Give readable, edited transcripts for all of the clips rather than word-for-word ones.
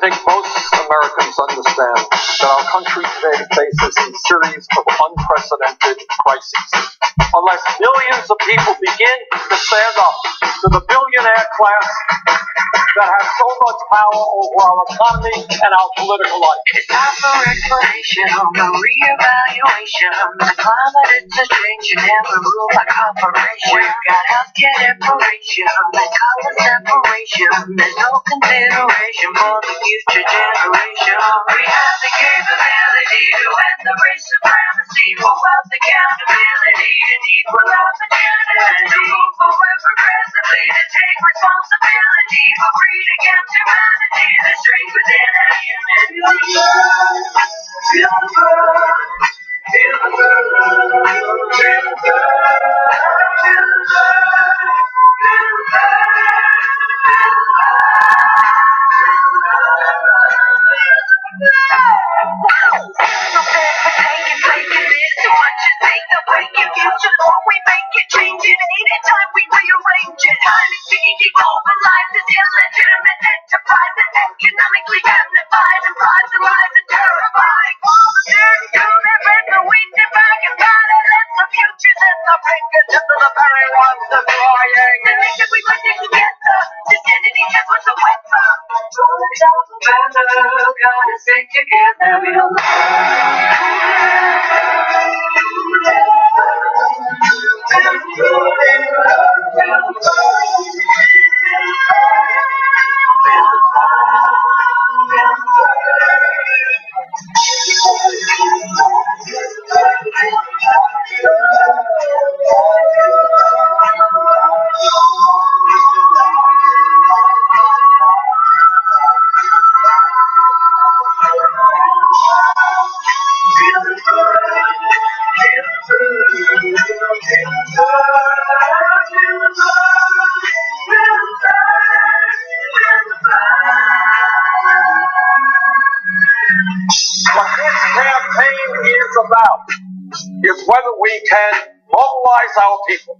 think most Americans understand that our country today faces a series of unprecedented crises. Unless millions of people begin to stand up to the billionaire class that has so much power over our economy and our political life. It's time for explanation, a reevaluation. The climate it's a changing and we rule like corporation. We've got healthcare deprivation and color separation. There's no consideration for the future generation. We have the capability to end the race supremacy for wealth accountability and equal opportunity. To move forward progressively, to take responsibility for freedom against humanity. The strength within our unity. Feel the burn, feel the burn, feel the burn, feel the burn, feel the we make it, change it, anytime we rearrange it. Time is ticking, deglobalized, this illegitimate enterprise is economically amplified, and prize and lies are terrifying. The wheat and back and battle, let the futures in the fingers until the very ones destroying. The thing that we put it together, this entity just wants to wet up. Better, gotta stick together, we'll What this campaign is about is whether we can mobilize our people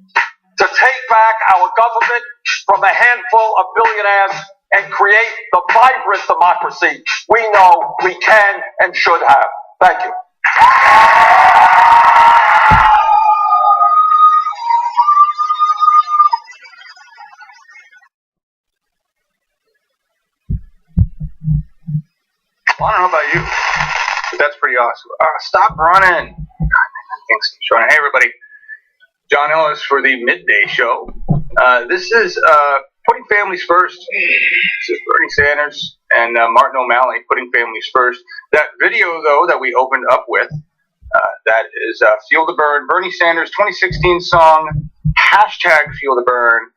to take back our government from a handful of billionaires and create the vibrant democracy we know we can and should have. Thank you. Well, I don't know about you, but that's pretty awesome. Stop running. Thanks, Sean. Hey, everybody. John Ellis for the Midday Show. This is Putting Families First. This is Bernie Sanders and Martin O'Malley, Putting Families First. That video, though, that we opened up with, that is Feel the Burn, Bernie Sanders' 2016 song, #Feel the Burn,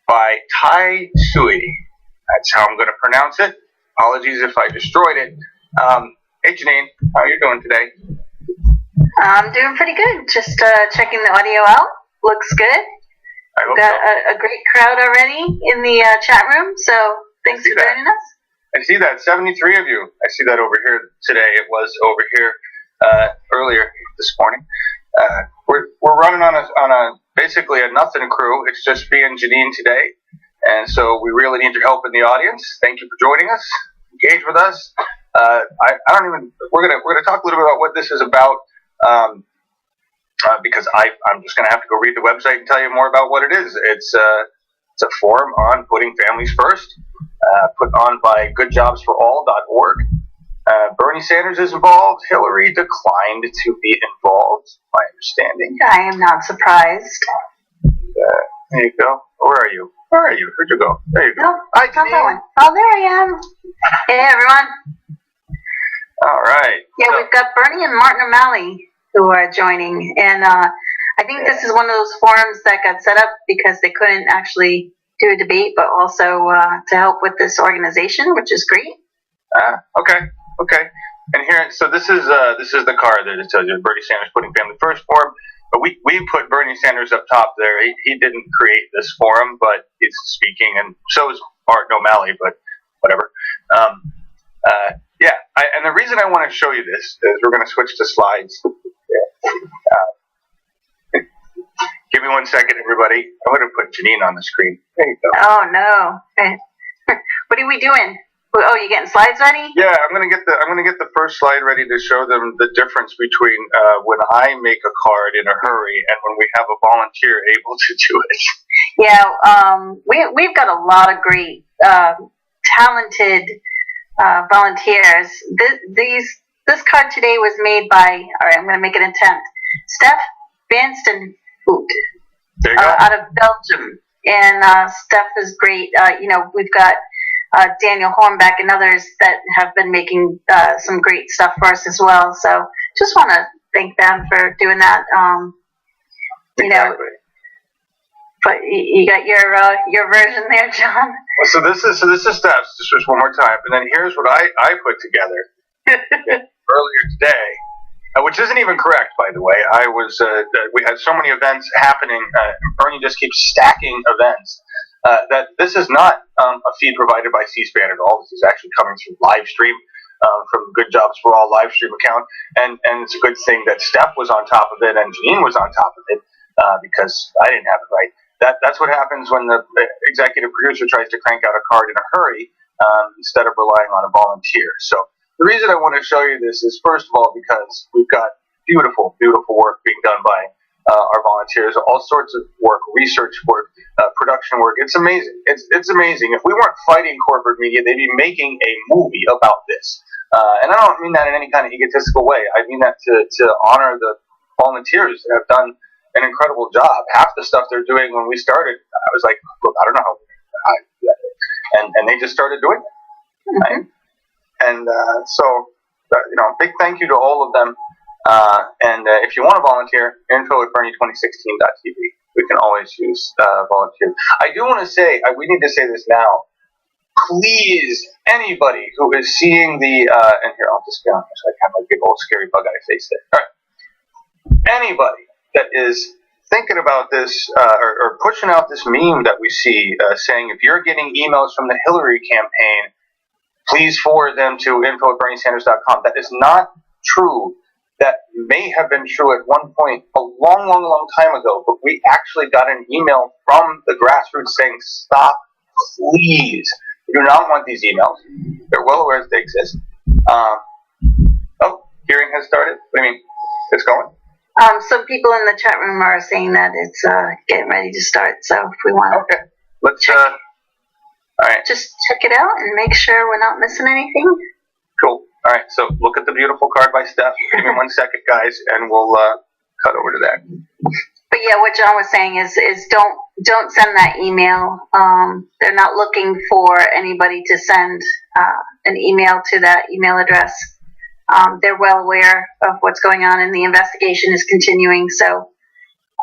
by Tai Sui. That's how I'm going to pronounce it. Apologies if I destroyed it. Hey, Janine, how are you doing today? I'm doing pretty good. Just checking the audio out. Looks good. I hope We've got so. a great crowd already in the chat room, so thanks for joining us. I see that. 73 of you. I see that over here today. It was over here earlier this morning. We're running on a basically a nothing crew. It's just me and Janine today. And so we really need your help in the audience. Thank you for joining us. Engage with us. We're gonna talk a little bit about what this is about, because I'm just gonna have to go read the website and tell you more about what it is. It's a forum on putting families first, put on by goodjobsforall.org. Bernie Sanders is involved. Hillary declined to be involved, my understanding. I am not surprised. There you go. Where are you? Where are you? Where'd you go? There you go. Nope, Hi, not that Janine. one. Oh, there I am. Hey, everyone. All right. Yeah, So, we've got Bernie and Martin O'Malley who are joining, and I think this is one of those forums that got set up because they couldn't actually do a debate, but also to help with this organization, which is great. Okay. And here, so this is the card that it tells you Bernie Sanders Putting Family First forum. But we put Bernie Sanders up top there. He didn't create this forum, but he's speaking, and so is Martin O'Malley. But whatever. And the reason I want to show you this is we're going to switch to slides. Give me 1 second, everybody. I'm going to put Janine on the screen. There you go. Oh, no. What are we doing? Oh, you getting slides ready? Yeah, I'm gonna get the first slide ready to show them the difference between when I make a card in a hurry and when we have a volunteer able to do it. Yeah, we've got a lot of great, talented volunteers. This card today was made by. All right, I'm going to make it intent. Steph Vanstenhout, There you go. out of Belgium, and Steph is great. We've got Daniel Hornbeck and others that have been making some great stuff for us as well. So just want to thank them for doing that. Exactly. But you got your version there, John. So this is Steph's. Just one more time, and then here's what I put together earlier today, which isn't even correct, by the way. We had so many events happening. Bernie just keeps stacking events. That this is not a feed provided by C-SPAN at all. This is actually coming through live stream from Good Jobs for All live stream account, and it's a good thing that Steph was on top of it and Janine was on top of it because I didn't have it right. That's what happens when the executive producer tries to crank out a card in a hurry instead of relying on a volunteer. So the reason I want to show you this is, first of all, because we've got beautiful, beautiful work being done by our volunteers, all sorts of work, research work, production work. It's amazing. It's amazing. If we weren't fighting corporate media, they'd be making a movie about this. And I don't mean that in any kind of egotistical way. I mean that to honor the volunteers that have done an incredible job. Half the stuff they're doing when we started, I was like, look, I don't know how I do that. And they just started doing it. Right? And so, big thank you to all of them. And if you want to volunteer, info@bernie2016.tv. We can always use volunteers. I do want to say, we need to say this now. Please, anybody who is seeing the, and here, I'll just get on this so I have my big old scary bug-eye face there. All right. Anybody that is thinking about this or pushing out this meme that we see saying, if you're getting emails from the Hillary campaign, please forward them to info@berniesanders.com. That is not true. That may have been true at one point a long, long, long time ago, but we actually got an email from the grassroots saying, stop, please. We do not want these emails. They're well aware that they exist. Hearing has started. What do you mean? It's going? Some people in the chat room are saying that it's getting ready to start. So if we want to, okay, let's. All right. Just check it out and make sure we're not missing anything. Cool. All right. So look at the beautiful card by Steph. Give me 1 second, guys, and we'll cut over to that. But yeah, what John was saying is don't send that email. They're not looking for anybody to send an email to that email address. They're well aware of what's going on, and the investigation is continuing. So,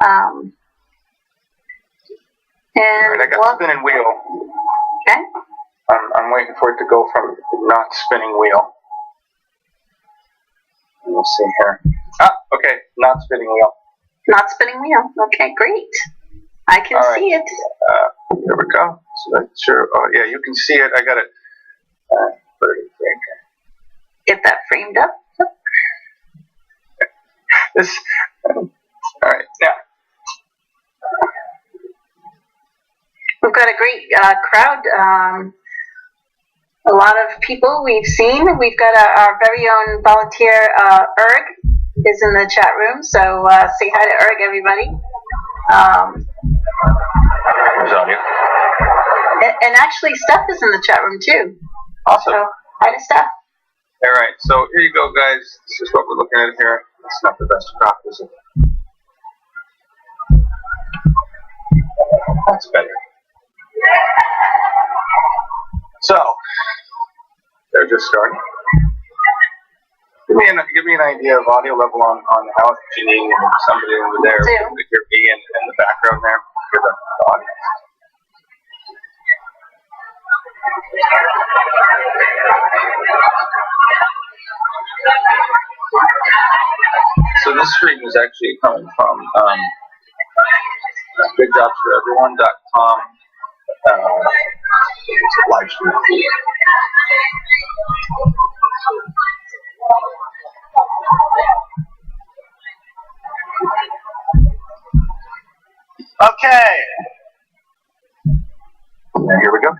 and all right, I got spinning wheel. Okay. I'm waiting for it to go from not spinning wheel. We'll see here. Okay, not spinning wheel. Not spinning wheel. Okay, great. I can see it. There we go. So that's sure. Oh yeah, you can see it. I got it. Put it in frame. Get that framed up. This. All right, now. We've got a great crowd. A lot of people we've seen. We've got our very own volunteer, Erg, is in the chat room. So say hi to Erg, everybody. Where's audio? And actually, Steph is in the chat room too. Awesome. So hi to Steph. All right, so here you go, guys. This is what we're looking at here. It's not the best crop, is it? That's better. So, they're just starting. Give me an idea of audio level on the house, Janine, and somebody over there with your V in the background there. Hear the audio. So this stream is actually coming from goodjobsforeveryone.com live stream feed. Okay. And here we go.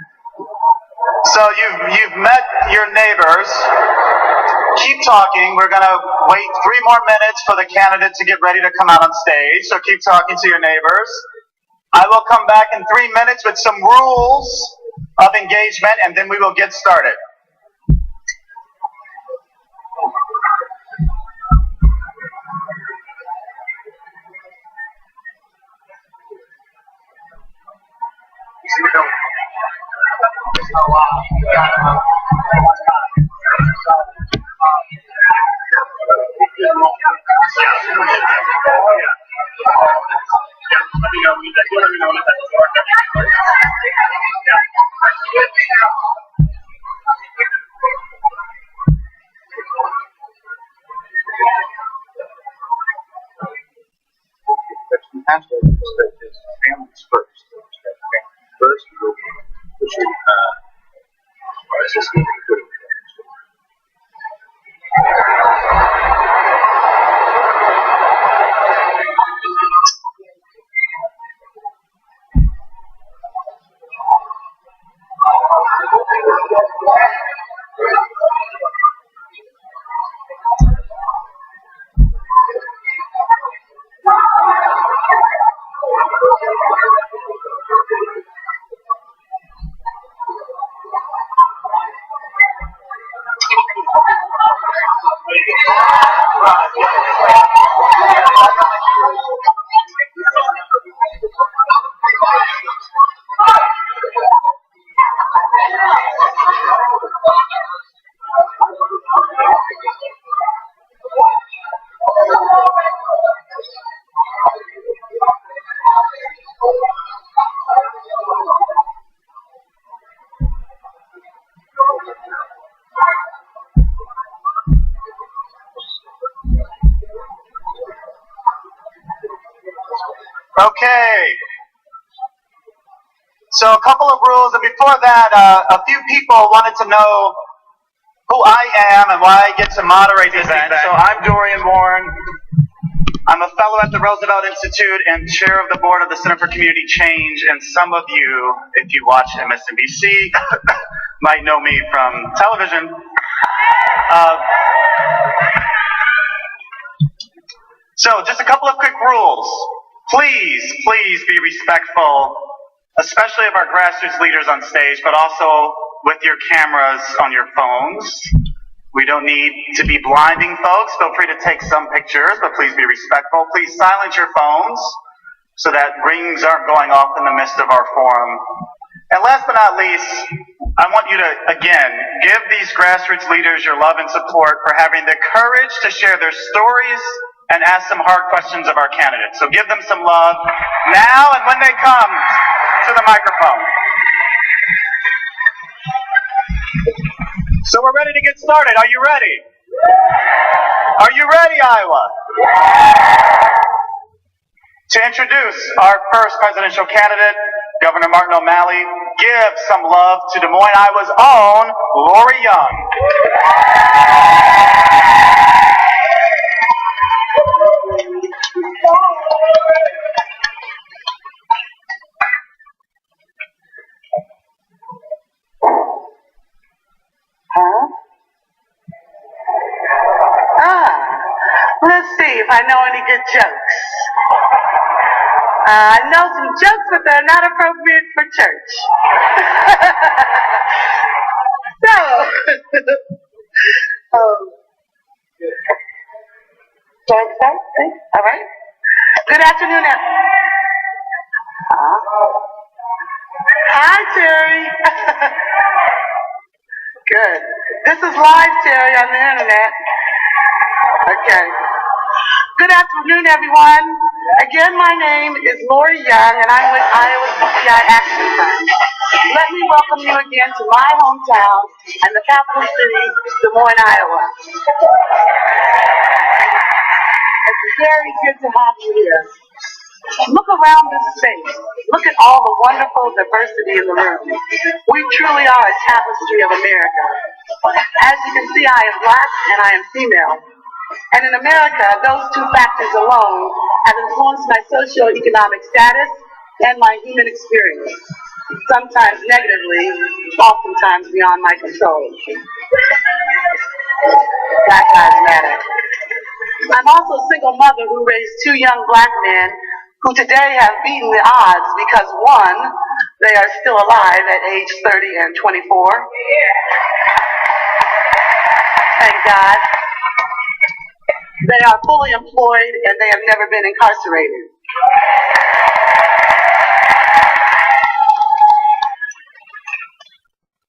So you've met your neighbors. Keep talking. We're going to wait 3 more minutes for the candidate to get ready to come out on stage. So keep talking to your neighbors. I will come back in 3 minutes with some rules of engagement, and then we will get started. Families first. First, Okay. So a couple of rules, and before that, a few people wanted to know who I am and why I get to moderate this event. So I'm Dorian Warren. I'm a fellow at the Roosevelt Institute and chair of the board of the Center for Community Change. And some of you, if you watch MSNBC, might know me from television. So just a couple of quick rules. Please be respectful, especially of our grassroots leaders on stage, but also with your cameras on your phones. We don't need to be blinding folks. Feel free to take some pictures, but please be respectful. Please silence your phones so that rings aren't going off in the midst of our forum. And last but not least, I want you to, again, give these grassroots leaders your love and support for having the courage to share their stories and ask some hard questions of our candidates. So give them some love now and when they come to the microphone. So we're ready to get started. Are you ready? Are you ready, Iowa? To introduce our first presidential candidate, Governor Martin O'Malley, give some love to Des Moines, Iowa's own Lori Young. Let's see if I know any good jokes. I know some jokes, but they're not appropriate for church. So, can I start? All right. Good afternoon. Hi, Terry. Good. This is live, Terry, on the internet. Okay. Good afternoon, everyone. Again, my name is Lori Young, and I'm with Iowa DEI Action Fund. Let me welcome you again to my hometown and the capital city, Des Moines, Iowa. It's very good to have you here. Look around this space. Look at all the wonderful diversity in the room. We truly are a tapestry of America. As you can see, I am black and I am female. And in America, those two factors alone have influenced my socioeconomic status and my human experience, sometimes negatively, oftentimes beyond my control. Black Lives Matter. I'm also a single mother who raised two young black men who today have beaten the odds because one, they are still alive at age 30 and 24. Thank God. They are fully employed and they have never been incarcerated.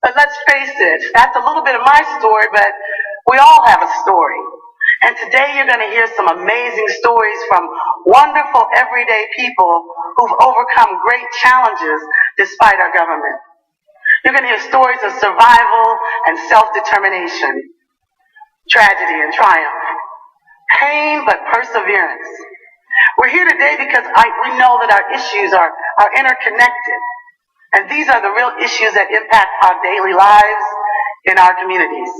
But let's face it, that's a little bit of my story, but we all have a story. And today you're going to hear some amazing stories from wonderful everyday people who've overcome great challenges despite our government. You're going to hear stories of survival and self-determination, tragedy and triumph, pain but perseverance. We're here today because we know that our issues are interconnected. And these are the real issues that impact our daily lives in our communities.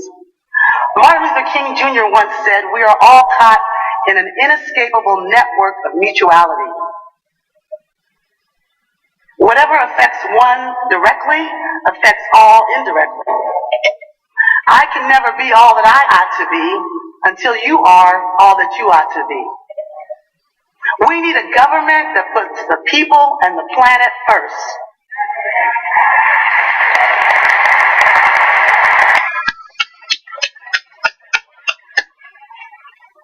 Martin Luther King Jr. once said, "We are all caught in an inescapable network of mutuality. Whatever affects one directly affects all indirectly. I can never be all that I ought to be until you are all that you ought to be. We need a government that puts the people and the planet first.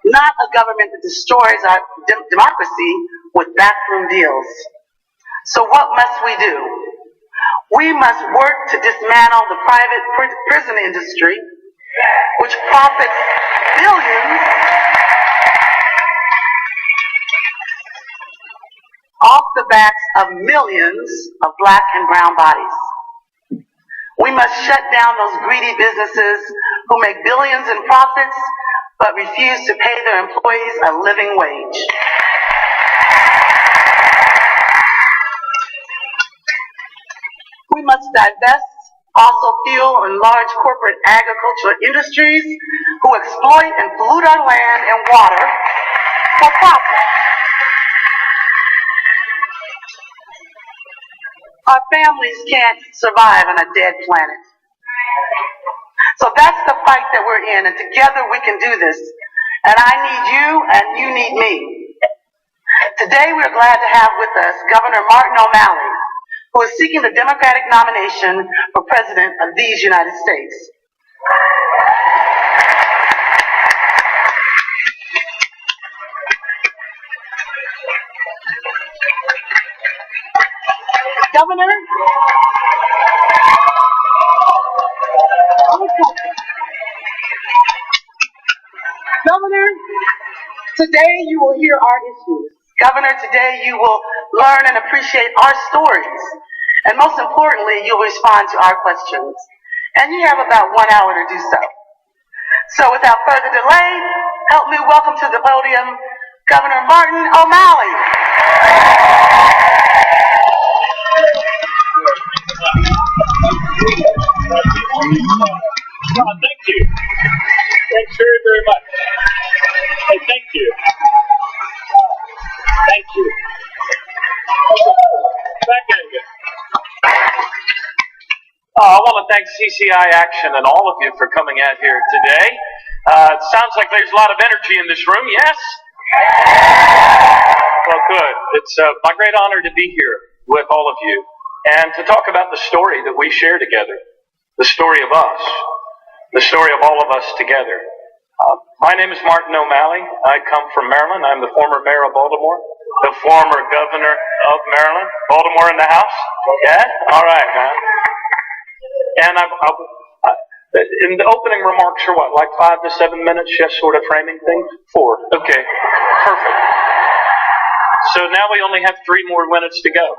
Not a government that destroys our democracy with backroom deals. So what must we do? We must work to dismantle the private prison industry, which profits billions off the backs of millions of black and brown bodies. We must shut down those greedy businesses who make billions in profits but refuse to pay their employees a living wage. We must divest fossil fuel and large corporate agricultural industries who exploit and pollute our land and water for profit. Our families can't survive on a dead planet. So that's the fight that we're in, and together we can do this. And I need you, and you need me. Today we're glad to have with us Governor Martin O'Malley, who is seeking the Democratic nomination for President of these United States. Governor, today you will hear our issues. Governor, today you will learn and appreciate our stories. And most importantly, you'll respond to our questions. And you have about 1 hour to do so. So without further delay, help me welcome to the podium Governor Martin O'Malley. Thank you. Thanks very, very much. Hey, thank you. Thank you. Back at you. I want to thank CCI Action and all of you for coming out here today. It sounds like there's a lot of energy in this room, yes? Well, good. It's my great honor to be here with all of you and to talk about the story that we share together, the story of us, the story of all of us together. My name is Martin O'Malley. I come from Maryland. I'm the former mayor of Baltimore, the former governor of Maryland. Baltimore in the house? Yeah? All right, man. And in the opening remarks are what, like 5 to 7 minutes, just sort of framing things? 4. Okay, perfect. So now we only have 3 more minutes to go.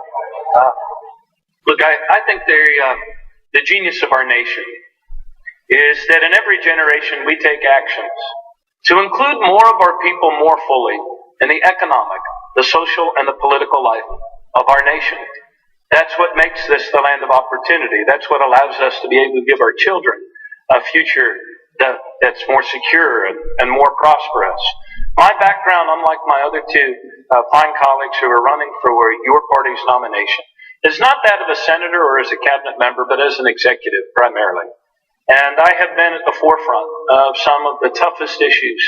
Look, I think the genius of our nation is that in every generation we take actions to include more of our people more fully in the economic, the social, and the political life of our nation. That's what makes this the land of opportunity. That's what allows us to be able to give our children a future that's more secure and more prosperous. My background, unlike my other 2 fine colleagues who are running for your party's nomination, is not that of a senator or as a cabinet member, but as an executive primarily. And I have been at the forefront of some of the toughest issues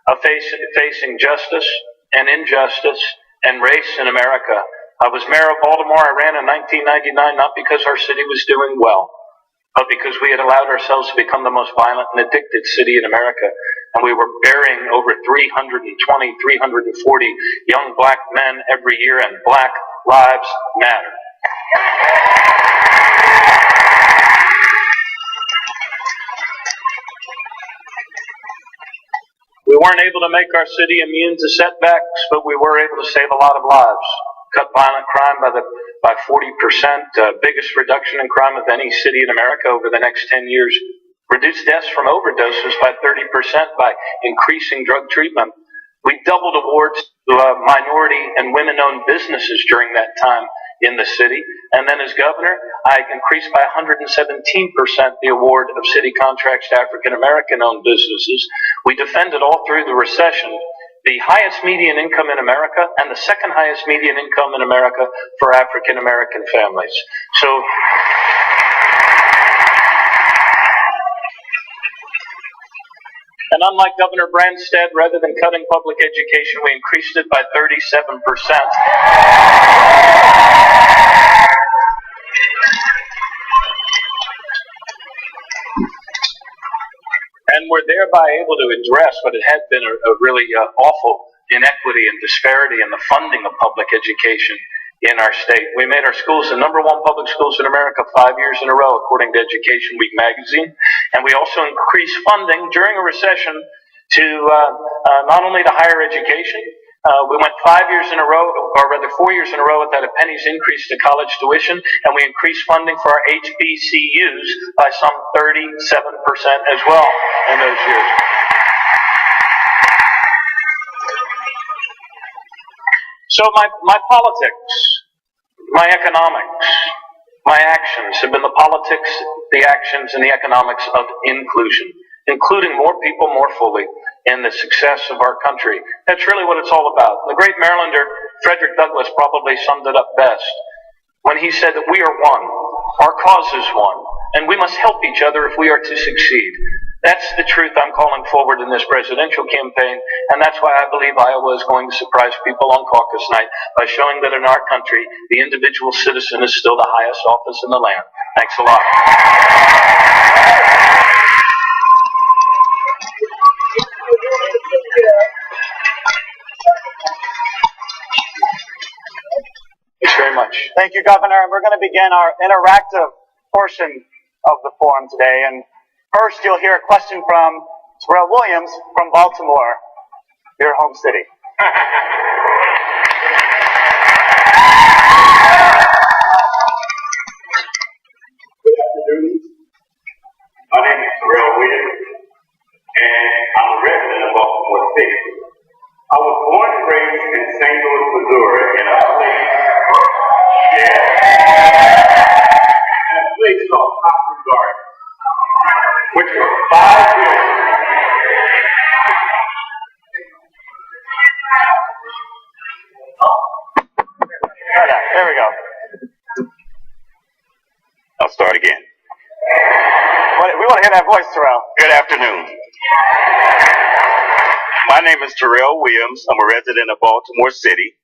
of facing justice and injustice and race in America. I was mayor of Baltimore. I ran in 1999, not because our city was doing well, but because we had allowed ourselves to become the most violent and addicted city in America. And we were burying over 340 young black men every year, and Black Lives Matter. We weren't able to make our city immune to setbacks, but we were able to save a lot of lives. Cut violent crime by 40%, biggest reduction in crime of any city in America over the next 10 years. Reduced deaths from overdoses by 30% by increasing drug treatment. We doubled awards to minority and women-owned businesses during that time in the city. And then as governor, I increased by 117% the award of city contracts to African-American-owned businesses. We defended all through the recession the highest median income in America and the second highest median income in America for African-American families. So, and unlike Governor Branstad, rather than cutting public education, we increased it by 37%. And we're thereby able to address what it had been a really awful inequity and disparity in the funding of public education in our state. We made our schools the #1 public schools in America 5 years in a row, according to Education Week magazine. And we also increased funding during a recession to not only to higher education. We went 5 years in a row, or rather 4 years in a row, without a penny's increase to college tuition, and we increased funding for our HBCUs by some 37% as well in those years. So my politics, my economics, my actions have been the politics, the actions, and the economics of inclusion, including more people more fully in the success of our country. That's really what it's all about. The great Marylander Frederick Douglass probably summed it up best when he said that we are one, our cause is one, and we must help each other if we are to succeed. That's the truth I'm calling forward in this presidential campaign, and that's why I believe Iowa is going to surprise people on caucus night by showing that in our country, the individual citizen is still the highest office in the land. Thanks a lot. Thanks very much. Thank you, Governor. We're going to begin our interactive portion of the forum today. And first, you'll hear a question from Terrell Williams from Baltimore, your home city. Good afternoon. My name is Terrell Williams, and I'm a resident of Baltimore City. I was born and raised in St. Louis, Missouri, in a place called Cochran Gardens, which was 5 buildings. There we go. I'll start again. We want to hear that voice, Terrell. Good afternoon. My name is Terrell Williams. I'm a resident of Baltimore City.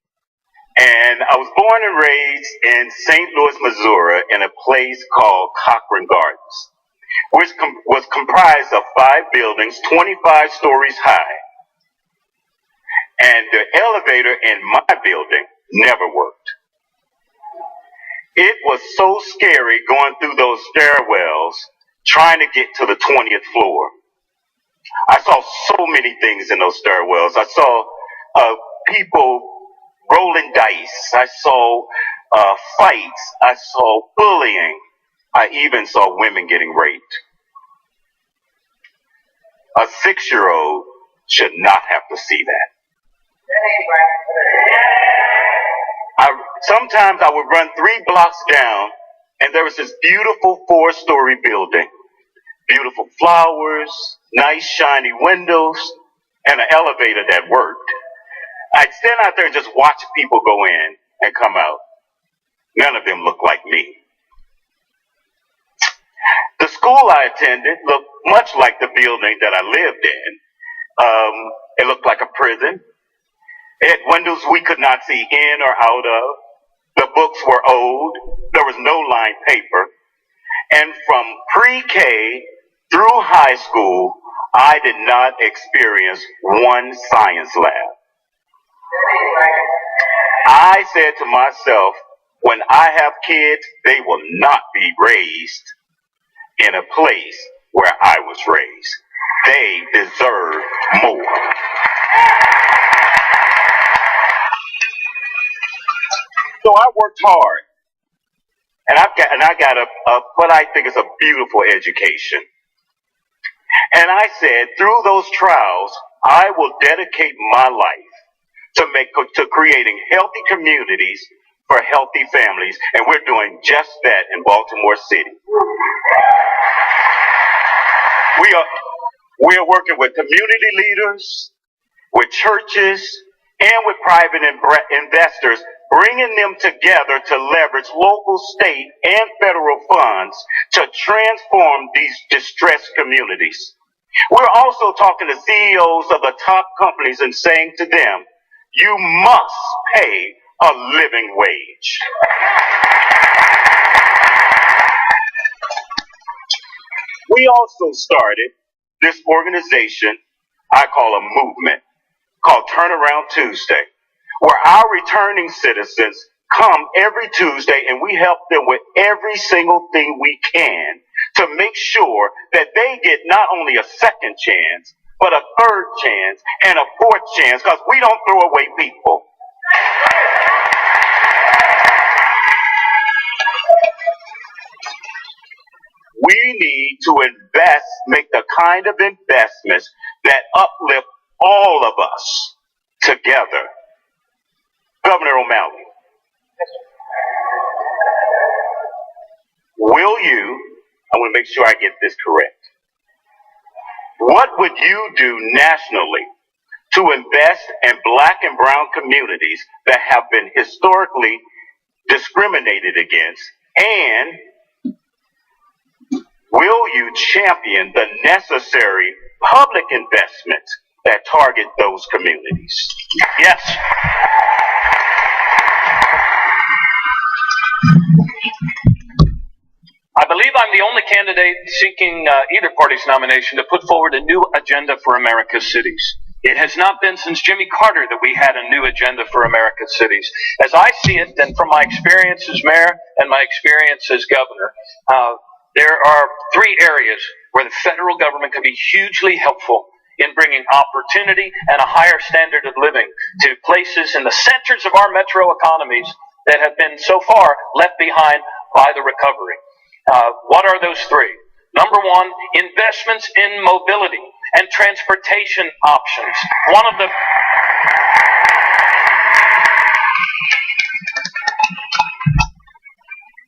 And I was born and raised in St. Louis, Missouri, in a place called Cochran Gardens, which was comprised of 5 buildings, 25 stories high. And the elevator in my building never worked. It was so scary going through those stairwells, trying to get to the 20th floor. I saw so many things in those stairwells. I saw people rolling dice. I saw fights. I saw bullying. I even saw women getting raped. A 6-year-old should not have to see that. Sometimes I would run 3 blocks down, and there was this beautiful 4-story building. Beautiful flowers, nice shiny windows, and an elevator that worked. I'd stand out there and just watch people go in and come out. None of them looked like me. The school I attended looked much like the building that I lived in. It looked like a prison. It had windows we could not see in or out of. The books were old. There was no lined paper. And from pre-K through high school, I did not experience one science lab. I said to myself, when I have kids, they will not be raised in a place where I was raised. They deserve more. So I worked hard, and I got a what I think is a beautiful education. And I said, through those trials, I will dedicate my life to creating healthy communities for healthy families, and we're doing just that in Baltimore City. We are working with community leaders, with churches, and with private investors, bringing them together to leverage local, state, and federal funds to transform these distressed communities. We're also talking to CEOs of the top companies and saying to them, you must pay a living wage. We also started this organization I call a movement called Turnaround Tuesday, where our returning citizens come every Tuesday and we help them with every single thing we can to make sure that they get not only a second chance, but a third chance and a fourth chance, because we don't throw away people. We need to invest, make the kind of investments that uplift all of us together. Governor O'Malley, will you, I want to make sure I get this correct, what would you do nationally to invest in black and brown communities that have been historically discriminated against, and will you champion the necessary public investments that target those communities? Yes. I believe I'm the only candidate seeking either party's nomination to put forward a new agenda for America's cities. It has not been since Jimmy Carter that we had a new agenda for America's cities. As I see it, and from my experience as mayor and my experience as governor, there are three areas where the federal government can be hugely helpful in bringing opportunity and a higher standard of living to places in the centers of our metro economies that have been so far left behind by the recovery. What are those three? Number one, investments in mobility and transportation options. One of the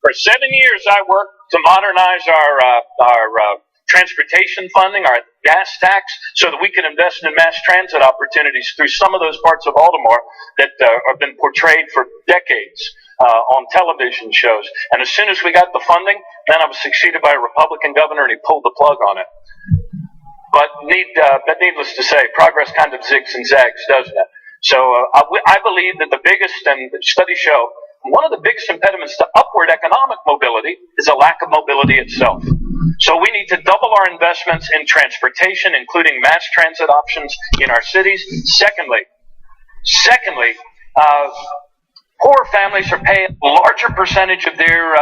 For 7 years, I worked to modernize our transportation funding, our gas tax, so that we can invest in mass transit opportunities through some of those parts of Baltimore that have been portrayed for decades on television shows. And as soon as we got the funding, then I was succeeded by a Republican governor, and he pulled the plug on it. But needless to say, progress kind of zigs and zags, doesn't it? So I believe that the biggest, and studies show, one of the biggest impediments to upward economic mobility is a lack of mobility itself. So we need to double our investments in transportation, including mass transit options in our cities. Secondly, poor families are paying a larger percentage of their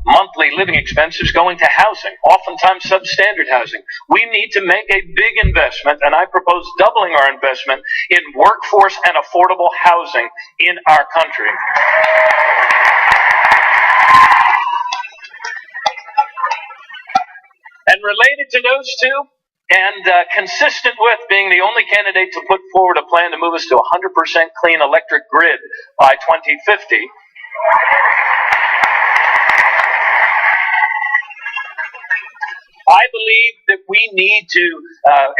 monthly living expenses going to housing, oftentimes substandard housing. We need to make a big investment, and I propose doubling our investment in workforce and affordable housing in our country. And related to those two, and consistent with being the only candidate to put forward a plan to move us to 100% clean electric grid by 2050, I believe that we need to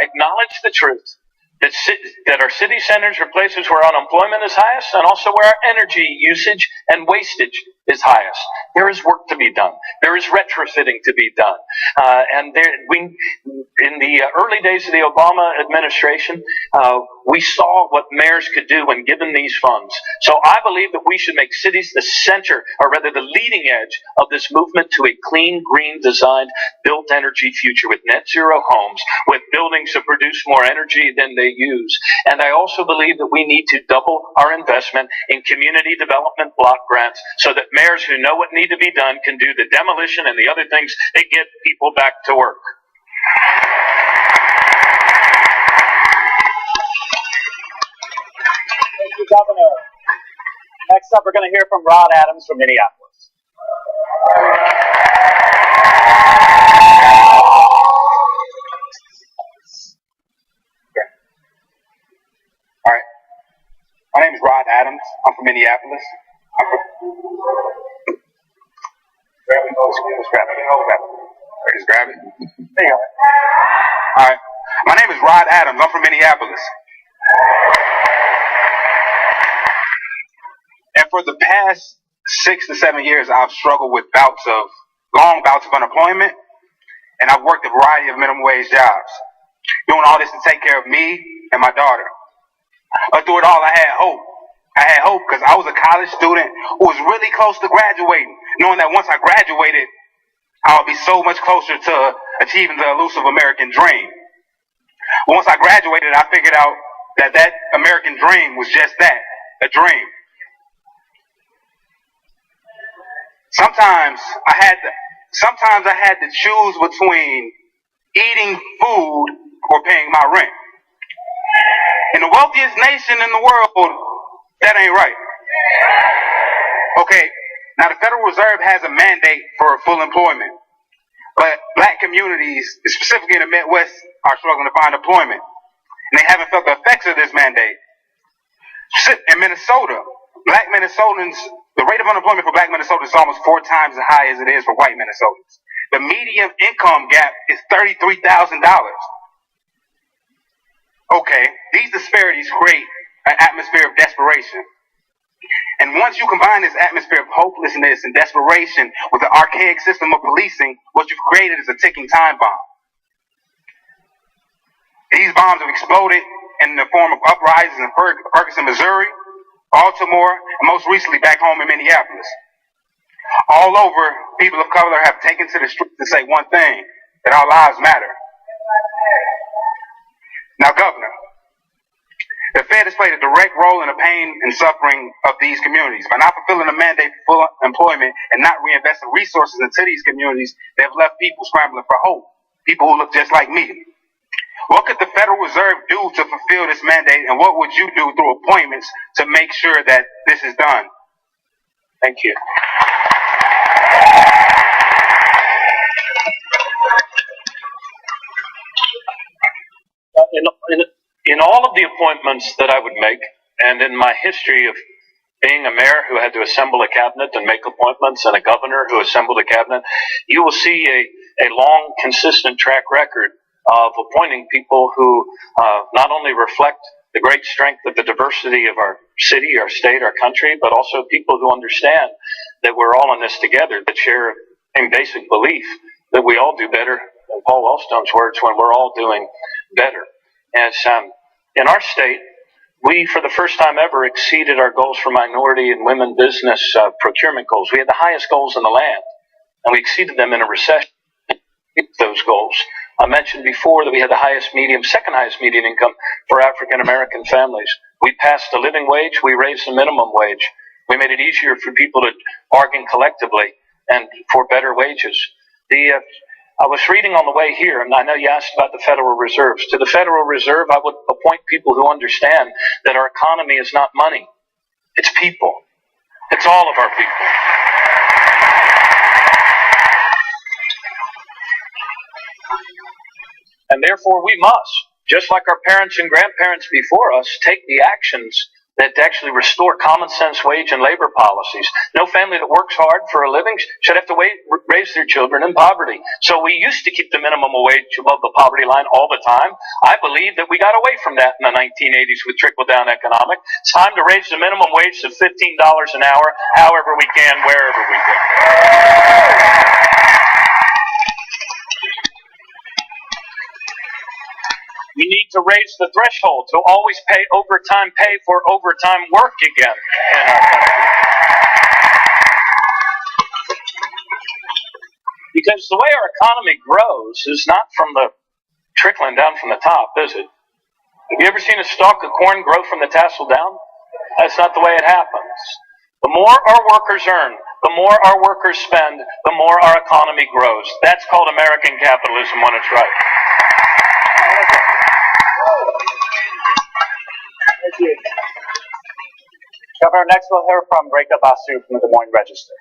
acknowledge the truth that our city centers are places where unemployment is highest and also where our energy usage and wastage is highest. There is work to be done. There is retrofitting to be done. In the early days of the Obama administration, we saw what mayors could do when given these funds. So I believe that we should make cities the center, or rather the leading edge of this movement to a clean, green designed, built energy future with net zero homes, with buildings that produce more energy than they use. And I also believe that we need to double our investment in community development block grants so that mayors who know what need to be done can do the demolition and the other things that get people back to work. Thank you, Governor. Next up, we're going to hear from Rod Adams from Minneapolis. All right. My name is Rod Adams. I'm from Minneapolis. Just grab it. There you go. All right. My name is Rod Adams. I'm from Minneapolis. And for the past 6 to 7 years, I've struggled with long bouts of unemployment, and I've worked a variety of minimum wage jobs, doing all this to take care of me and my daughter. But through it all, I had hope. I had hope because I was a college student who was really close to graduating, knowing that once I graduated, I would be so much closer to achieving the elusive American dream. But once I graduated, I figured out that that American dream was just that, a dream. Sometimes I had to choose between eating food or paying my rent. In the wealthiest nation in the world, that ain't right. Okay, now the Federal Reserve has a mandate for full employment, but black communities, specifically in the Midwest, are struggling to find employment, and they haven't felt the effects of this mandate. In Minnesota, black Minnesotans, the rate of unemployment for black Minnesotans is almost 4 times as high as it is for white Minnesotans. The median income gap is $33,000. Okay, these disparities create an atmosphere of desperation. And once you combine this atmosphere of hopelessness and desperation with the archaic system of policing, what you've created is a ticking time bomb. These bombs have exploded in the form of uprisings in Ferguson, Missouri, Baltimore, and most recently back home in Minneapolis. All over, people of color have taken to the streets to say one thing, that our lives matter. Now, Governor, the Fed has played a direct role in the pain and suffering of these communities. By not fulfilling the mandate for full employment and not reinvesting resources into these communities, they have left people scrambling for hope, people who look just like me. What could the Federal Reserve do to fulfill this mandate, and what would you do through appointments to make sure that this is done? Thank you. In all of the appointments that I would make, and in my history of being a mayor who had to assemble a cabinet and make appointments, and a governor who assembled a cabinet, you will see a long, consistent track record of appointing people who not only reflect the great strength of the diversity of our city, our state, our country, but also people who understand that we're all in this together, that share a basic belief that we all do better, in Paul Wellstone's words, when we're all doing better. As in our state, we, for the first time ever, exceeded our goals for minority and women business procurement goals. We had the highest goals in the land, and we exceeded them in a recession. Those goals. I mentioned before that we had the second highest median income for African American families. We passed the living wage. We raised the minimum wage. We made it easier for people to bargain collectively and for better wages. I was reading on the way here, and I know you asked about the Federal Reserves. To the Federal Reserve, I would appoint people who understand that our economy is not money. It's people. It's all of our people. And therefore we must, just like our parents and grandparents before us, take the actions that actually restore common sense wage and labor policies. No family that works hard for a living should have to raise their children in poverty. So we used to keep the minimum wage above the poverty line all the time. I believe that we got away from that in the 1980s with trickle-down economics. It's time to raise the minimum wage to $15 an hour, however we can, wherever we can. We need to raise the threshold to always pay overtime pay for overtime work again in our country. Because the way our economy grows is not from the trickling down from the top, is it? Have you ever seen a stalk of corn grow from the tassel down? That's not the way it happens. The more our workers earn, the more our workers spend, the more our economy grows. That's called American capitalism when it's right. Thank you. Governor, next we'll hear from Rekha Basu from the Des Moines Register.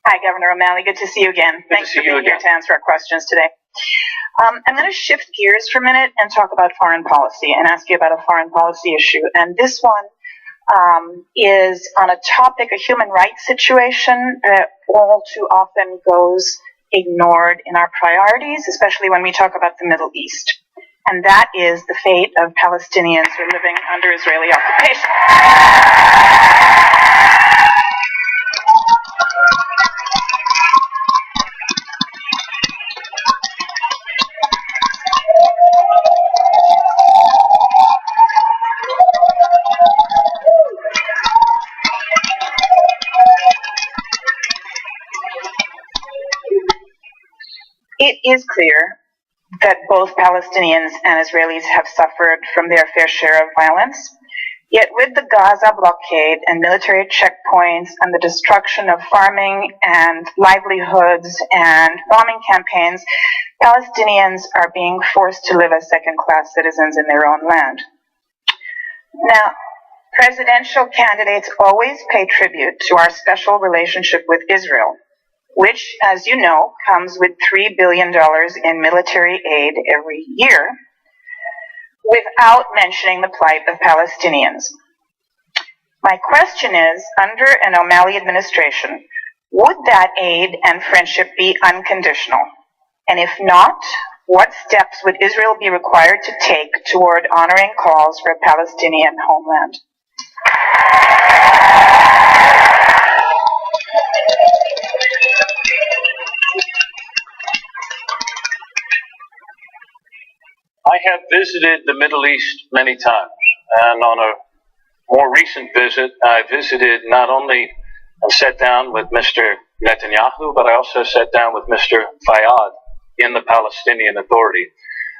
Hi, Governor O'Malley. Good to see you again. Thanks for being here to answer our questions today. I'm going to shift gears for a minute and talk about foreign policy and ask you about a foreign policy issue. And this one is on a topic, a human rights situation that all too often goes ignored in our priorities, especially when we talk about the Middle East. And that is the fate of Palestinians who are living under Israeli occupation. It is clear that both Palestinians and Israelis have suffered from their fair share of violence. Yet with the Gaza blockade and military checkpoints and the destruction of farming and livelihoods and bombing campaigns, Palestinians are being forced to live as second-class citizens in their own land. Now, presidential candidates always pay tribute to our special relationship with Israel, which, as you know, comes with $3 billion in military aid every year, without mentioning the plight of Palestinians. My question is, under an O'Malley administration, would that aid and friendship be unconditional? And if not, what steps would Israel be required to take toward honoring calls for a Palestinian homeland? I have visited the Middle East many times, and on a more recent visit, I visited not only and sat down with Mr. Netanyahu, but I also sat down with Mr. Fayyad in the Palestinian Authority.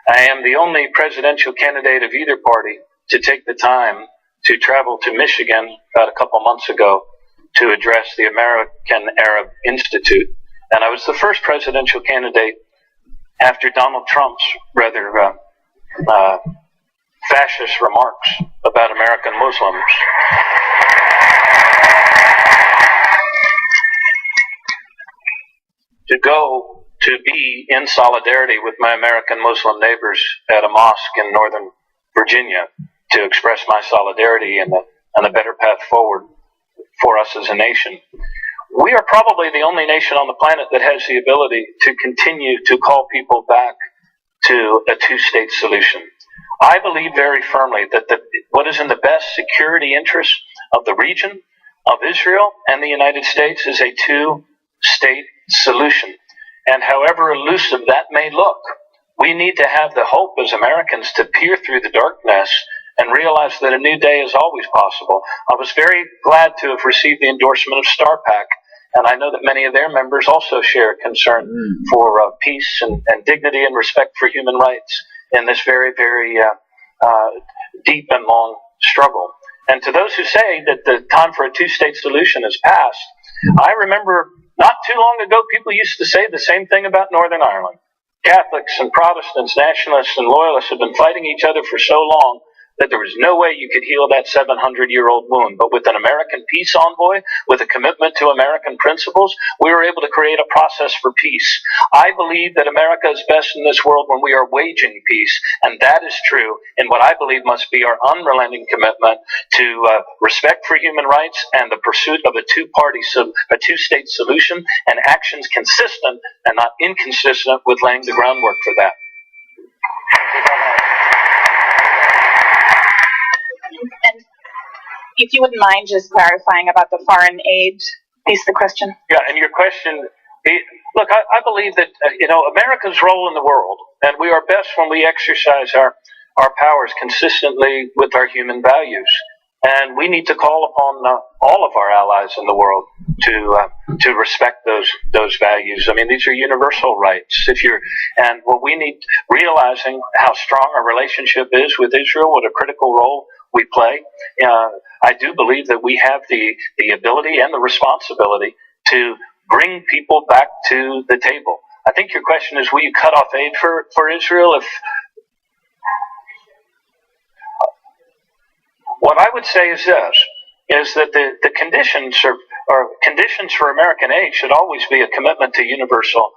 I am the only presidential candidate of either party to take the time to travel to Michigan about a couple months ago to address the American Arab Institute, and I was the first presidential candidate after Donald Trump's rather fascist remarks about American Muslims. To go to be in solidarity with my American Muslim neighbors at a mosque in Northern Virginia to express my solidarity and a better path forward for us as a nation. We are probably the only nation on the planet that has the ability to continue to call people back to a two-state solution. I believe very firmly that what is in the best security interest of the region, of Israel, and the United States is a two-state solution. And however elusive that may look, we need to have the hope as Americans to peer through the darkness and realize that a new day is always possible. I was very glad to have received the endorsement of StarPAC, and I know that many of their members also share concern for peace and dignity and respect for human rights in this very, very deep and long struggle. And to those who say that the time for a two-state solution has passed, I remember not too long ago people used to say the same thing about Northern Ireland. Catholics and Protestants, nationalists and loyalists have been fighting each other for so long that there was no way you could heal that 700-year-old wound. But with an American peace envoy, with a commitment to American principles, we were able to create a process for peace. I believe that America is best in this world when we are waging peace, and that is true in what I believe must be our unrelenting commitment to respect for human rights and the pursuit of a two-state solution, and actions consistent and not inconsistent with laying the groundwork for that. And if you wouldn't mind just clarifying about the foreign aid piece of the question. Yeah, and your question, look, I believe that, America's role in the world, and we are best when we exercise our powers consistently with our human values. And we need to call upon all of our allies in the world to respect those values. I mean, these are universal rights. And what we need, realizing how strong our relationship is with Israel, what a critical role we play. I do believe that we have the ability and the responsibility to bring people back to the table. I think your question is, will you cut off aid for Israel if? What I would say is this, is that the conditions conditions for American aid should always be a commitment to universal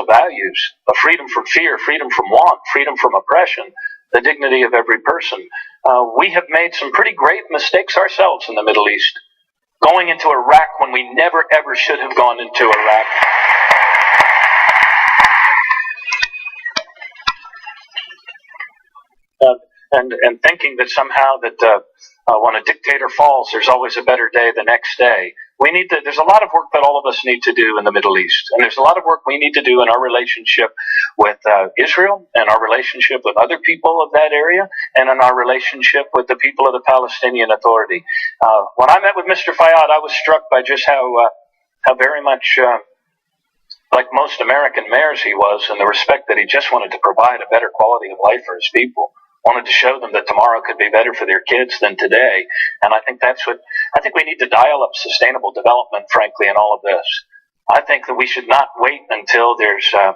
values, a freedom from fear, freedom from want, freedom from oppression, the dignity of every person. We have made some pretty grave mistakes ourselves in the Middle East, going into Iraq when we never ever should have gone into Iraq. And thinking that somehow that when a dictator falls, there's always a better day the next day. There's a lot of work that all of us need to do in the Middle East. And there's a lot of work we need to do in our relationship with Israel, and our relationship with other people of that area, and in our relationship with the people of the Palestinian Authority. When I met with Mr. Fayyad, I was struck by just how very much like most American mayors he was, and the respect that he just wanted to provide a better quality of life for his people. Wanted to show them that tomorrow could be better for their kids than today. And I think we need to dial up sustainable development, frankly, in all of this. I think that we should not wait until there's a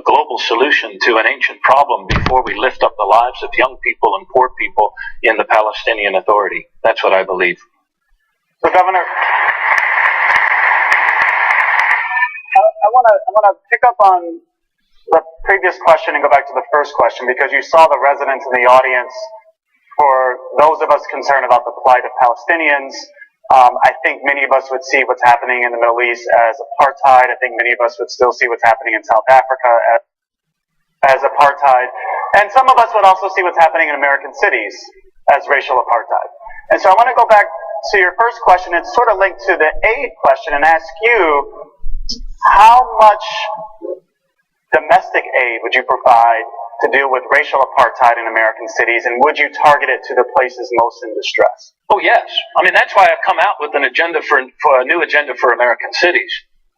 global solution to an ancient problem before we lift up the lives of young people and poor people in the Palestinian Authority. That's what I believe. So, Governor, I want to pick up on the previous question and go back to the first question, because you saw the residents in the audience. For those of us concerned about the plight of Palestinians, I think many of us would see what's happening in the Middle East as apartheid. I think many of us would still see what's happening in South Africa as apartheid. And some of us would also see what's happening in American cities as racial apartheid. And so I want to go back to your first question. It's sort of linked to the aid question, and ask you, how much domestic aid would you provide to deal with racial apartheid in American cities, and would you target it to the places most in distress? Oh, yes. I mean, that's why I've come out with an agenda for a new agenda for American cities.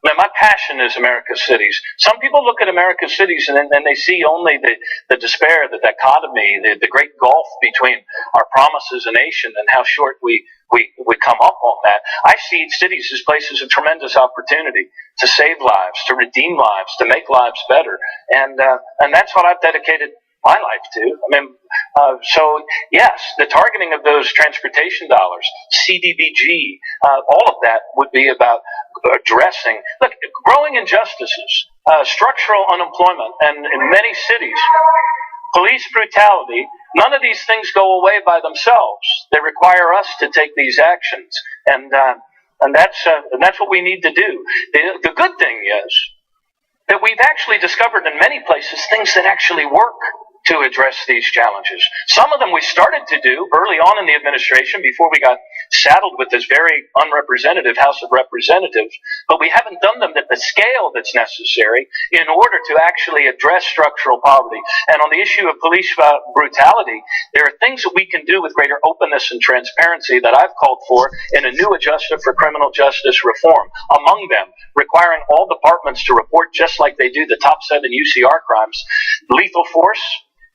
Now, my passion is America's cities. Some people look at America's cities and they see only the despair, the dichotomy, the great gulf between our promise as a nation and how short we come up on that. I see cities as places of tremendous opportunity to save lives, to redeem lives, to make lives better. And that's what I've dedicated my life to. I mean, so yes, the targeting of those transportation dollars, CDBG, all of that would be about addressing, look, growing injustices, structural unemployment, and in many cities, police brutality. None of these things go away by themselves. They require us to take these actions, and that's what we need to do. The good thing is that we've actually discovered in many places things that actually work to address these challenges. Some of them we started to do early on in the administration before we got saddled with this very unrepresentative House of Representatives, but we haven't done them at the scale that's necessary in order to actually address structural poverty. And on the issue of police brutality, there are things that we can do with greater openness and transparency that I've called for in a new agenda for criminal justice reform. Among them, requiring all departments to report just like they do the top 7 UCR crimes, lethal force,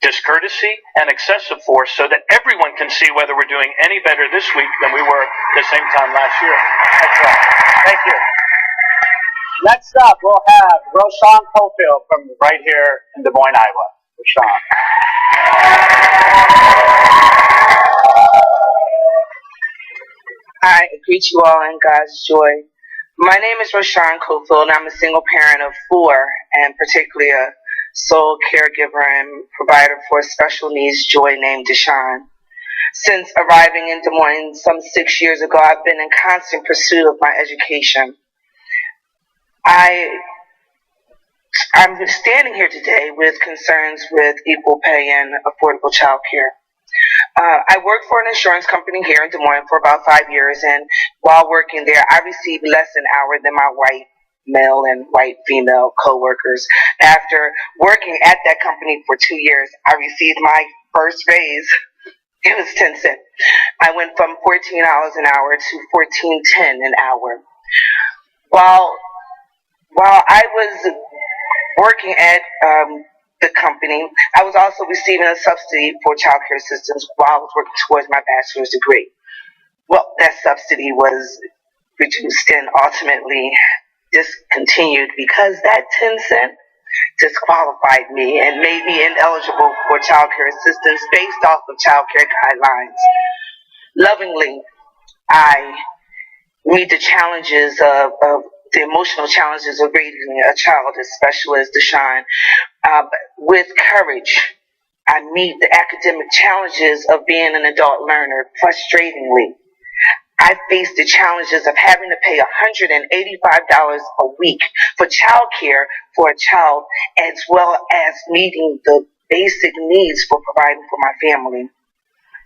discourtesy, and excessive force, so that everyone can see whether we're doing any better this week than we were the same time last year. That's right. Thank you. Next up, we'll have Roshan Cofield from right here in Des Moines, Iowa. Rashawn. I greet you all in God's joy. My name is Rashawn Cofield, and I'm a single parent of 4, and particularly a sole caregiver and provider for a special needs joy named Deshawn. Since arriving in Des Moines some 6 years ago, I've been in constant pursuit of my education. I'm standing here today with concerns with equal pay and affordable child care. I worked for an insurance company here in Des Moines for about 5 years, and while working there, I received less an hour than my white male and white female coworkers. After working at that company for 2 years, I received my first raise. It was 10 cents. I went from $14 an hour to $14.10 an hour. While I was working at the company, I was also receiving a subsidy for child care assistance while I was working towards my bachelor's degree. Well, that subsidy was reduced and ultimately discontinued because that 10 cents disqualified me and made me ineligible for child care assistance based off of child care guidelines. Lovingly, I meet the challenges of the emotional challenges of raising a child as special as Deshawn. With courage, I meet the academic challenges of being an adult learner frustratingly. I face the challenges of having to pay $185 a week for child care for a child, as well as meeting the basic needs for providing for my family.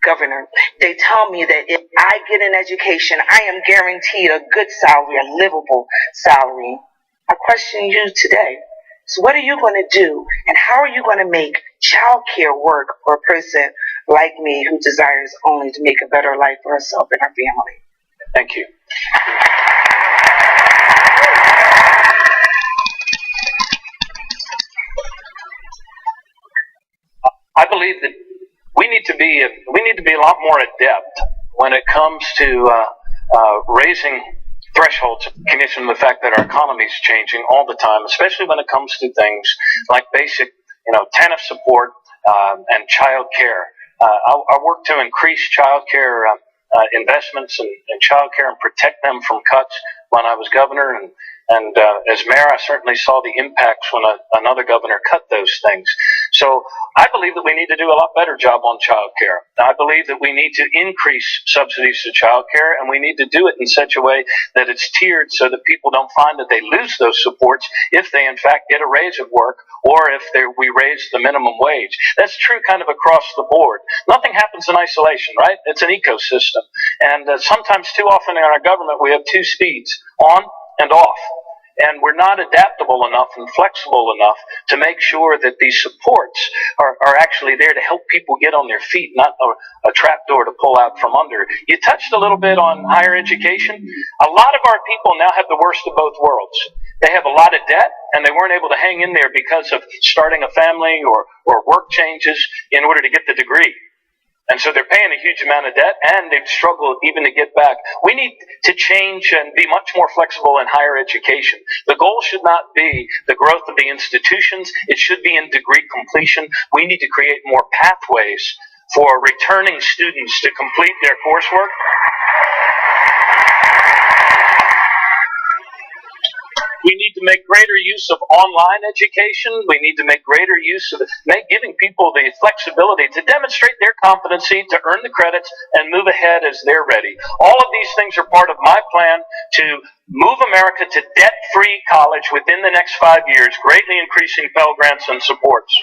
Governor, they tell me that if I get an education, I am guaranteed a good salary, a livable salary. I question you today. So what are you going to do, and how are you going to make child care work for a person like me who desires only to make a better life for herself and her family? Thank you. I believe that we need to be a lot more adept when it comes to raising thresholds of recognition of the fact that our economy is changing all the time, especially when it comes to things like basic, TANF support and child care. I work to increase child care investments in child care and protect them from cuts when I was governor, and as mayor, I certainly saw the impacts when another governor cut those things. So I believe that we need to do a lot better job on child care. I believe that we need to increase subsidies to child care, and we need to do it in such a way that it's tiered so that people don't find that they lose those supports if they in fact get a raise at work or if we raise the minimum wage. That's true kind of across the board. Nothing happens in isolation, right? It's an ecosystem. And sometimes too often in our government we have two speeds, on and off. And we're not adaptable enough and flexible enough to make sure that these supports are actually there to help people get on their feet, not a trapdoor to pull out from under. You touched a little bit on higher education. A lot of our people now have the worst of both worlds. They have a lot of debt, and they weren't able to hang in there because of starting a family or work changes in order to get the degree. And so they're paying a huge amount of debt, and they've struggled even to get back. We need to change and be much more flexible in higher education. The goal should not be the growth of the institutions. It should be in degree completion. We need to create more pathways for returning students to complete their coursework. We need to make greater use of online education. We need to make greater use of giving people the flexibility to demonstrate their competency, to earn the credits, and move ahead as they're ready. All of these things are part of my plan to move America to debt-free college within the next 5 years, greatly increasing Pell Grants and supports.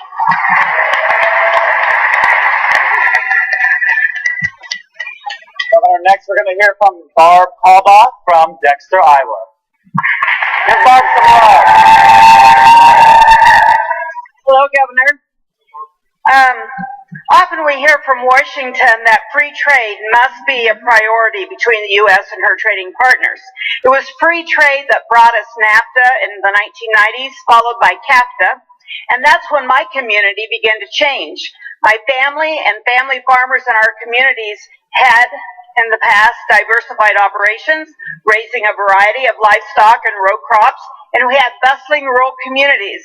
Governor, next we're going to hear from Barb Kalbach from Dexter, Iowa. Give Barb some love. Hello, Governor. Often we hear from Washington that free trade must be a priority between the U.S. and her trading partners. It was free trade that brought us NAFTA in the 1990s, followed by CAFTA, and that's when my community began to change. My family and family farmers in our communities had in the past diversified operations, raising a variety of livestock and row crops, and we had bustling rural communities.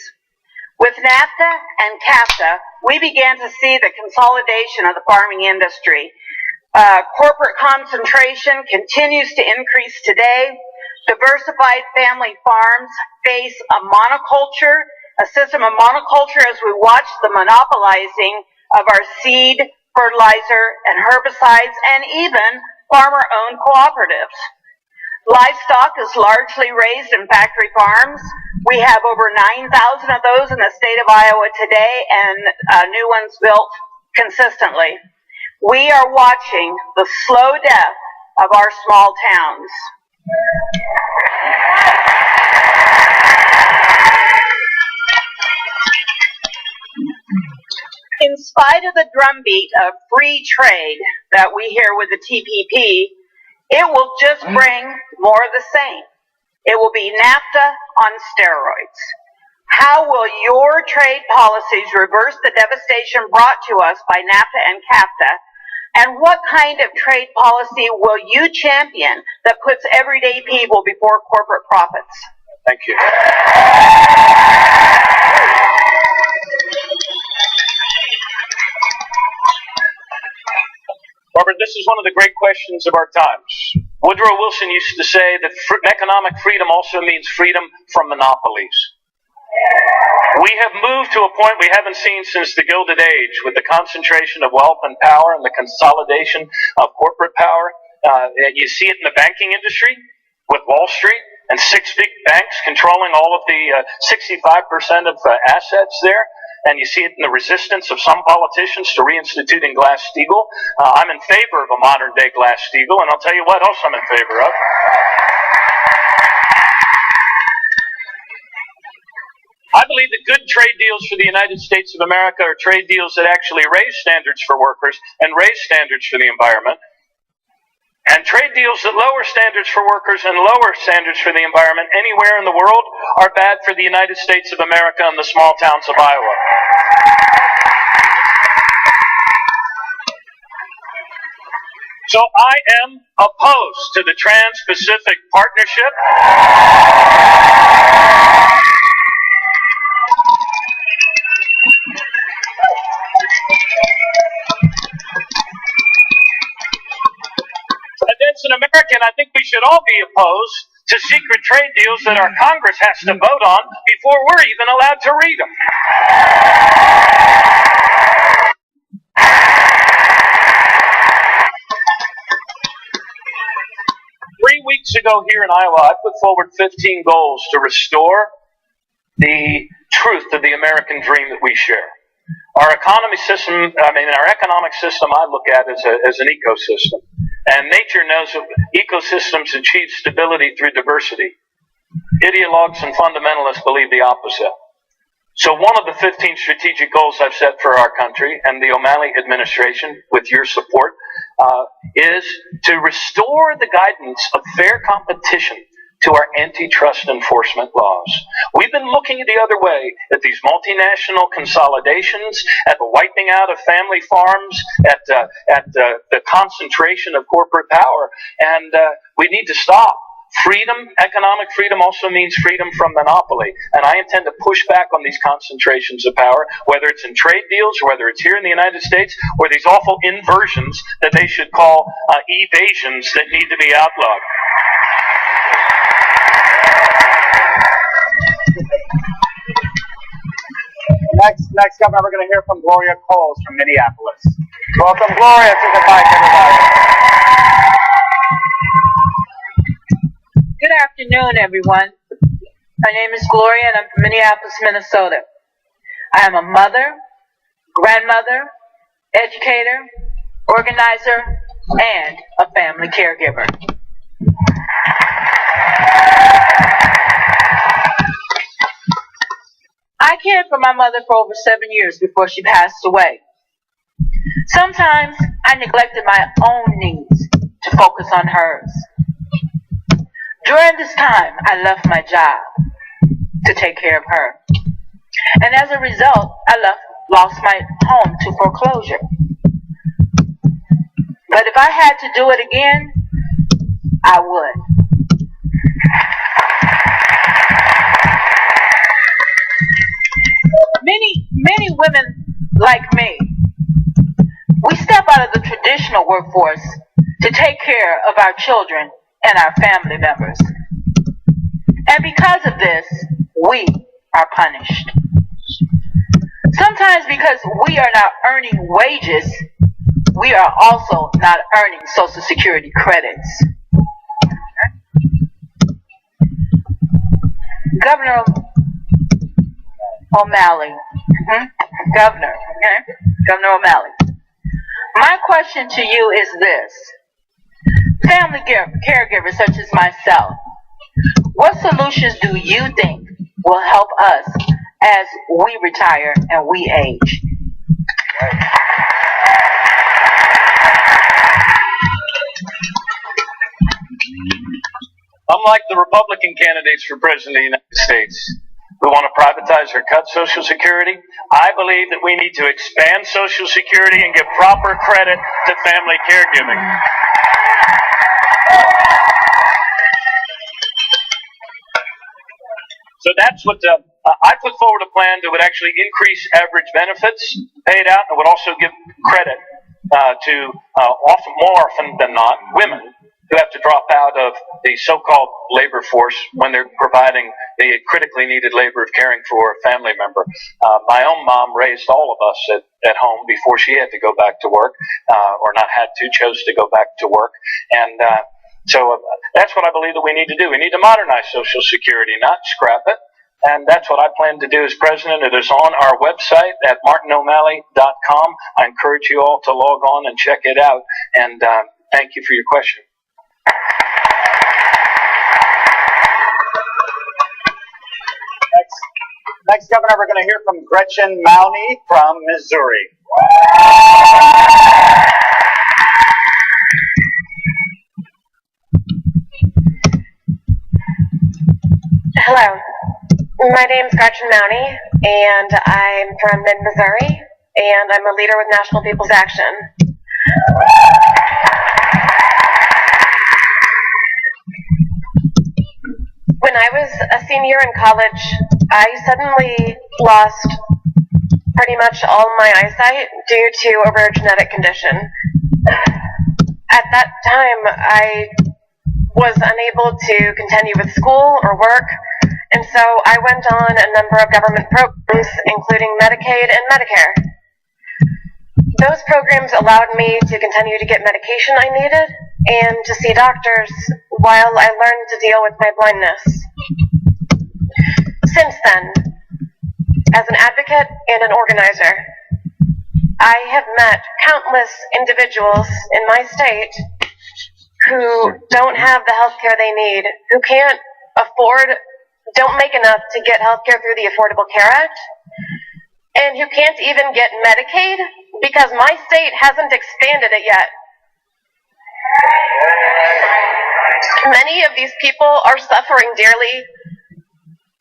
With NAFTA and CAFTA, we began to see the consolidation of the farming industry. Corporate concentration continues to increase today. Diversified family farms face a system of monoculture as we watch the monopolizing of our seed, fertilizer, and herbicides, and even farmer-owned cooperatives. Livestock is largely raised in factory farms. We have over 9,000 of those in the state of Iowa today, and new ones built consistently. We are watching the slow death of our small towns. In spite of the drumbeat of free trade that we hear with the TPP, it will just bring more of the same. It will be NAFTA on steroids. How will your trade policies reverse the devastation brought to us by NAFTA and CAFTA? And what kind of trade policy will you champion that puts everyday people before corporate profits? Thank you. Barbara, this is one of the great questions of our times. Woodrow Wilson used to say that economic freedom also means freedom from monopolies. We have moved to a point we haven't seen since the Gilded Age, with the concentration of wealth and power and the consolidation of corporate power. You see it in the banking industry with Wall Street and 6 big banks controlling all of the 65% of assets there. And you see it in the resistance of some politicians to reinstituting Glass-Steagall. I'm in favor of a modern-day Glass-Steagall, and I'll tell you what else I'm in favor of. I believe that good trade deals for the United States of America are trade deals that actually raise standards for workers and raise standards for the environment. And trade deals that lower standards for workers and lower standards for the environment anywhere in the world are bad for the United States of America and the small towns of Iowa. So I am opposed to the Trans-Pacific Partnership. As an American, I think we should all be opposed to secret trade deals that our Congress has to vote on before we're even allowed to read them. 3 weeks ago here in Iowa, I put forward 15 goals to restore the truth of the American dream that we share. Our economic system, I look at as an ecosystem. And nature knows that ecosystems achieve stability through diversity. Ideologues and fundamentalists believe the opposite. So one of the 15 strategic goals I've set for our country and the O'Malley administration, with your support, is to restore the guidance of fair competition to our antitrust enforcement laws. We've been looking the other way at these multinational consolidations, at the wiping out of family farms, at the concentration of corporate power, and we need to stop. Freedom, economic freedom, also means freedom from monopoly, and I intend to push back on these concentrations of power, whether it's in trade deals, whether it's here in the United States, or these awful inversions that they should call evasions that need to be outlawed. Next, Governor, we're going to hear from Gloria Coles from Minneapolis. Welcome, Gloria, to the mic, everybody. Good afternoon, everyone. My name is Gloria, and I'm from Minneapolis, Minnesota. I am a mother, grandmother, educator, organizer, and a family caregiver. I cared for my mother for over 7 years before she passed away. Sometimes I neglected my own needs to focus on hers. During this time, I left my job to take care of her. And as a result, I lost my home to foreclosure. But if I had to do it again, I would. Many women like me, we step out of the traditional workforce to take care of our children and our family members. And because of this, we are punished. Sometimes because we are not earning wages, we are also not earning Social Security credits. Governor O'Malley. Governor O'Malley. My question to you is this. Family caregivers such as myself, what solutions do you think will help us as we retire and we age? Unlike the Republican candidates for President of the United States who want to privatize or cut Social Security, I believe that we need to expand Social Security and give proper credit to family caregiving. So that's what I put forward a plan that would actually increase average benefits paid out and would also give credit to more often than not women who have to drop out of the so-called labor force when they're providing the critically needed labor of caring for a family member. My own mom raised all of us at home before she had to go back to work, or not had to, chose to go back to work. And so that's what I believe that we need to do. We need to modernize Social Security, not scrap it. And that's what I plan to do as president. It is on our website at martino'malley.com. I encourage you all to log on and check it out. And thank you for your question. Next, Governor, we're going to hear from Gretchen Mowney from Missouri. Hello, my name is Gretchen Mowney, and I'm from mid-Missouri, and I'm a leader with National People's Action. When I was a senior in college, I suddenly lost pretty much all my eyesight due to a rare genetic condition. At that time, I was unable to continue with school or work, and so I went on a number of government programs, including Medicaid and Medicare. Those programs allowed me to continue to get medication I needed and to see doctors while I learned to deal with my blindness. Since then, as an advocate and an organizer, I have met countless individuals in my state who don't have the health care they need, who can't afford, don't make enough to get health care through the Affordable Care Act, and who can't even get Medicaid because my state hasn't expanded it yet. Many of these people are suffering dearly,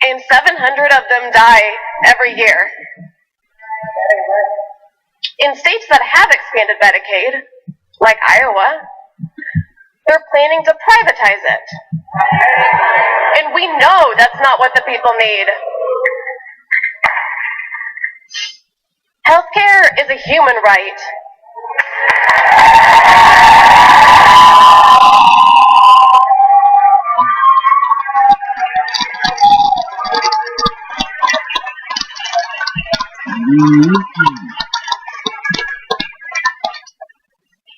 and 700 of them die every year. In states that have expanded Medicaid, like Iowa, they're planning to privatize it. And we know that's not what the people need. Healthcare is a human right.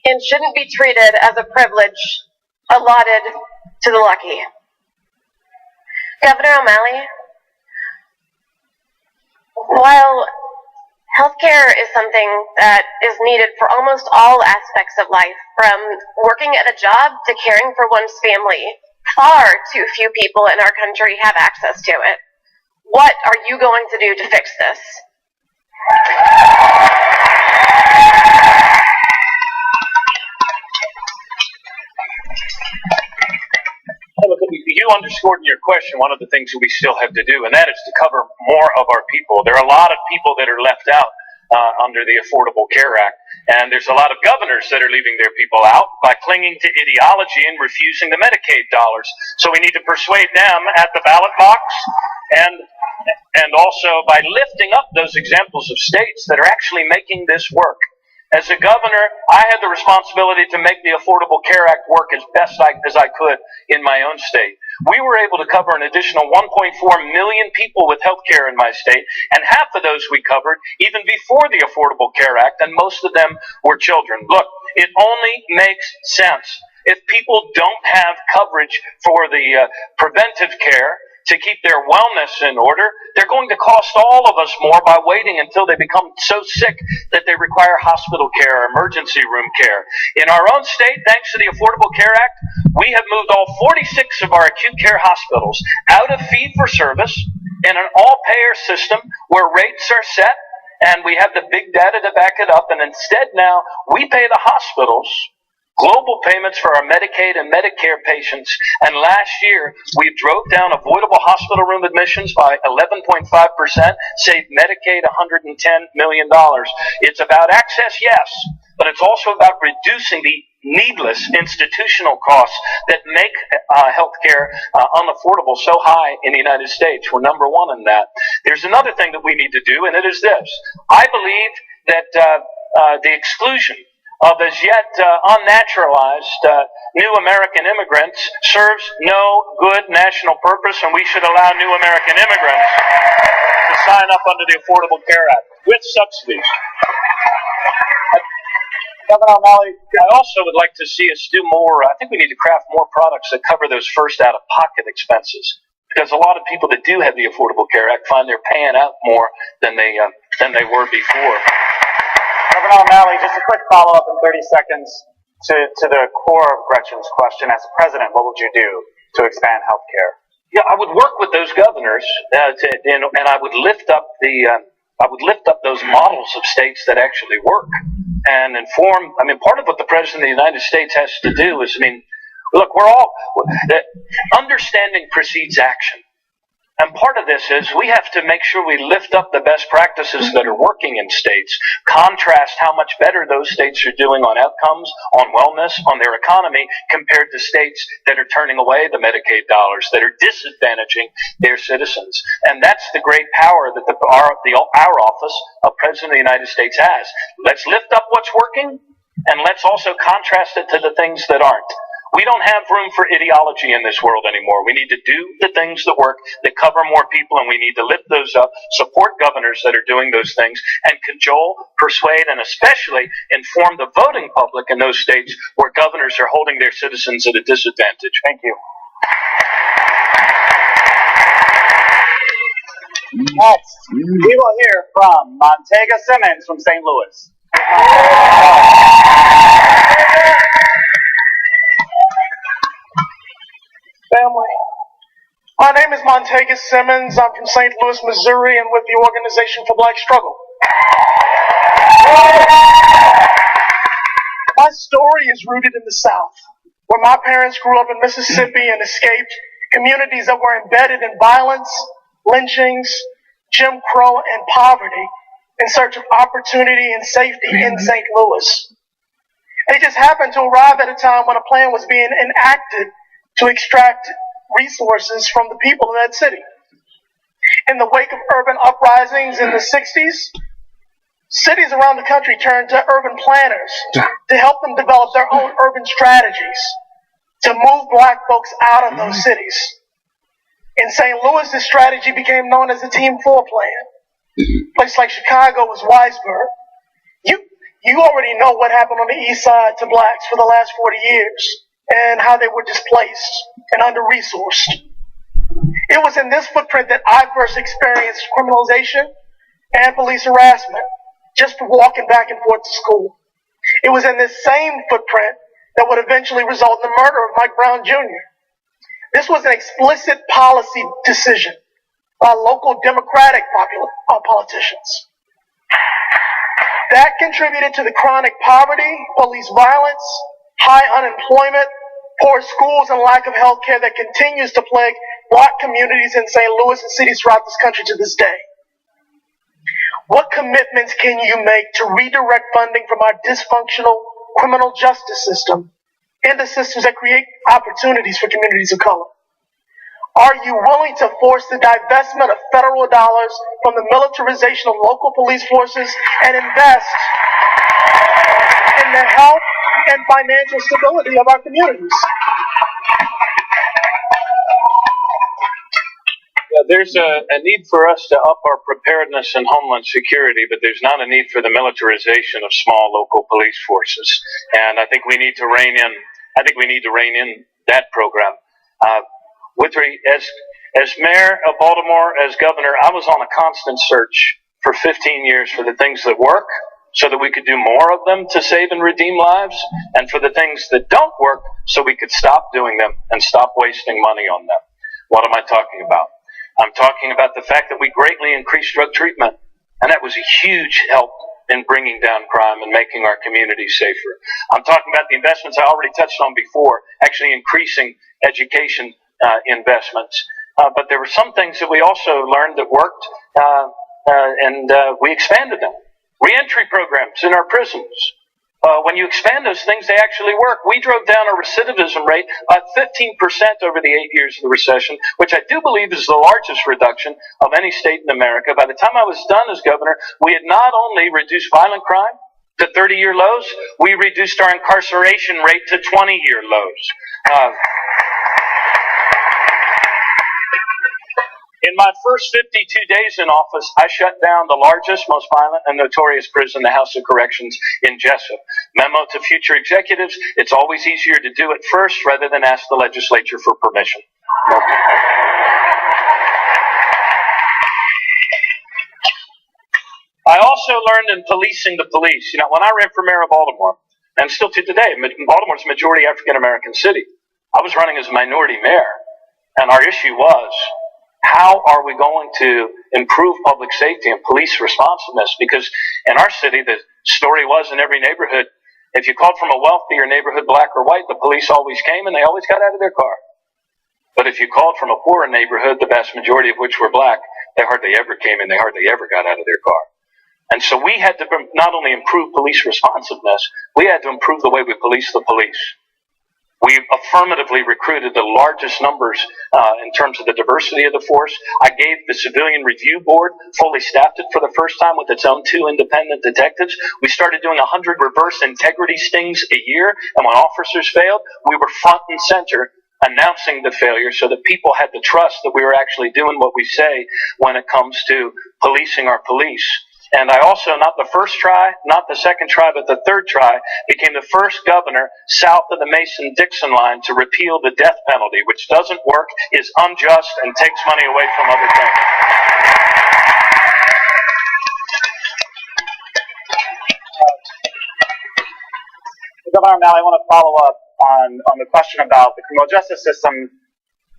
And shouldn't be treated as a privilege allotted to the lucky. Governor O'Malley, while healthcare is something that is needed for almost all aspects of life, from working at a job to caring for one's family, far too few people in our country have access to it. What are you going to do to fix this? You underscored in your question one of the things that we still have to do, and that is to cover more of our people. There are a lot of people that are left out under the Affordable Care Act, and there's a lot of governors that are leaving their people out by clinging to ideology and refusing the Medicaid dollars. So we need to persuade them at the ballot box and and also by lifting up those examples of states that are actually making this work. As a governor, I had the responsibility to make the Affordable Care Act work as best as I could in my own state. We were able to cover an additional 1.4 million people with health care in my state, and half of those we covered even before the Affordable Care Act, and most of them were children. Look, it only makes sense. If people don't have coverage for the preventive care to keep their wellness in order, they're going to cost all of us more by waiting until they become so sick that they require hospital care or emergency room care. In our own state, thanks to the Affordable Care Act, we have moved all 46 of our acute care hospitals out of fee-for-service in an all-payer system where rates are set and we have the big data to back it up, and instead now we pay the hospitals global payments for our Medicaid and Medicare patients, and last year we drove down avoidable hospital room admissions by 11.5%, saved Medicaid $110 million. It's about access, yes, but it's also about reducing the needless institutional costs that make healthcare unaffordable so high in the United States. We're number one in that. There's another thing that we need to do, and it is this. I believe that the exclusion of as yet unnaturalized new American immigrants serves no good national purpose, and we should allow new American immigrants to sign up under the Affordable Care Act with subsidies. Governor O'Malley, I also would like to see us do more. I think we need to craft more products that cover those first out-of-pocket expenses, because a lot of people that do have the Affordable Care Act find they're paying out more than they were before. Governor O'Malley, just a quick follow-up in 30 seconds to the core of Gretchen's question. As president, what would you do to expand health care? Yeah, I would work with those governors, and I would lift up those models of states that actually work, and inform. I mean, part of what the President of the United States has to do is, look, understanding precedes action. And part of this is we have to make sure we lift up the best practices that are working in states, contrast how much better those states are doing on outcomes, on wellness, on their economy, compared to states that are turning away the Medicaid dollars, that are disadvantaging their citizens. And that's the great power that our office of President of the United States has. Let's lift up what's working, and let's also contrast it to the things that aren't. We don't have room for ideology in this world anymore. We need to do the things that work, that cover more people, and we need to lift those up, support governors that are doing those things, and cajole, persuade, and especially inform the voting public in those states where governors are holding their citizens at a disadvantage. Thank you. Next, we will hear from Montega Simmons from St. Louis. Family. My name is Montega Simmons. I'm from St. Louis, Missouri, and with the Organization for Black Struggle. My story is rooted in the South, where my parents grew up in Mississippi and escaped communities that were embedded in violence, lynchings, Jim Crow, and poverty in search of opportunity and safety in St. Louis. They just happened to arrive at a time when a plan was being enacted to extract resources from the people of that city. In the wake of urban uprisings in the 60s, cities around the country turned to urban planners to help them develop their own urban strategies to move black folks out of those cities. In St. Louis, this strategy became known as the Team 4 Plan. Places like Chicago was Weisberg. You already know what happened on the east side to blacks for the last 40 years. And how they were displaced and under-resourced. It was in this footprint that I first experienced criminalization and police harassment just for walking back and forth to school. It was in this same footprint that would eventually result in the murder of Mike Brown Jr. This was an explicit policy decision by local Democratic politicians. That contributed to the chronic poverty, police violence, high unemployment, poor schools, and lack of health care that continues to plague black communities in St. Louis and cities throughout this country to this day. What commitments can you make to redirect funding from our dysfunctional criminal justice system into systems that create opportunities for communities of color? Are you willing to force the divestment of federal dollars from the militarization of local police forces and invest in the health and financial stability of our communities? There's a need for us to up our preparedness and homeland security, but there's not a need for the militarization of small local police forces. And I think we need to rein in that program. As mayor of Baltimore, as governor, I was on a constant search for 15 years for the things that work so that we could do more of them to save and redeem lives, and for the things that don't work so we could stop doing them and stop wasting money on them. What am I talking about? I'm talking about the fact that we greatly increased drug treatment, and that was a huge help in bringing down crime and making our communities safer. I'm talking about the investments I already touched on before, actually increasing education investments. But there were some things that we also learned that worked, and we expanded them. Reentry programs in our prisons. When you expand those things, they actually work. We drove down our recidivism rate by 15% over the 8 years of the recession, which I do believe is the largest reduction of any state in America. By the time I was done as governor, we had not only reduced violent crime to 30-year lows, we reduced our incarceration rate to 20-year lows. In my first 52 days in office, I shut down the largest, most violent, and notorious prison, the House of Corrections in Jessup. Memo to future executives, it's always easier to do it first rather than ask the legislature for permission. I also learned in policing the police. When I ran for mayor of Baltimore, and still to today, Baltimore's a majority African-American city, I was running as a minority mayor, and our issue was, how are we going to improve public safety and police responsiveness? Because in our city, the story was in every neighborhood, if you called from a wealthier neighborhood, black or white, the police always came and they always got out of their car. But if you called from a poorer neighborhood, the vast majority of which were black, they hardly ever came and they hardly ever got out of their car. And so we had to not only improve police responsiveness, we had to improve the way we police the police. We affirmatively recruited the largest numbers in terms of the diversity of the force. I gave the Civilian Review Board, fully staffed it for the first time with its own 2 independent detectives. We started doing 100 reverse integrity stings a year, and when officers failed, we were front and center announcing the failure so that people had the trust that we were actually doing what we say when it comes to policing our police. And I also, not the first try, not the second try, but the third try, became the first governor south of the Mason-Dixon line to repeal the death penalty, which doesn't work, is unjust, and takes money away from other things. Governor O'Malley, I want to follow up on the question about the criminal justice system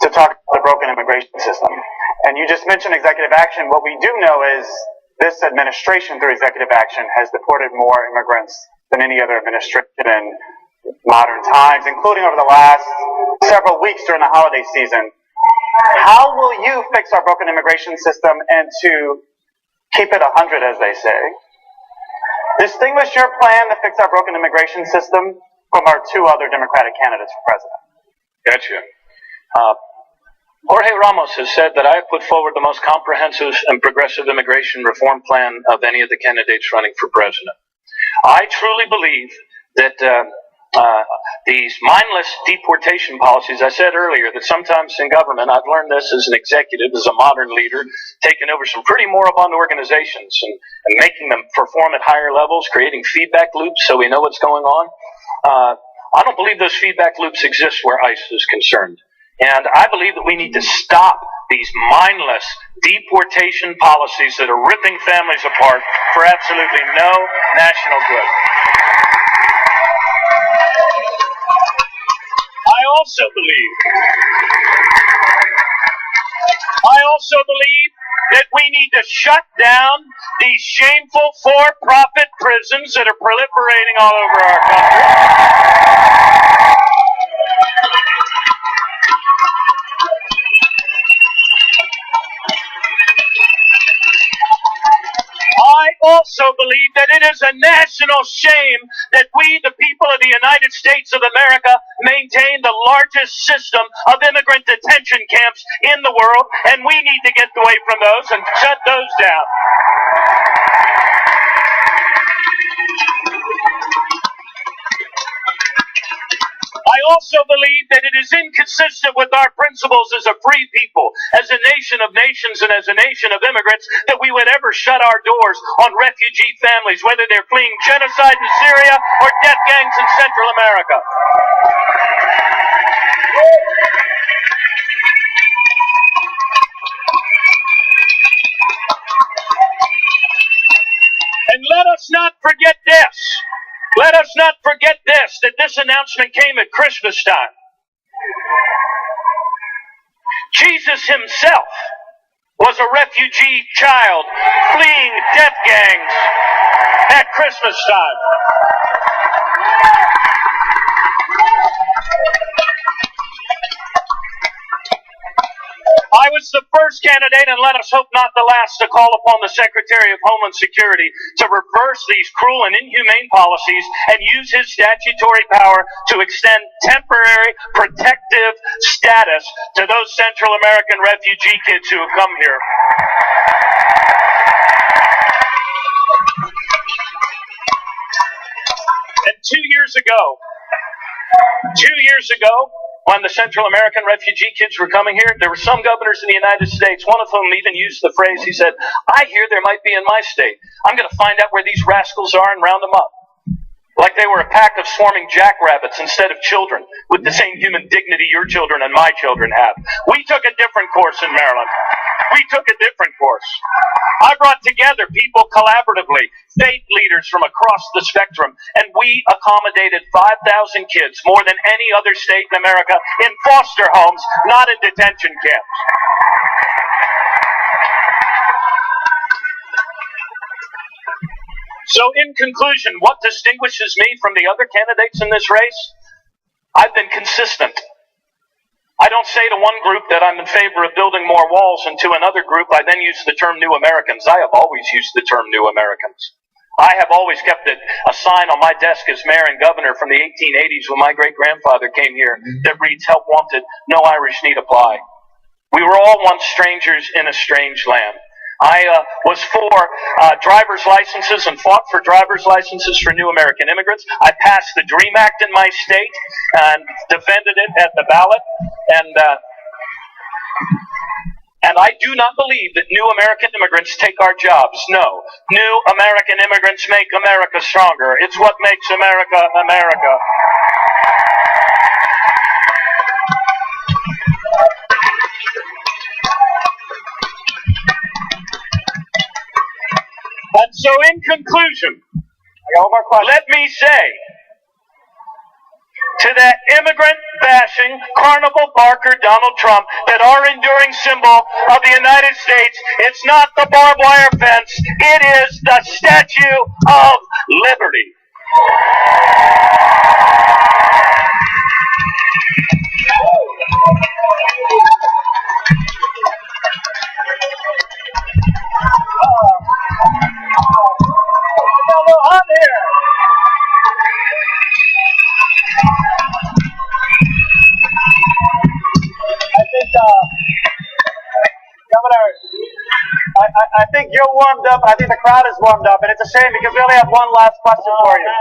to talk about the broken immigration system. And you just mentioned executive action. What we do know is this administration, through executive action, has deported more immigrants than any other administration in modern times, including over the last several weeks during the holiday season. How will you fix our broken immigration system and to keep it 100, as they say? Distinguish your plan to fix our broken immigration system from our 2 other Democratic candidates for president. Gotcha. Jorge Ramos has said that I have put forward the most comprehensive and progressive immigration reform plan of any of the candidates running for president. I truly believe that these mindless deportation policies, I said earlier that sometimes in government, I've learned this as an executive, as a modern leader, taking over some pretty moribund organizations and making them perform at higher levels, creating feedback loops so we know what's going on. I don't believe those feedback loops exist where ICE is concerned. And I believe that we need to stop these mindless deportation policies that are ripping families apart for absolutely no national good. I also believe that we need to shut down these shameful for-profit prisons that are proliferating all over our country. I also believe believe that it is a national shame that we, the people of the United States of America, maintain the largest system of immigrant detention camps in the world, and we need to get away from those and shut those down. I also believe that it is inconsistent with our principles as a free people, as a nation of nations and as a nation of immigrants, that we would ever shut our doors on refugee families, whether they're fleeing genocide in Syria or death gangs in Central America. And let us not forget this. Let us not forget this, that this announcement came at Christmas time. Jesus himself was a refugee child fleeing death gangs at Christmas time. I was the first candidate, and let us hope not the last, to call upon the Secretary of Homeland Security to reverse these cruel and inhumane policies and use his statutory power to extend temporary protective status to those Central American refugee kids who have come here. And 2 years ago, when the Central American refugee kids were coming here, there were some governors in the United States, one of whom even used the phrase, he said, I hear there might be in my state. I'm going to find out where these rascals are and round them up. Like they were a pack of swarming jackrabbits instead of children, with the same human dignity your children and my children have. We took a different course in Maryland. We took a different course. I brought together people collaboratively, faith leaders from across the spectrum, and we accommodated 5,000 kids, more than any other state in America, in foster homes, not in detention camps. So in conclusion, what distinguishes me from the other candidates in this race? I've been consistent. I don't say to one group that I'm in favor of building more walls, and to another group I then use the term New Americans. I have always used the term New Americans. I have always kept a sign on my desk as mayor and governor from the 1880s when my great-grandfather came here that reads, help wanted, no Irish need apply. We were all once strangers in a strange land. I was for driver's licenses and fought for driver's licenses for new American immigrants. I passed the DREAM Act in my state and defended it at the ballot. And I do not believe that new American immigrants take our jobs. No. New American immigrants make America stronger. It's what makes America, America. And so in conclusion, let me say, to that immigrant-bashing, carnival barker Donald Trump, that our enduring symbol of the United States, it's not the barbed wire fence, it is the Statue of Liberty. On here. Governor, I think you're warmed up. I think the crowd is warmed up, and it's a shame because we only have one last question for you.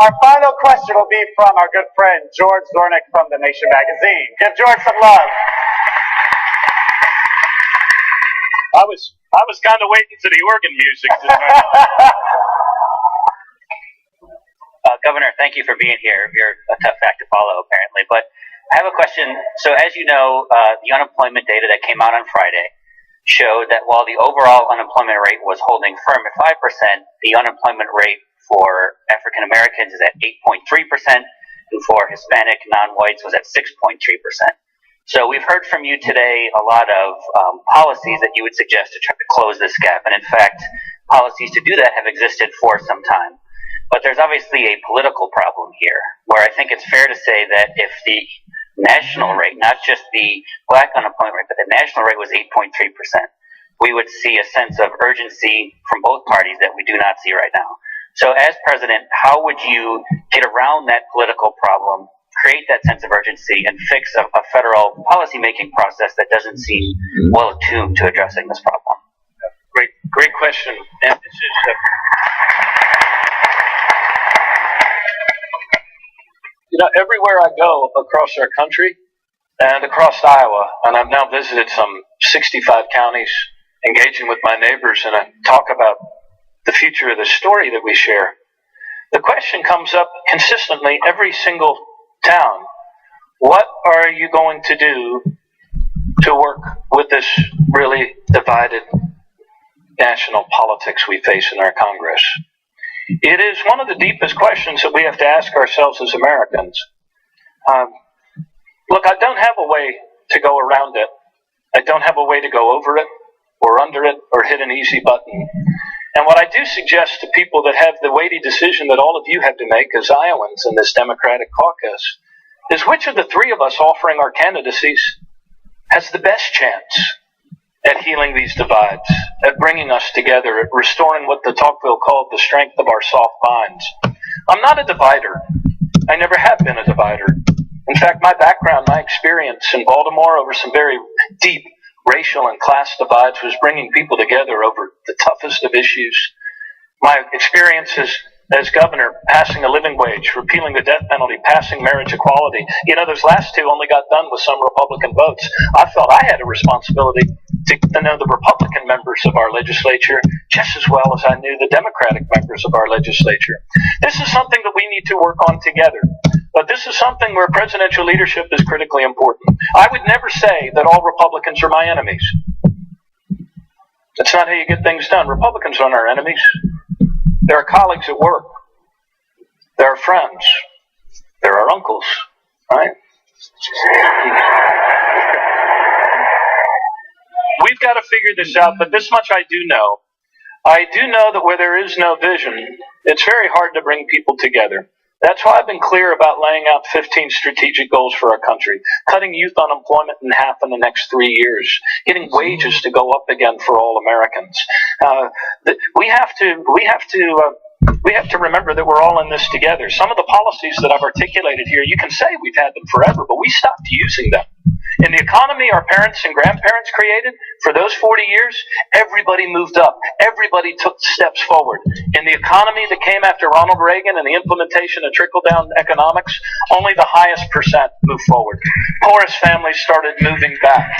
Our final question will be from our good friend George Zornick from The Nation magazine. Give George some love. I was kind of waiting for the organ music. Governor, thank you for being here. You're a tough act to follow, apparently. But I have a question. So as you know, the unemployment data that came out on Friday showed that while the overall unemployment rate was holding firm at 5%, the unemployment rate for African Americans is at 8.3%, and for Hispanic non-whites was at 6.3%. So we've heard from you today a lot of policies that you would suggest to try to close this gap. And in fact, policies to do that have existed for some time. But there's obviously a political problem here, where I think it's fair to say that if the national rate, not just the black unemployment rate, but the national rate was 8.3%, we would see a sense of urgency from both parties that we do not see right now. So as president, how would you get around that political problem, create that sense of urgency, and fix a federal policymaking process that doesn't seem well attuned to addressing this problem? Great question. And this is everywhere I go across our country and across Iowa, and I've now visited some 65 counties, engaging with my neighbors, and I talk about the future of the story that we share. The question comes up consistently every single town. What are you going to do to work with this really divided national politics we face in our Congress? It is one of the deepest questions that we have to ask ourselves as Americans. Look, I don't have a way to go around it. I don't have a way to go over it or under it or hit an easy button. And what I do suggest to people that have the weighty decision that all of you have to make as Iowans in this Democratic caucus is which of the three of us offering our candidacies has the best chance at healing these divides, at bringing us together, at restoring what de Tocqueville called the strength of our soft minds. I'm not a divider. I never have been a divider. In fact, my background, my experience in Baltimore over some very deep racial and class divides was bringing people together over the toughest of issues. My experiences as governor, passing a living wage, repealing the death penalty, passing marriage equality. Those last two only got done with some Republican votes. I felt I had a responsibility to know the Republican members of our legislature just as well as I knew the Democratic members of our legislature. This is something that we need to work on together. But this is something where presidential leadership is critically important. I would never say that all Republicans are my enemies. That's not how you get things done. Republicans aren't our enemies. They're our colleagues at work. They're our friends. They're our uncles, right? We've got to figure this out, but this much I do know. I do know that where there is no vision, it's very hard to bring people together. That's why I've been clear about laying out 15 strategic goals for our country, cutting youth unemployment in half in the next 3 years, getting wages to go up again for all Americans. We have to remember that we're all in this together. Some of the policies that I've articulated here, you can say we've had them forever, but we stopped using them. In the economy our parents and grandparents created, for those 40 years, everybody moved up. Everybody took steps forward. In the economy that came after Ronald Reagan and the implementation of trickle-down economics, only the highest percent moved forward. Poorest families started moving back.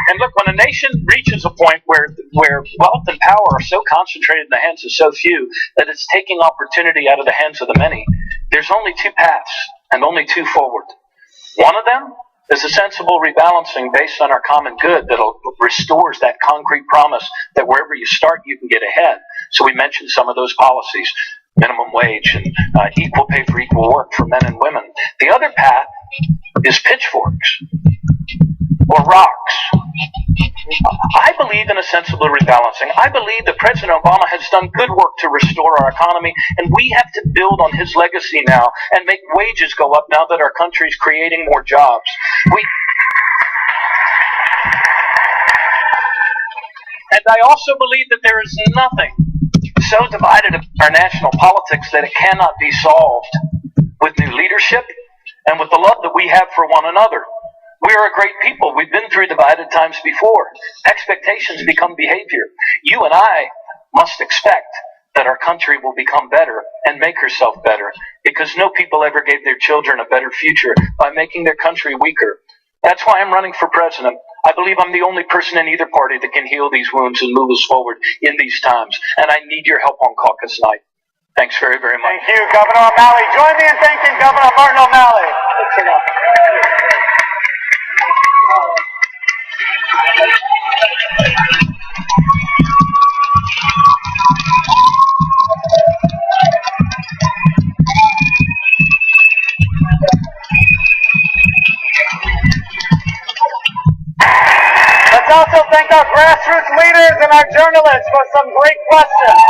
And look, when a nation reaches a point where wealth and power are so concentrated in the hands of so few that it's taking opportunity out of the hands of the many, there's only two paths and only two forward. One of them is a sensible rebalancing based on our common good that restores that concrete promise that wherever you start, you can get ahead. So we mentioned some of those policies, minimum wage and equal pay for equal work for men and women. The other path is pitchforks or rocks. I believe in a sensible rebalancing. I believe that President Obama has done good work to restore our economy, and we have to build on his legacy now and make wages go up now that our country is creating more jobs. And I also believe that there is nothing so divided in our national politics that it cannot be solved with new leadership and with the love that we have for one another. We are a great people. We've been through divided times before. Expectations become behavior. You and I must expect that our country will become better and make herself better, because no people ever gave their children a better future by making their country weaker. That's why I'm running for president. I believe I'm the only person in either party that can heal these wounds and move us forward in these times. And I need your help on caucus night. Thanks very, very much. Thank you, Governor O'Malley. Join me in thanking Governor Martin O'Malley. Let's also thank our grassroots leaders and our journalists for some great questions.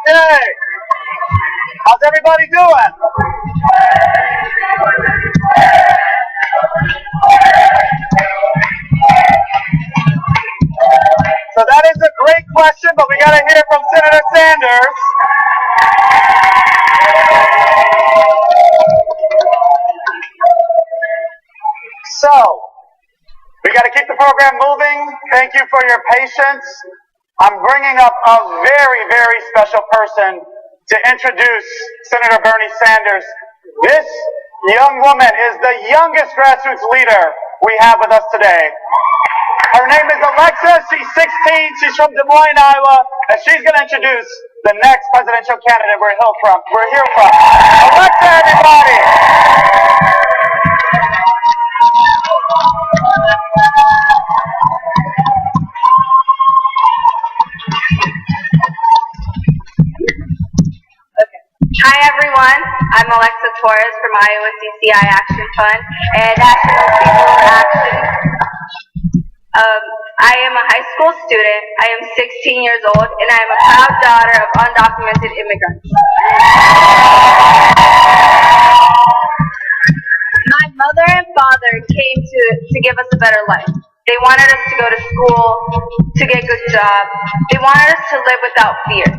Okay. How's everybody doing? So that is a great question, but we got to hear from Senator Sanders. So, we got to keep the program moving. Thank you for your patience. I'm bringing up a very, very special person to introduce Senator Bernie Sanders. This young woman is the youngest grassroots leader we have with us today. Her name is Alexa. She's 16. She's from Des Moines, Iowa, and she's going to introduce the next presidential candidate we're here from. Alexa, everybody! Hi everyone, I'm Alexa Torres from Iowa CCI Action Fund and National People Action. I am a high school student, I am 16 years old, and I am a proud daughter of undocumented immigrants. My mother and father came to give us a better life. They wanted us to go to school, to get a good job. They wanted us to live without fear.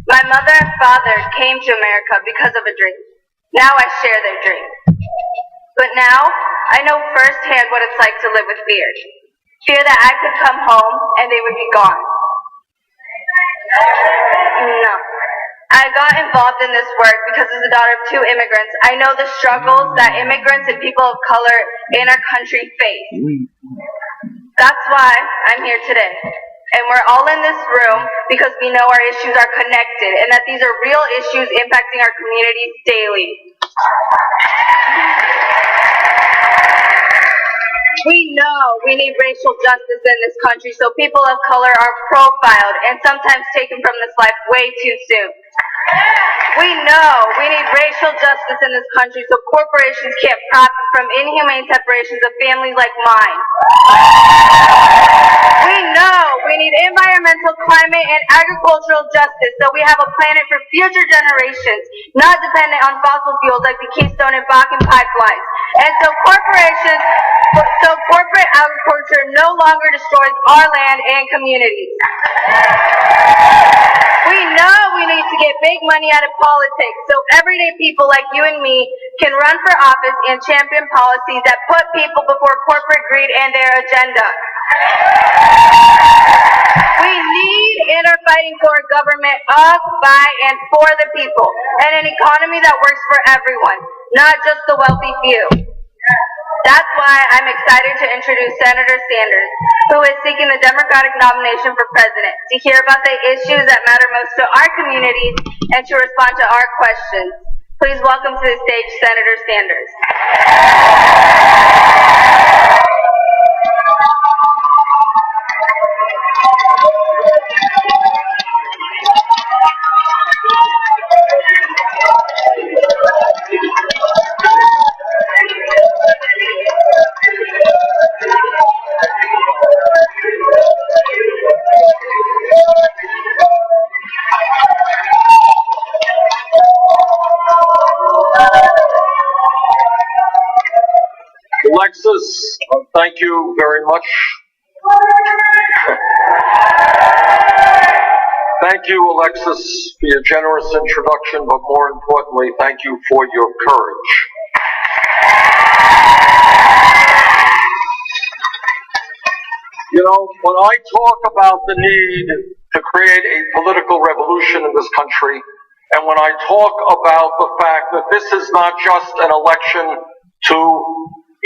My mother and father came to America because of a dream. Now I share their dream. But now, I know firsthand what it's like to live with fear. Fear that I could come home and they would be gone. No. I got involved in this work because as a daughter of two immigrants, I know the struggles that immigrants and people of color in our country face. That's why I'm here today. And we're all in this room because we know our issues are connected and that these are real issues impacting our communities daily. We know we need racial justice in this country so people of color are profiled and sometimes taken from this life way too soon. We know we need racial justice in this country so corporations can't profit from inhumane separations of families like mine. We know we need environmental, climate, and agricultural justice so we have a planet for future generations, not dependent on fossil fuels like the Keystone and Bakken pipelines. And so corporate agriculture no longer destroys our land and communities. We know we need to get big money out of politics so everyday people like you and me can run for office and champion policies that put people before corporate greed and their agenda. We need and are fighting for a government of, by, and for the people, and an economy that works for everyone, not just the wealthy few. That's why I'm excited to introduce Senator Sanders, who is seeking the Democratic nomination for president, to hear about the issues that matter most to our communities and to respond to our questions. Please welcome to the stage Senator Sanders. Alexis, thank you very much. Thank you, Alexis, for your generous introduction, but more importantly, thank you for your courage. You know, when I talk about the need to create a political revolution in this country, and when I talk about the fact that this is not just an election to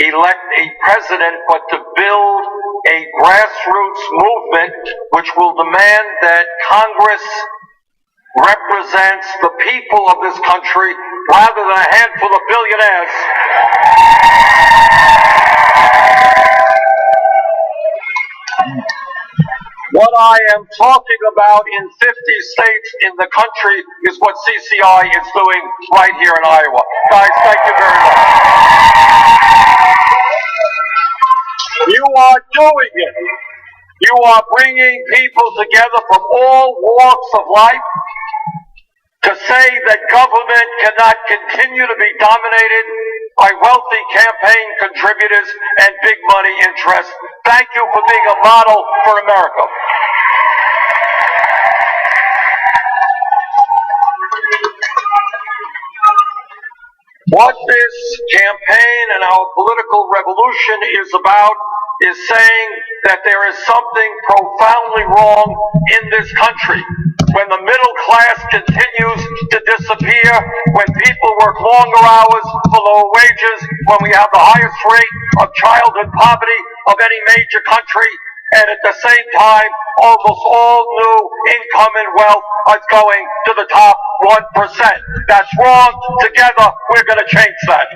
elect a president, but to build a grassroots movement which will demand that Congress represents the people of this country rather than a handful of billionaires. What I am talking about in 50 states in the country is what CCI is doing right here in Iowa. Guys, thank you very much. You are doing it. You are bringing people together from all walks of life to say that government cannot continue to be dominated by wealthy campaign contributors and big money interests. Thank you for being a model for America. What this campaign and our political revolution is about is saying that there is something profoundly wrong in this country. When the middle class continues to disappear, when people work longer hours for lower wages, when we have the highest rate of childhood poverty of any major country, and at the same time, almost all new income and wealth is going to the top 1%. That's wrong. Together, we're going to change that.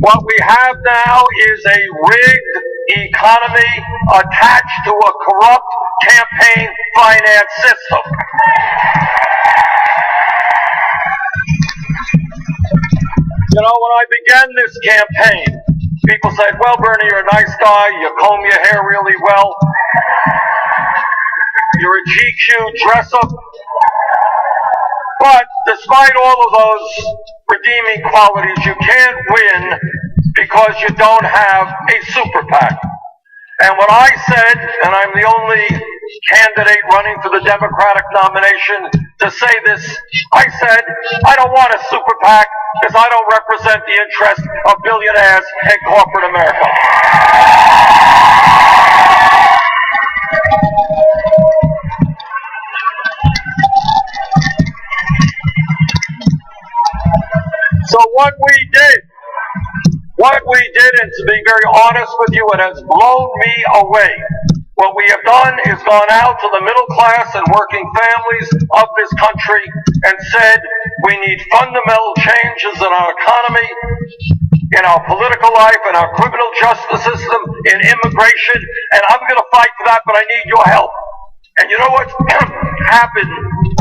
What we have now is a rigged economy attached to a corrupt campaign finance system. You know, when I began this campaign, people said, well, Bernie, you're a nice guy, you comb your hair really well, you're a GQ dresser, but despite all of those redeeming qualities, you can't win because you don't have a super PAC. And what I said, and I'm the only candidate running for the Democratic nomination to say this, I said, I don't want a super PAC because I don't represent the interest of billionaires and corporate America. So what we did, and to be very honest with you, it has blown me away. What we have done is gone out to the middle class and working families of this country and said we need fundamental changes in our economy, in our political life, in our criminal justice system, in immigration, and I'm going to fight for that, but I need your help. And you know what's happened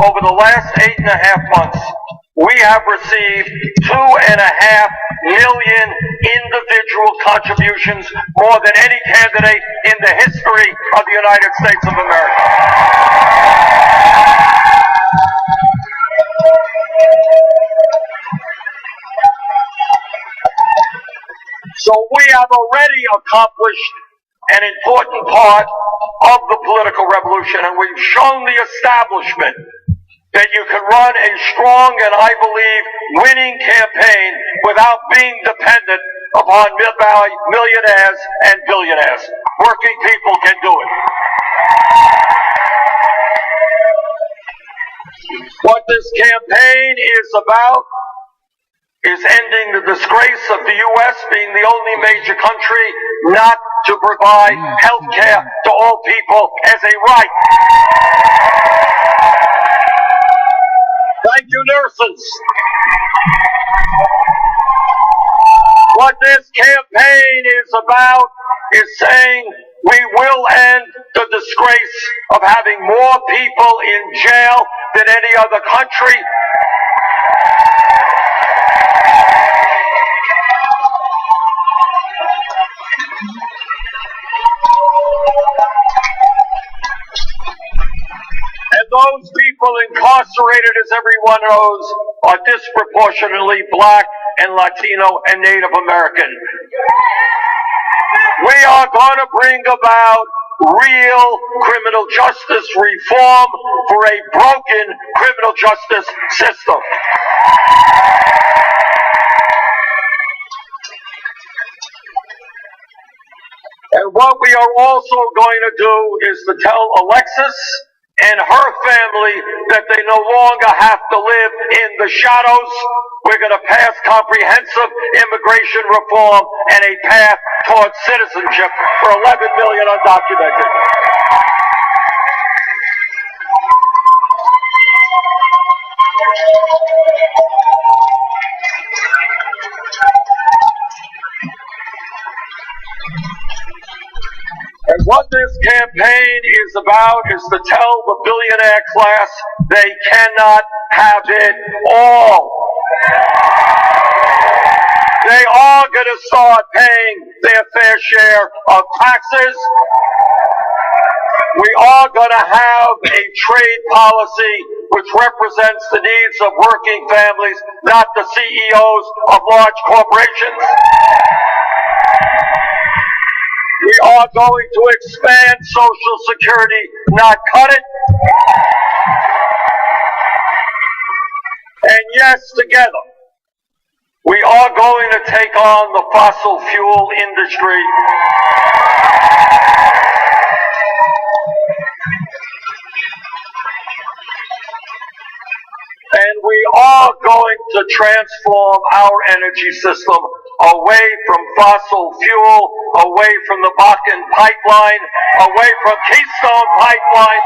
over the last 8.5 months? We have received 2.5 million individual contributions, more than any candidate in the history of the United States of America. So we have already accomplished an important part of the political revolution, and we've shown the establishment that you can run a strong and, I believe, winning campaign without being dependent upon millionaires and billionaires. Working people can do it. What this campaign is about is ending the disgrace of the U.S. being the only major country not to provide health care to all people as a right. Thank you, nurses. What this campaign is about is saying we will end the disgrace of having more people in jail than any other country. And those people incarcerated, as everyone knows, are disproportionately black and Latino and Native American. We are going to bring about real criminal justice reform for a broken criminal justice system. And what we are also going to do is to tell Alexis and her family that they no longer have to live in the shadows. We're going to pass comprehensive immigration reform and a path towards citizenship for 11 million undocumented. And what this campaign is about is to tell the billionaire class they cannot have it all. They are going to start paying their fair share of taxes. We are going to have a trade policy which represents the needs of working families, not the CEOs of large corporations. We are going to expand Social Security, not cut it. And yes, together, we are going to take on the fossil fuel industry. And we are going to transform our energy system away from fossil fuel, away from the Bakken pipeline, away from Keystone Pipeline,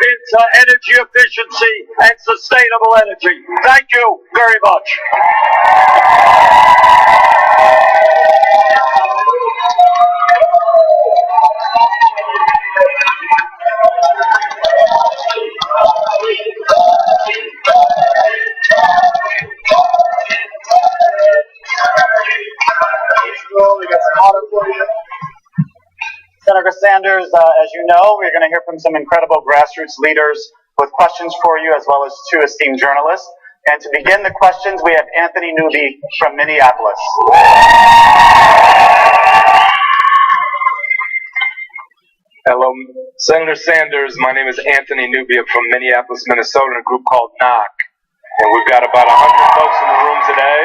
into energy efficiency and sustainable energy. Thank you very much. We got some water for you. Senator Sanders, as you know, we're going to hear from some incredible grassroots leaders with questions for you, as well as two esteemed journalists. And to begin the questions, we have Anthony Newby from Minneapolis. Hello, Senator Sanders. My name is Anthony Newby from Minneapolis, Minnesota, in a group called NOC. And we've got about 100 folks in the room today.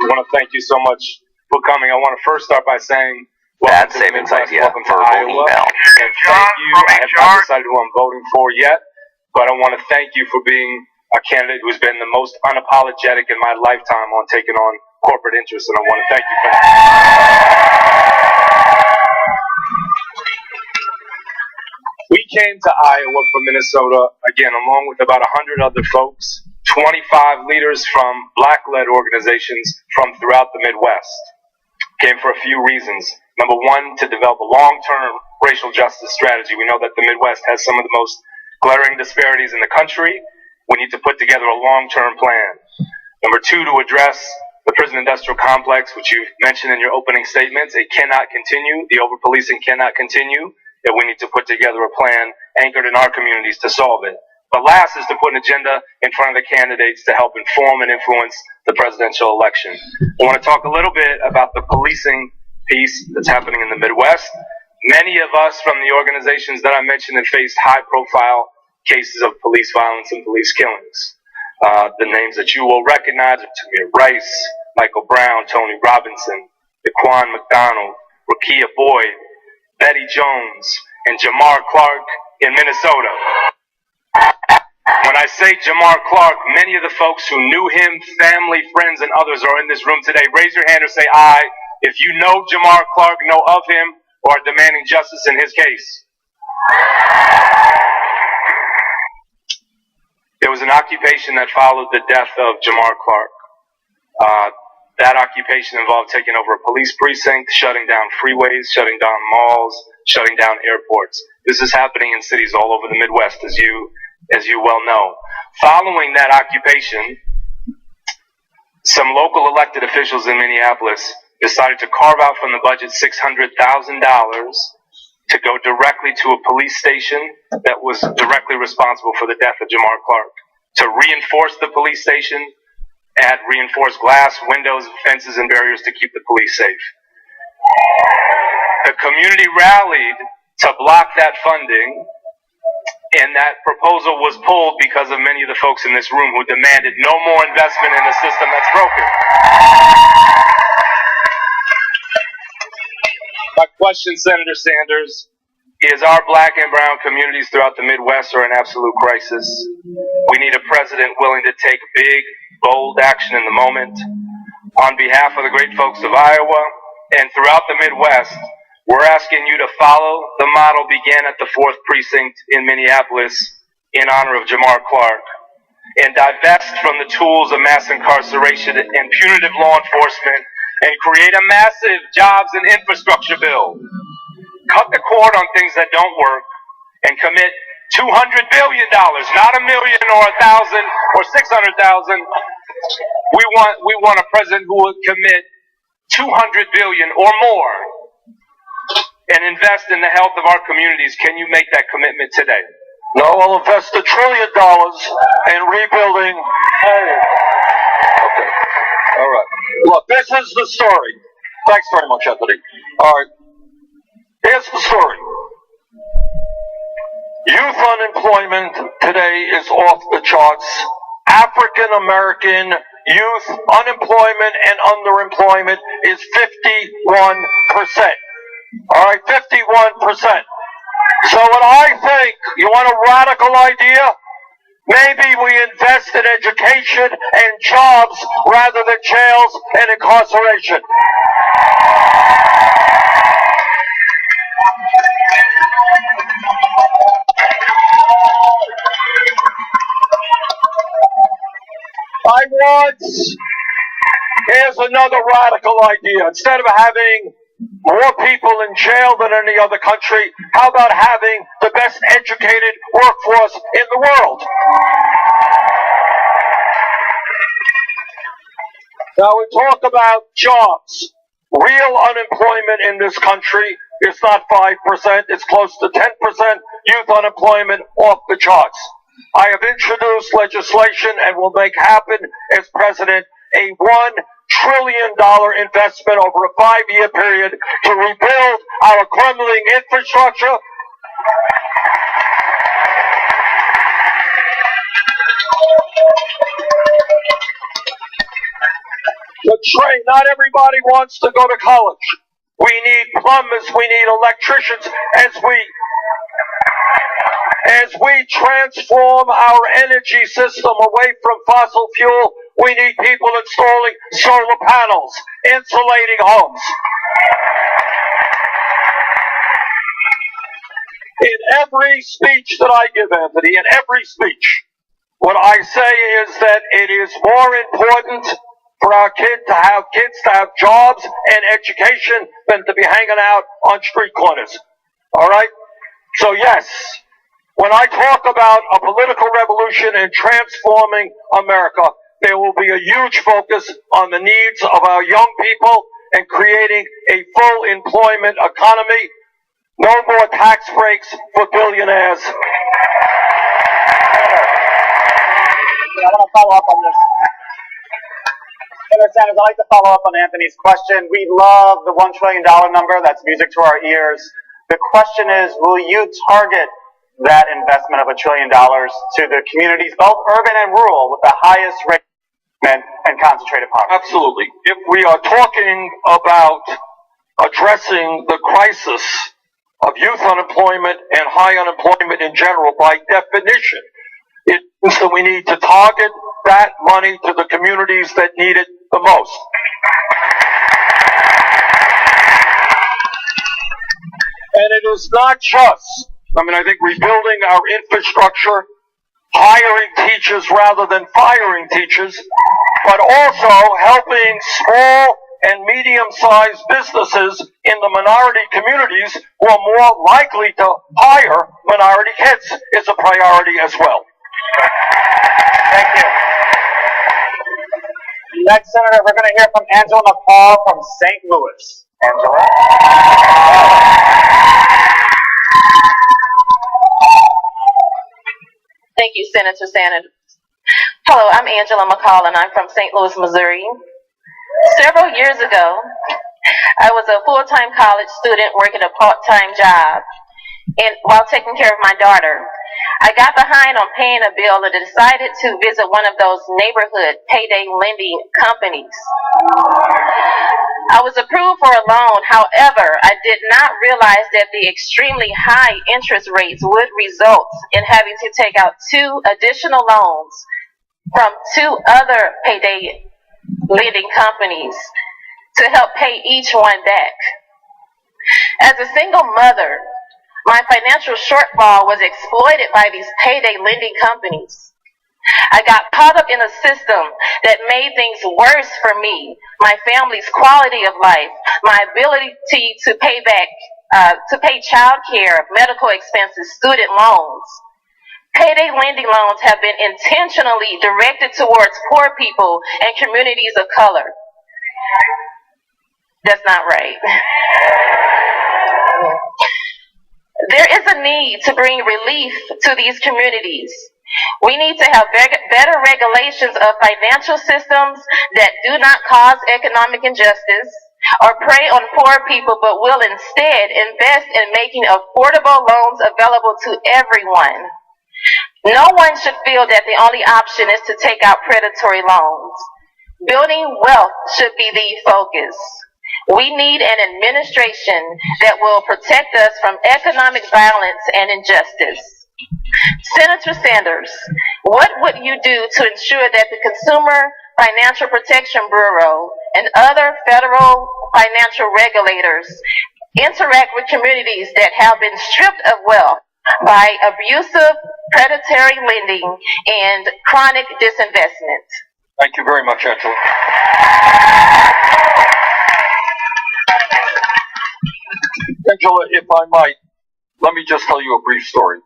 We want to thank you so much for coming. I want to first start by saying welcome to the Midwest, welcome to Iowa, and thank you. I have not decided who I'm voting for yet, but I want to thank you for being a candidate who's been the most unapologetic in my lifetime on taking on corporate interests, and I want to thank you for that. We came to Iowa from Minnesota, again, along with about 100 other folks, 25 leaders from Black-led organizations from throughout the Midwest. Came for a few reasons. Number one, to develop a long-term racial justice strategy. We know that the Midwest has some of the most glaring disparities in the country. We need to put together a long-term plan. Number two, to address the prison industrial complex, which you've mentioned in your opening statements. It cannot continue. The over-policing cannot continue. That we need to put together a plan anchored in our communities to solve it. But last is to put an agenda in front of the candidates to help inform and influence the presidential election. I want to talk a little bit about the policing piece that's happening in the Midwest. Many of us from the organizations that I mentioned have faced high-profile cases of police violence and police killings. The names that you will recognize are Tamir Rice, Michael Brown, Tony Robinson, Daquan McDonald, Rakia Boyd, Betty Jones, and Jamar Clark in Minnesota. When I say Jamar Clark, many of the folks who knew him, family, friends, and others are in this room today. Raise your hand or say aye if you know Jamar Clark, know of him, or are demanding justice in his case. There was an occupation that followed the death of Jamar Clark. That occupation involved taking over a police precinct, shutting down freeways, shutting down malls, shutting down airports. This is happening in cities all over the Midwest, as you well know. Following that occupation, some local elected officials in Minneapolis decided to carve out from the budget $600,000 to go directly to a police station that was directly responsible for the death of Jamar Clark. To reinforce the police station, add reinforced glass, windows, fences, and barriers to keep the police safe. The community rallied to block that funding, and that proposal was pulled because of many of the folks in this room who demanded no more investment in a system that's broken. My question, Senator Sanders, is our black and brown communities throughout the Midwest are in absolute crisis. We need a president willing to take big, bold action in the moment. On behalf of the great folks of Iowa and throughout the Midwest, we're asking you to follow the model began at the 4th Precinct in Minneapolis in honor of Jamar Clark and divest from the tools of mass incarceration and punitive law enforcement and create a massive jobs and infrastructure bill. Cut the cord on things that don't work and commit $200 billion, not $1 million or 1,000 or 600,000. We want a president who will commit $200 billion or more and invest in the health of our communities. Can you make that commitment today? No, I'll invest $1 trillion in rebuilding. Okay. All right. Look, this is the story. Thanks very much, Anthony. All right. Here's the story. Youth unemployment today is off the charts. African American youth unemployment and underemployment is 51%. All right, 51%. So what I think, you want a radical idea? Maybe we invest in education and jobs rather than jails and incarceration. Here's another radical idea. Instead of having more people in jail than any other country, how about having the best educated workforce in the world? Now we talk about jobs. Real unemployment in this country is not 5%, it's close to 10%. Youth unemployment off the charts. I have introduced legislation and will make happen as president a $1 trillion investment over a 5-year period to rebuild our crumbling infrastructure. The train, not everybody wants to go to college. We need plumbers, we need electricians as we transform our energy system away from fossil fuel. We need people installing solar panels, insulating homes. In every speech that I give, Anthony, in every speech, what I say is that it is more important for our kids to have jobs and education than to be hanging out on street corners. All right? So yes, when I talk about a political revolution and transforming America, there will be a huge focus on the needs of our young people and creating a full employment economy. No more tax breaks for billionaires. I want to follow up on this. Senator Sanders, I'd like to follow up on Anthony's question. We love the $1 trillion number. That's music to our ears. The question is, will you target that investment of $1 trillion to the communities, both urban and rural, with the highest rate and concentrated poverty? Absolutely. If we are talking about addressing the crisis of youth unemployment and high unemployment in general, by definition, it means that we need to target that money to the communities that need it the most. And it is not just, I think rebuilding our infrastructure, hiring teachers rather than firing teachers, but also helping small and medium-sized businesses in the minority communities who are more likely to hire minority kids is a priority as well. Thank you. Next, Senator, we're going to hear from Angela McCall from St. Louis. Angela? Thank you, Senator Sanders. Hello, I'm Angela McCall, and I'm from St. Louis, Missouri. Several years ago, I was a full-time college student working a part-time job while taking care of my daughter. I got behind on paying a bill and decided to visit one of those neighborhood payday lending companies. I was approved for a loan. However, I did not realize that the extremely high interest rates would result in having to take out 2 additional loans from 2 other payday lending companies to help pay each one back. As a single mother, my financial shortfall was exploited by these payday lending companies. I got caught up in a system that made things worse for me, my family's quality of life, my ability to pay back, to pay child care, medical expenses, student loans. Payday lending loans have been intentionally directed towards poor people and communities of color. That's not right. There is a need to bring relief to these communities. We need to have better regulations of financial systems that do not cause economic injustice or prey on poor people, but will instead invest in making affordable loans available to everyone. No one should feel that the only option is to take out predatory loans. Building wealth should be the focus. We need an administration that will protect us from economic violence and injustice. Senator Sanders, what would you do to ensure that the Consumer Financial Protection Bureau and other federal financial regulators interact with communities that have been stripped of wealth by abusive, predatory lending and chronic disinvestment? Thank you very much, Angela. Angela, if I might, let me just tell you a brief story.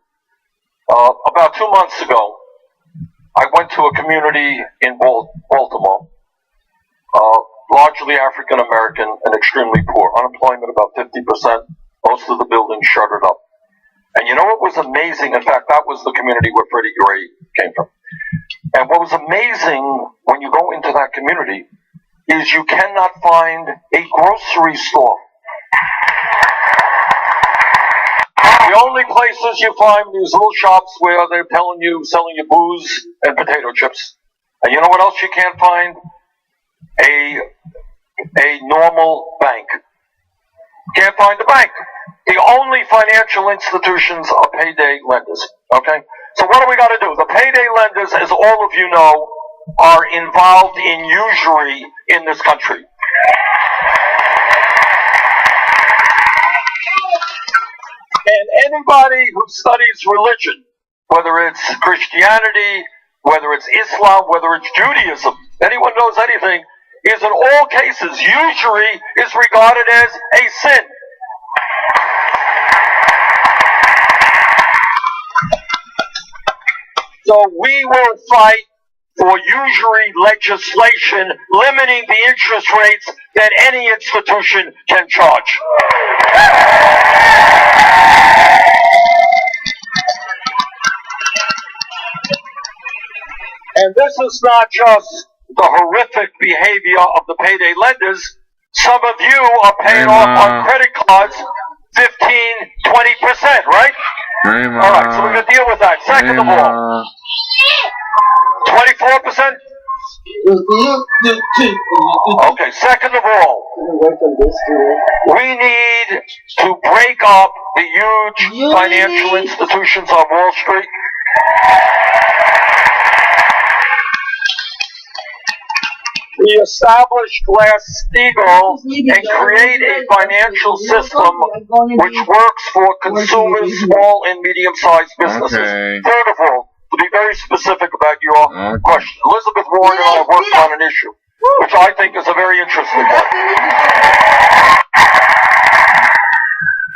About 2 months ago, I went to a community in Baltimore, largely African American and extremely poor. Unemployment about 50%. Most of the buildings shuttered up. And you know what was amazing? In fact, that was the community where Freddie Gray came from. And what was amazing when you go into that community is you cannot find a grocery store. The only places you find these little shops where they're selling you booze and potato chips. And you know what else you can't find? A normal bank. Can't find a bank. The only financial institutions are payday lenders. Okay? So what do we got to do? The payday lenders, as all of you know, are involved in usury in this country. And anybody who studies religion, whether it's Christianity, whether it's Islam, whether it's Judaism, anyone knows anything, is in all cases, usury is regarded as a sin. So we will fight for usury legislation limiting the interest rates that any institution can charge. And this is not just the horrific behavior of the payday lenders. Some of you are paying off on credit cards 15, 20%, right? All right, so we're going to deal with that. Second of all, 24%? Okay, second of all, we need to break up the huge financial institutions on Wall Street. We establish Glass-Steagall and create a financial system which works for consumers, small and medium-sized businesses. Okay. Third of all, to be very specific about your question, Elizabeth Warren and I worked on an issue which I think is a very interesting one.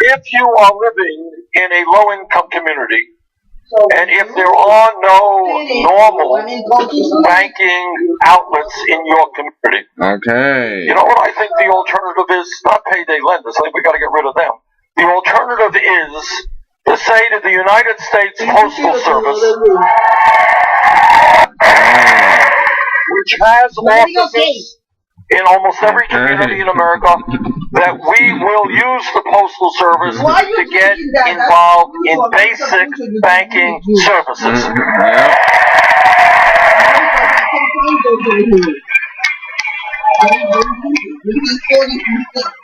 If you are living in a low-income community, and if there are no normal banking outlets in your community, Okay. you know what I think the alternative is? Not payday lenders. I think we got to get rid of them. The alternative is to say to the United States Postal Service, which has offices in almost every community in America that we will use the Postal Service to get involved in basic banking services.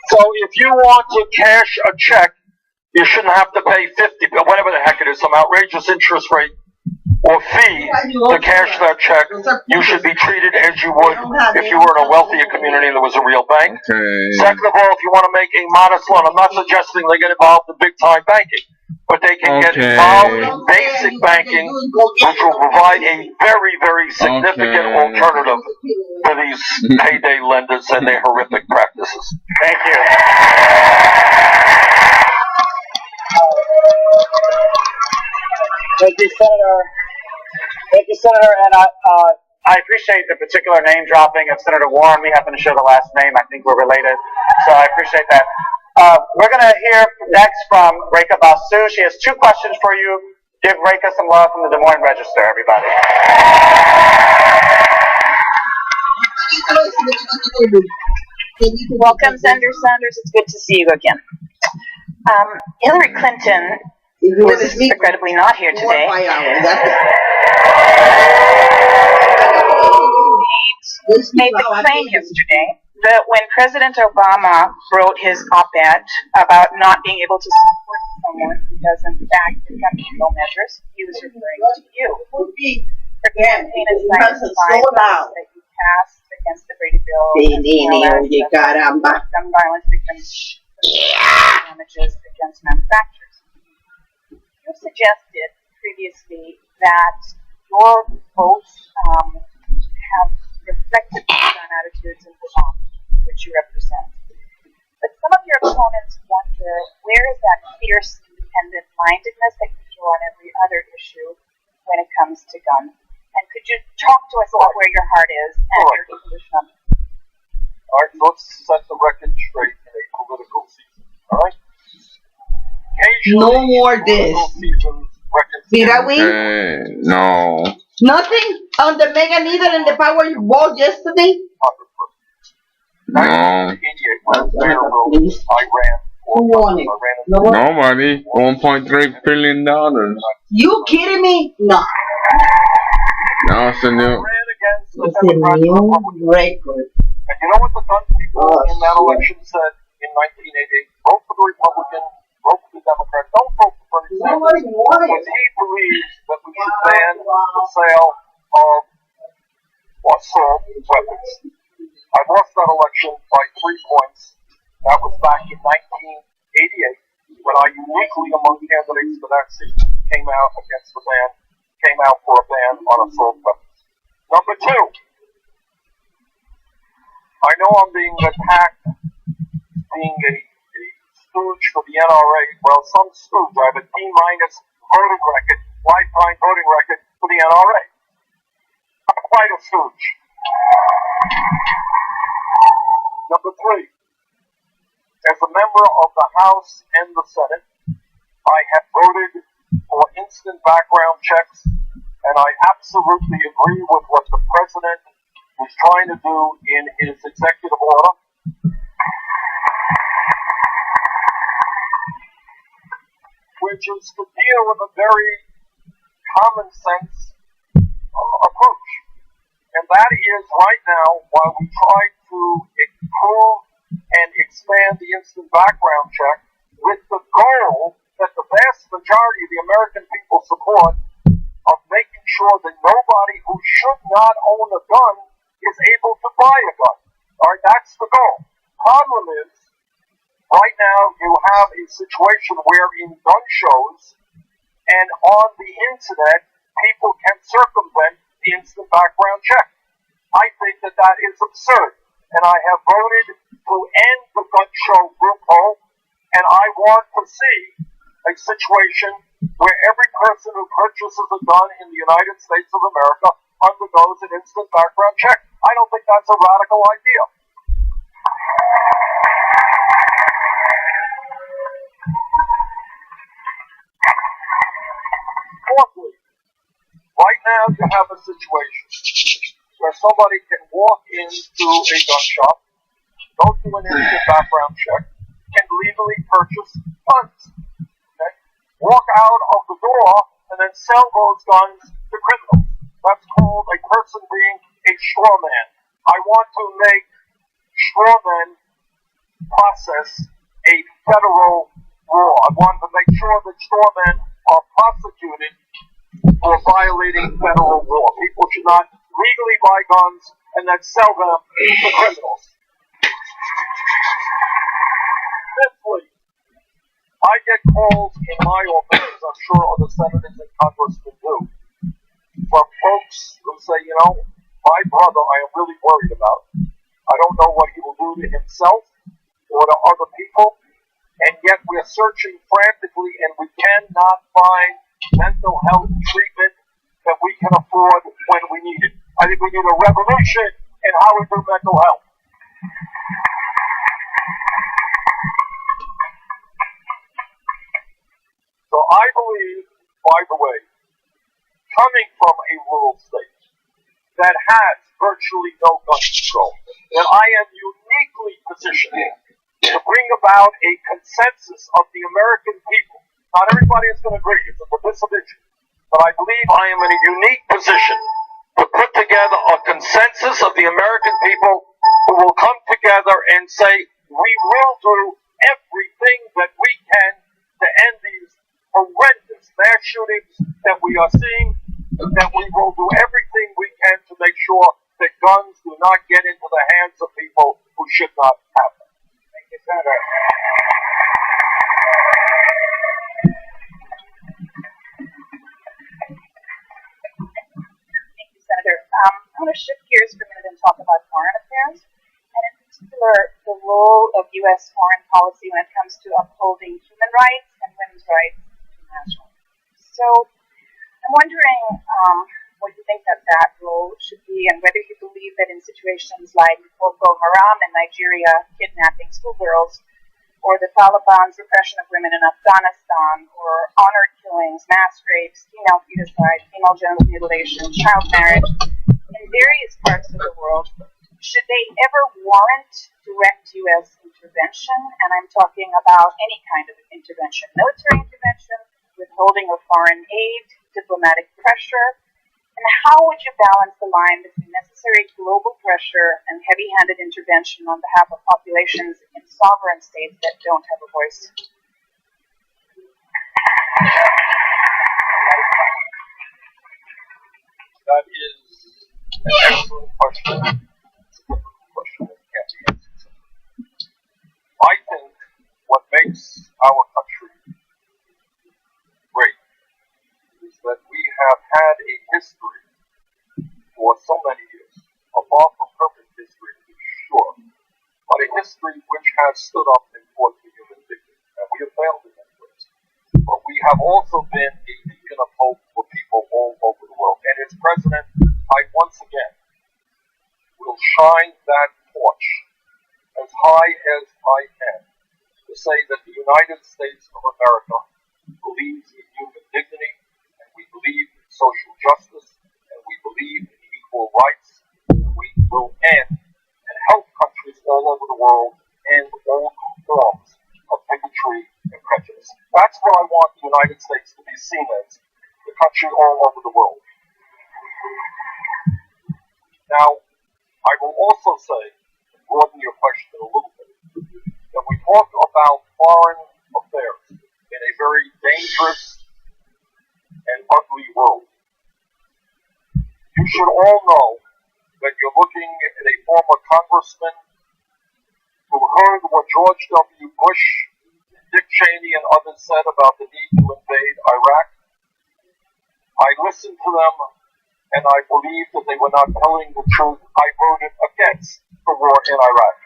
So if you want to cash a check, you shouldn't have to pay 50, whatever the heck it is, some outrageous interest rate or fee to cash that check. You should be treated as you would if you were in a wealthier community and there was a real bank. Second of all, if you want to make a modest loan, I'm not suggesting they get involved in big-time banking, but they can get involved in basic banking, which will provide a very, very significant alternative to these payday lenders and their horrific practices. Thank you. Thank you, Senator. Thank you, Senator. And I appreciate the particular name dropping of Senator Warren. We happen to share the last name. I think we're related. So I appreciate that. We're going to hear next from Rekha Basu. She has 2 questions for you. Give Rekha some love from the Des Moines Register, everybody. Welcome, Senator Sanders. It's good to see you again. Hillary Clinton, who is regrettably not here today, made the claim yesterday that when President Obama wrote his op-ed about not being able to support someone who doesn't back the gun control measures, he was referring to you. Her campaign is citing the laws that you passed against the Brady Bill, gun violence victims, damages against manufacturers. You suggested previously that your votes have reflected the gun attitudes in Vermont, which you represent. But some of your opponents wonder, where is that fierce, independent-mindedness that you show on every other issue when it comes to guns? And could you talk to us about where your heart is and your position on it? All right, let's set the record straight in a political season. All right? No more this. Did I win? No. Nothing on the mega needle and the Powerball yesterday? No. Who won it? Nobody. $1.3 billion. You kidding me? No. Now it's a new. It's a new record. And you know what the gun people in that election said in 1988? Vote for the Republican, vote for the Democrat, don't vote for Bernie Sanders. Because he believes that we should ban the sale of assault weapons. I lost that election by 3 points. That was back in 1988 when I uniquely among candidates for that seat came out for a ban on assault weapons. Number 2. I know I'm being attacked being a stooge for the NRA. Well, some stooge. I have a D- voting record, lifetime voting record for the NRA. I'm quite a stooge. Number 3. As a member of the House and the Senate, I have voted for instant background checks, and I absolutely agree with what the President is trying to do in his executive order. Which is to deal with a very common sense approach. And that is right now, while we try to improve and expand the instant background check with the goal that the vast majority of the American people support of making sure that nobody who should not own a gun is able to buy a gun. All right, that's the goal. Problem is, right now you have a situation where in gun shows and on the internet, people can circumvent the instant background check. I think that that is absurd. And I have voted to end the gun show loophole, and I want to see a situation where every person who purchases a gun in the United States of America undergoes an instant background check. I don't think that's a radical idea. Fourthly, right now you have a situation where somebody can walk into a gun shop, go through an instant background check, can legally purchase guns. Okay? Walk out of the door and then sell those guns to criminals. That's called a person being a straw man. I want to make straw men process a federal law. I want to make sure that straw men are prosecuted for violating federal law. People should not legally buy guns and then sell them to criminals. Fifthly, I get calls in my office, as I'm sure other senators and congressmen do, from folks who say, you know, my brother I am really worried about. I don't know what he will do to himself or to other people, and yet we're searching frantically and we cannot find mental health treatment that we can afford when we need it. I think we need a revolution in how we do mental health. So I believe, by the way, coming from a rural state that has virtually no gun control, that I am uniquely positioned to bring about a consensus of the American people. Not everybody is going to agree, it's a divisive issue, but I believe I am in a unique position to put together a consensus of the American people who will come together and say, we will do everything that we can to end these horrendous mass shootings that we are seeing, that we will do everything we can to make sure that guns do not get into the hands of people who should not have them. Thank you, Senator. Thank you, Senator. I want to shift gears for a minute and talk about foreign affairs, and in particular, the role of U.S. foreign policy when it comes to upholding human rights and women's rights internationally. So, I'm wondering what you think that role should be, and whether you believe that in situations like Boko Haram in Nigeria kidnapping schoolgirls, or the Taliban's repression of women in Afghanistan, or honor killings, mass rapes, female feticide, female genital mutilation, child marriage, in various parts of the world, should they ever warrant direct U.S. intervention? And I'm talking about any kind of intervention, military intervention, withholding of foreign aid, diplomatic pressure. And how would you balance the line between necessary global pressure and heavy-handed intervention on behalf of populations in sovereign states that don't have a voice? That is an excellent question. It's a difficult question that can't be answered. I think what makes our country great is that we have had a history for so many years, a far from perfect history to be sure, but a history which has stood up and fought for human dignity, and we have failed in many ways. But we have also been a beacon of hope for people all over the world, and as president, I once again will shine that torch as high as I can to say that the United States of America believes in human dignity, and we believe in social justice, and we believe in equal rights, and we will end and help countries all over the world end all forms of bigotry and prejudice. That's what I want the United States to be seen as, the country all over the world. Now, I will also say, to broaden your question a little bit, that we talk about foreign affairs in a very dangerous and ugly world. You should all know that you're looking at a former congressman who heard what George W. Bush, Dick Cheney, and others said about the need to invade Iraq. I listened to them, and I believed that they were not telling the truth. I voted against the war in Iraq.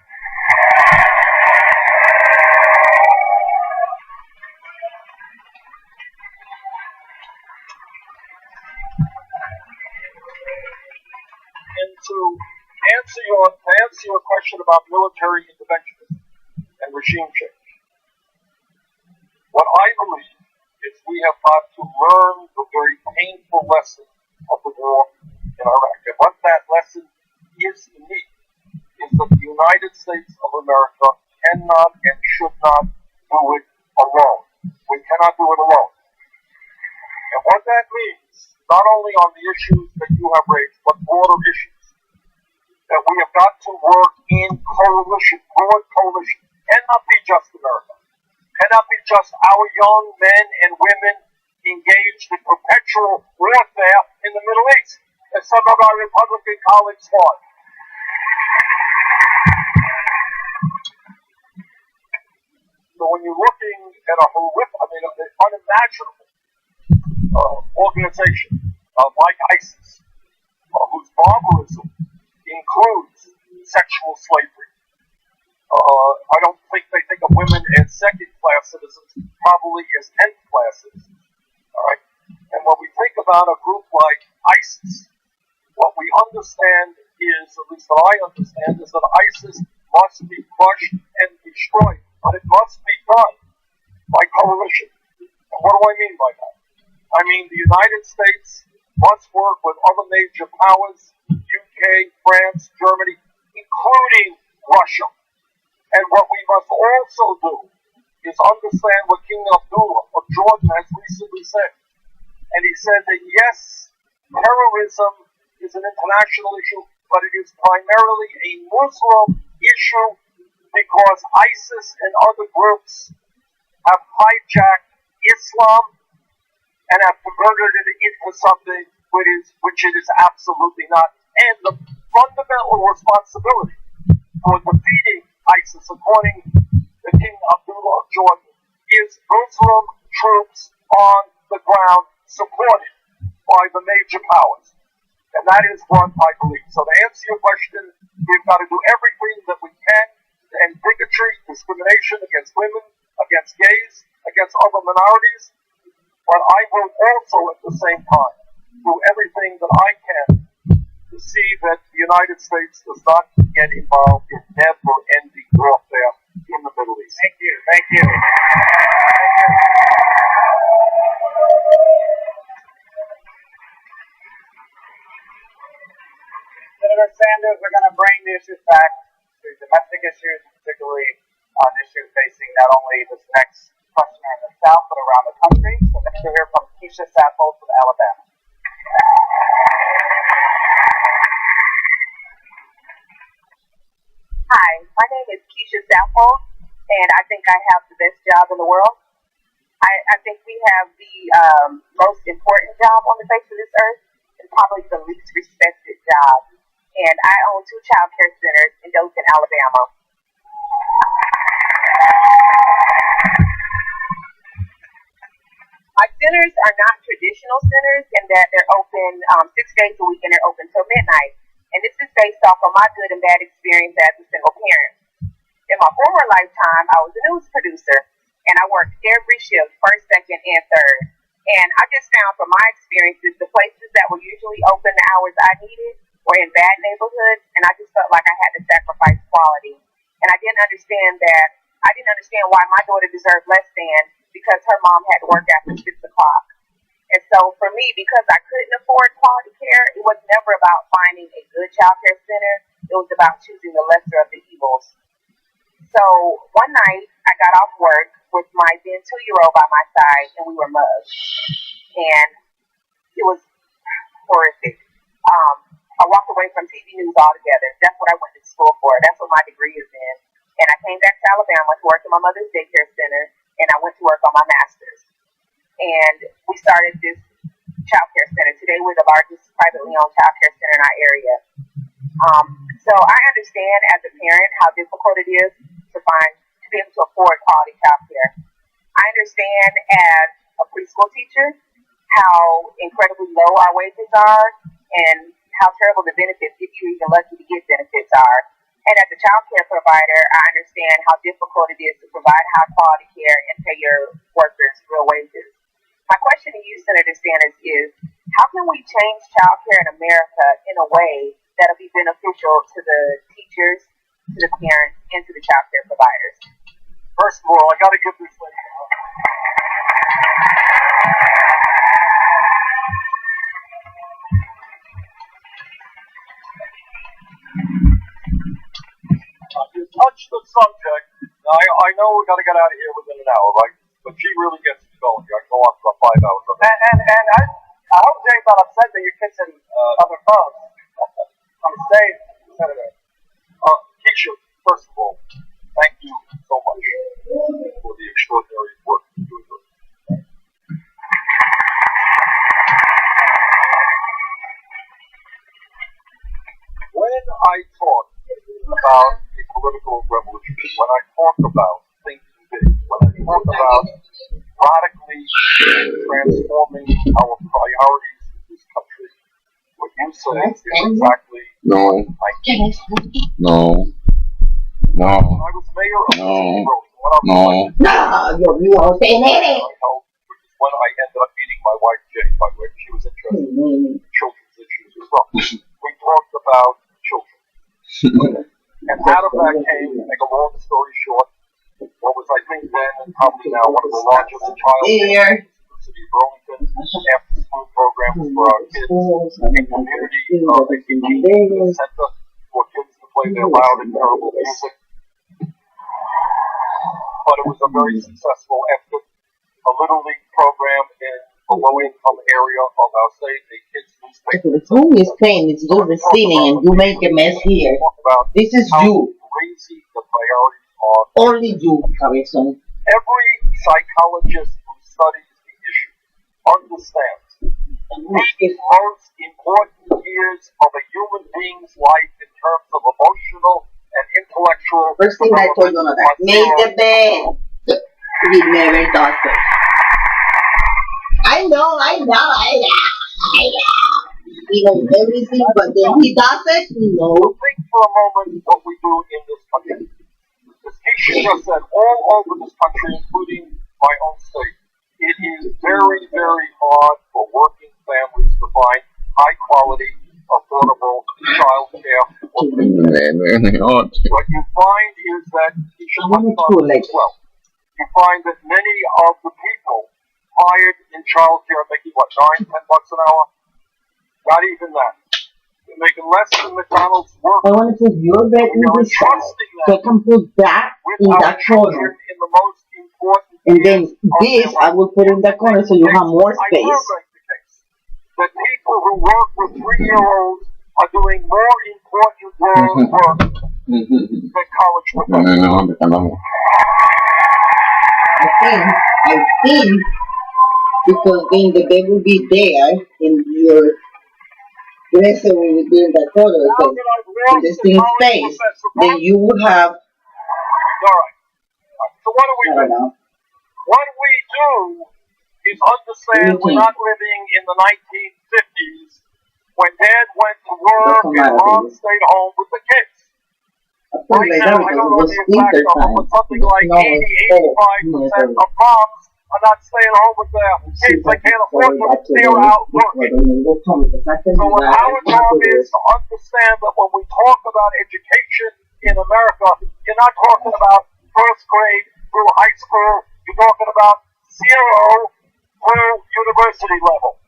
And to answer your question about military intervention and regime change, what I believe is we have got to learn the very painful lesson of the war in Iraq. And what that lesson is to me is that the United States of America cannot and should not do it alone. We cannot do it alone. And what that means, not only on the issues that you have raised, but broader issues, that we have got to work in coalition, broad coalition. Cannot be just America. Cannot be just our young men and women engaged in perpetual warfare in the Middle East, as some of our Republican colleagues want. So when you're looking at a horrific, an unimaginable organization like ISIS, whose barbarism includes sexual slavery, I don't think they think of women as second-class citizens, probably as 10th-class citizens. All right? And when we think about a group like ISIS, what we understand is, at least what I understand, is that ISIS must be crushed and destroyed, but it must be done by coalition. And what do I mean by that? I mean the United States must work with other major powers, UK, France, Germany, including Russia. And what we must also do is understand what King Abdullah of Jordan has recently said. And he said that yes, terrorism is an international issue, but it is primarily a Muslim issue because ISIS and other groups have hijacked Islam and have converted it into something which it is absolutely not. And the fundamental responsibility for defeating ISIS, according to King Abdullah of Jordan, is Muslim troops on the ground supported by the major powers. And that is what I believe. So to answer your question, we've got to do everything that we can to end bigotry, discrimination against women, against gays, against other minorities. But I will also at the same time do everything that I can to see that the United States does not get involved in never-ending warfare in the Middle East. Thank you. Thank you. Senator Sanders, we're going to bring the issues back to domestic issues, particularly on issues facing not only this next questioner in the South, but around the country. So next we'll hear from Keisha Saffold from Alabama. Hi, my name is Keisha Saffold, and I think I have the best job in the world. I think we have the most important job on the face of this earth, and probably the least respected job. And I own 2 child care centers in Dothan, Alabama. My centers are not traditional centers in that they're open 6 days a week and they're open till midnight. And this is based off of my good and bad experience as a single parent. In my former lifetime, I was a news producer, and I worked every shift, first, second, and third. And I just found from my experiences, the places that were usually open the hours I needed were in bad neighborhoods, and I just felt like I had to sacrifice quality. And I didn't understand why my daughter deserved less than because her mom had to work after 6 o'clock. And so for me, because I couldn't afford quality care, it was never about finding a good child care center. It was about choosing the lesser of the evils. So one night, I got off work with my then 2-year-old by my side, and we were mugged. And it was horrific. I walked away from TV news altogether. That's what I went to school for. That's what my degree is in. And I came back to Alabama to work in my mother's daycare center, and I went to work on my master's. And we started this child care center. Today, we're the largest privately owned child care center in our area. So I understand as a parent how difficult it is to be able to afford quality child care. I understand as a preschool teacher how incredibly low our wages are and how terrible the benefits, if you're even lucky to get benefits, are. And as a child care provider, I understand how difficult it is to provide high quality care and pay your workers real wages. My question to you, Senator Sanders, is how can we change child care in America in a way that'll be beneficial to the teachers, to the parents, and to the child care providers? First of all, I got to give this lady touch the subject. Now, I know we got to get out of here within an hour, right? But she really gets me going. I can go on for 5 hours. And I hope Jay's not upset that you're kissing other folks on stage, Senator. Keisha, first of all, thank you so much for the extraordinary work you do. When I talk about a political revolution, when I talk about thinking big, when I talk about radically transforming our priorities in this country, what you say is exactly No. No. No. I was mayor of No. when I was No. No, Dios mío, tener. which is when I ended up meeting my wife Jane, by the way. She was interested in children's issues as well. We talked about children. And out of that came, to make a long story short, what was I think then and probably now one of the largest child care in the city of Burlington, after school programs for our kids, a community center for kids to play their loud and terrible music. But it was a very successful effort. A Little League program in the low-income area of our state, a kids' newspaper. The room is clean, it's just receiving and you make a mess here. This is you. Crazy the priorities are. Only you, Cabezon. Every psychologist who studies the issue understands the most important years of a human being's life in terms of emotional and intellectual. First thing I told you, make the bed. He never does it. I know. He knows everything, but then he does it, no. Think for a moment what we do in this country. As Keisha just said, all over this country, including my own state, it is very, very hard for working families to find high quality, affordable child care. What you find is that Keisha touched on it as well. You find that many of the people hired in child care are making what, $9, $10 an hour? Not even that. They're making less than McDonald's work. I want to put your bed in this side, so I can put that in that corner. And then this I will put in that corner so you have more space. That people who work with 3-year-olds are doing more important work than college professors. I think, because then the bed will be there and your dresser will be in that corner, because in the same space, then you will have. Alright. So what do we do? What we do is understand we're not living in the 1950s when Dad went to work and Mom stayed home with the kids. Right now, I don't know the exact number, but something like 80-85% of moms are not staying home with their kids. They can't afford them. They're out working. So what our job is to understand that when we talk about education in America, you're not talking about first grade through high school. You're talking about 0 through university level.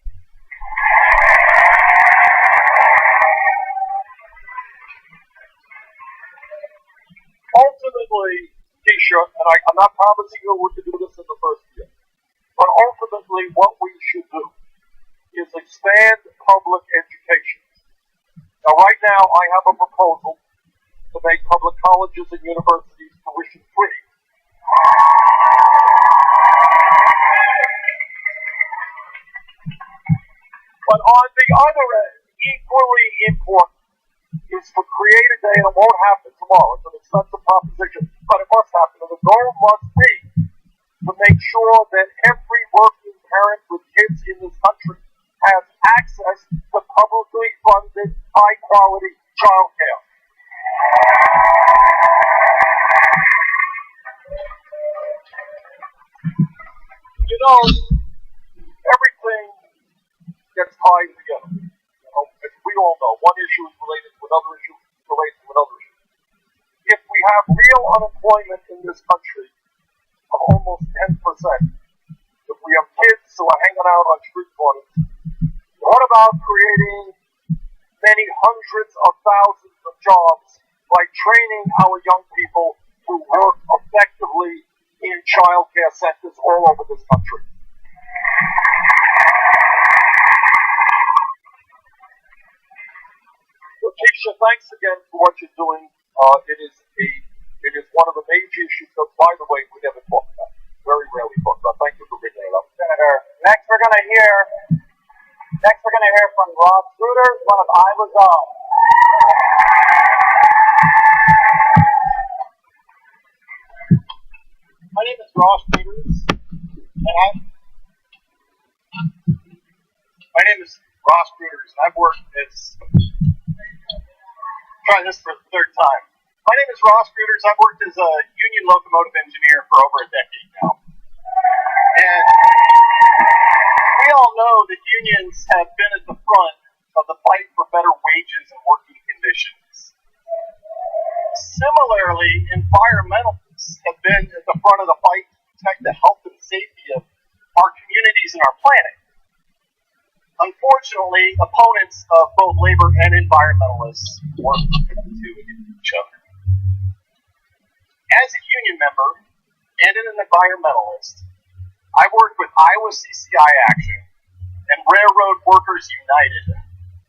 Ultimately, Keisha, and I'm not promising you we're to do this in the first year, but ultimately what we should do is expand public education. Now, right now, I have a proposal to make public colleges and universities tuition free. But on the other end, equally important is to create a day, and it won't happen tomorrow. It's an expensive proposition, but it must happen. And the goal must be to make sure that every working parent with kids in this country has access to publicly funded, high-quality child care. You know, everything gets tied together. You know, as we all know, one issue is related to another issue, related to another issue. If we have real unemployment in this country of almost 10%, if we have kids who are hanging out on street corners, what about creating many hundreds of thousands of jobs by training our young people to work effectively in child care centers all over this country. Lakeisha, thanks again for what you're doing. It is one of the major issues that, by the way, we never talk about. Very rarely talk about. Thank you for bringing it up. Senator, next we're going to hear from Ross Ruters, one of Iowa's own. My name is Ross Peters, and I've worked as, try this for the third time. My name is Ross Peters. I've worked as a union locomotive engineer for over a decade now. And we all know that unions have been at the front of the fight for better wages and working conditions. Similarly, environmentalists have been at the front of the fight to protect the health and safety of our communities and our planet. Unfortunately, opponents of both labor and environmentalists work to each other. As a union member and an environmentalist, I worked with Iowa CCI Action and Railroad Workers United,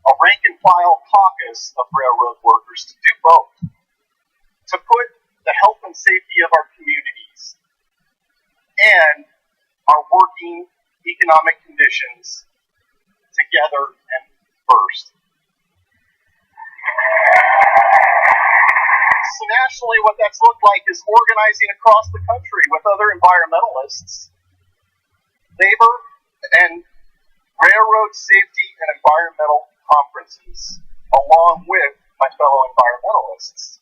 a rank-and-file caucus of railroad workers, to do both, to put the health and safety of our communities and our working economic conditions together and first. So nationally, what that's looked like is organizing across the country with other environmentalists, labor and railroad safety and environmental conferences, along with my fellow environmentalists.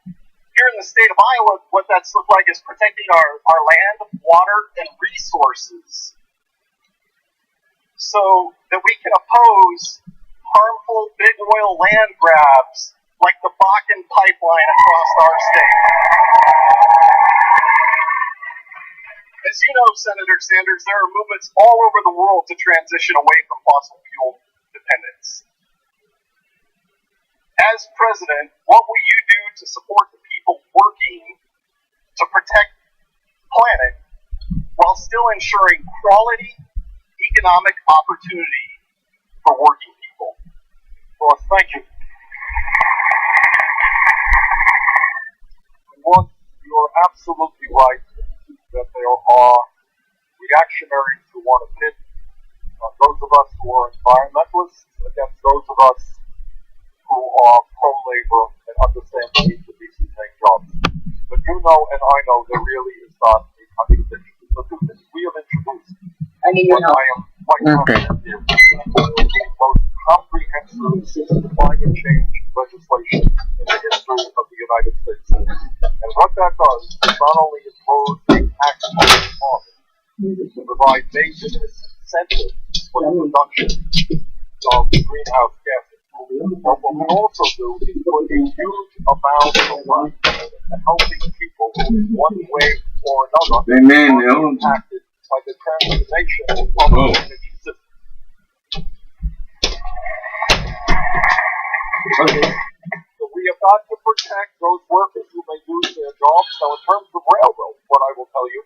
Here in the state of Iowa, what that's looked like is protecting our land, water, and resources so that we can oppose harmful big oil land grabs like the Bakken pipeline across our state. As you know, Senator Sanders, there are movements all over the world to transition away from fossil fuel dependence. As president, what will you do to support the people working to protect the planet while still ensuring quality economic opportunity for working people? Well, thank you. One, you're absolutely right that there are reactionaries who want to pit those of us who are environmentalists against those of us who are pro-labor and understand the need for decent paying jobs. But you know and I know there really is not a contradiction. The two things we have introduced, what I am quite confident is the most comprehensive climate change legislation in the history of the United States. And what that does is not only impose a tax on carbon to provide basic incentives for the production of greenhouse gases, but what we also do is put a huge amount of money into helping people in one way or another are impacted by the transformation of the energy system. So we have got to protect those workers who may lose their jobs. Now, in terms of railroads, what I will tell you,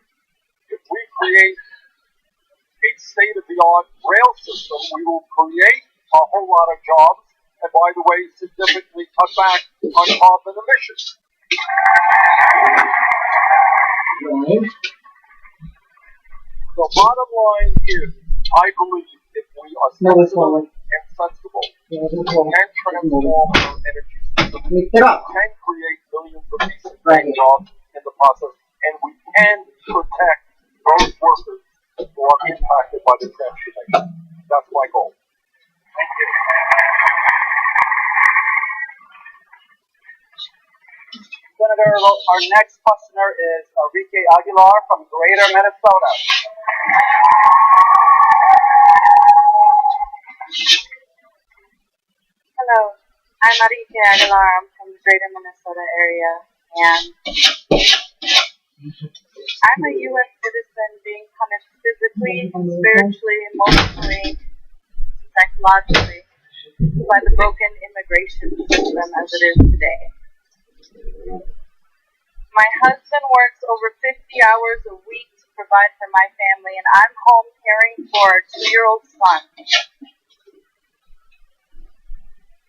if we create a state-of-the-art rail system, we will create a whole lot of jobs, and by the way, significantly cut back on carbon emissions. The bottom line is, I believe if we are sensible and sensible, we can transform our energy system, we can create millions of decent jobs in the process, and we can protect those workers who are impacted by the transformation. That's my goal. Thank you. Senator, our next questioner is Enrique Aguilar from Greater Minnesota. Hello, I'm Enrique Aguilar. I'm from the Greater Minnesota area, and I'm a U.S. citizen being punished physically, spiritually, emotionally, psychologically by the broken immigration system as it is today. My husband works over 50 hours a week to provide for my family, and I'm home caring for our 2-year-old son.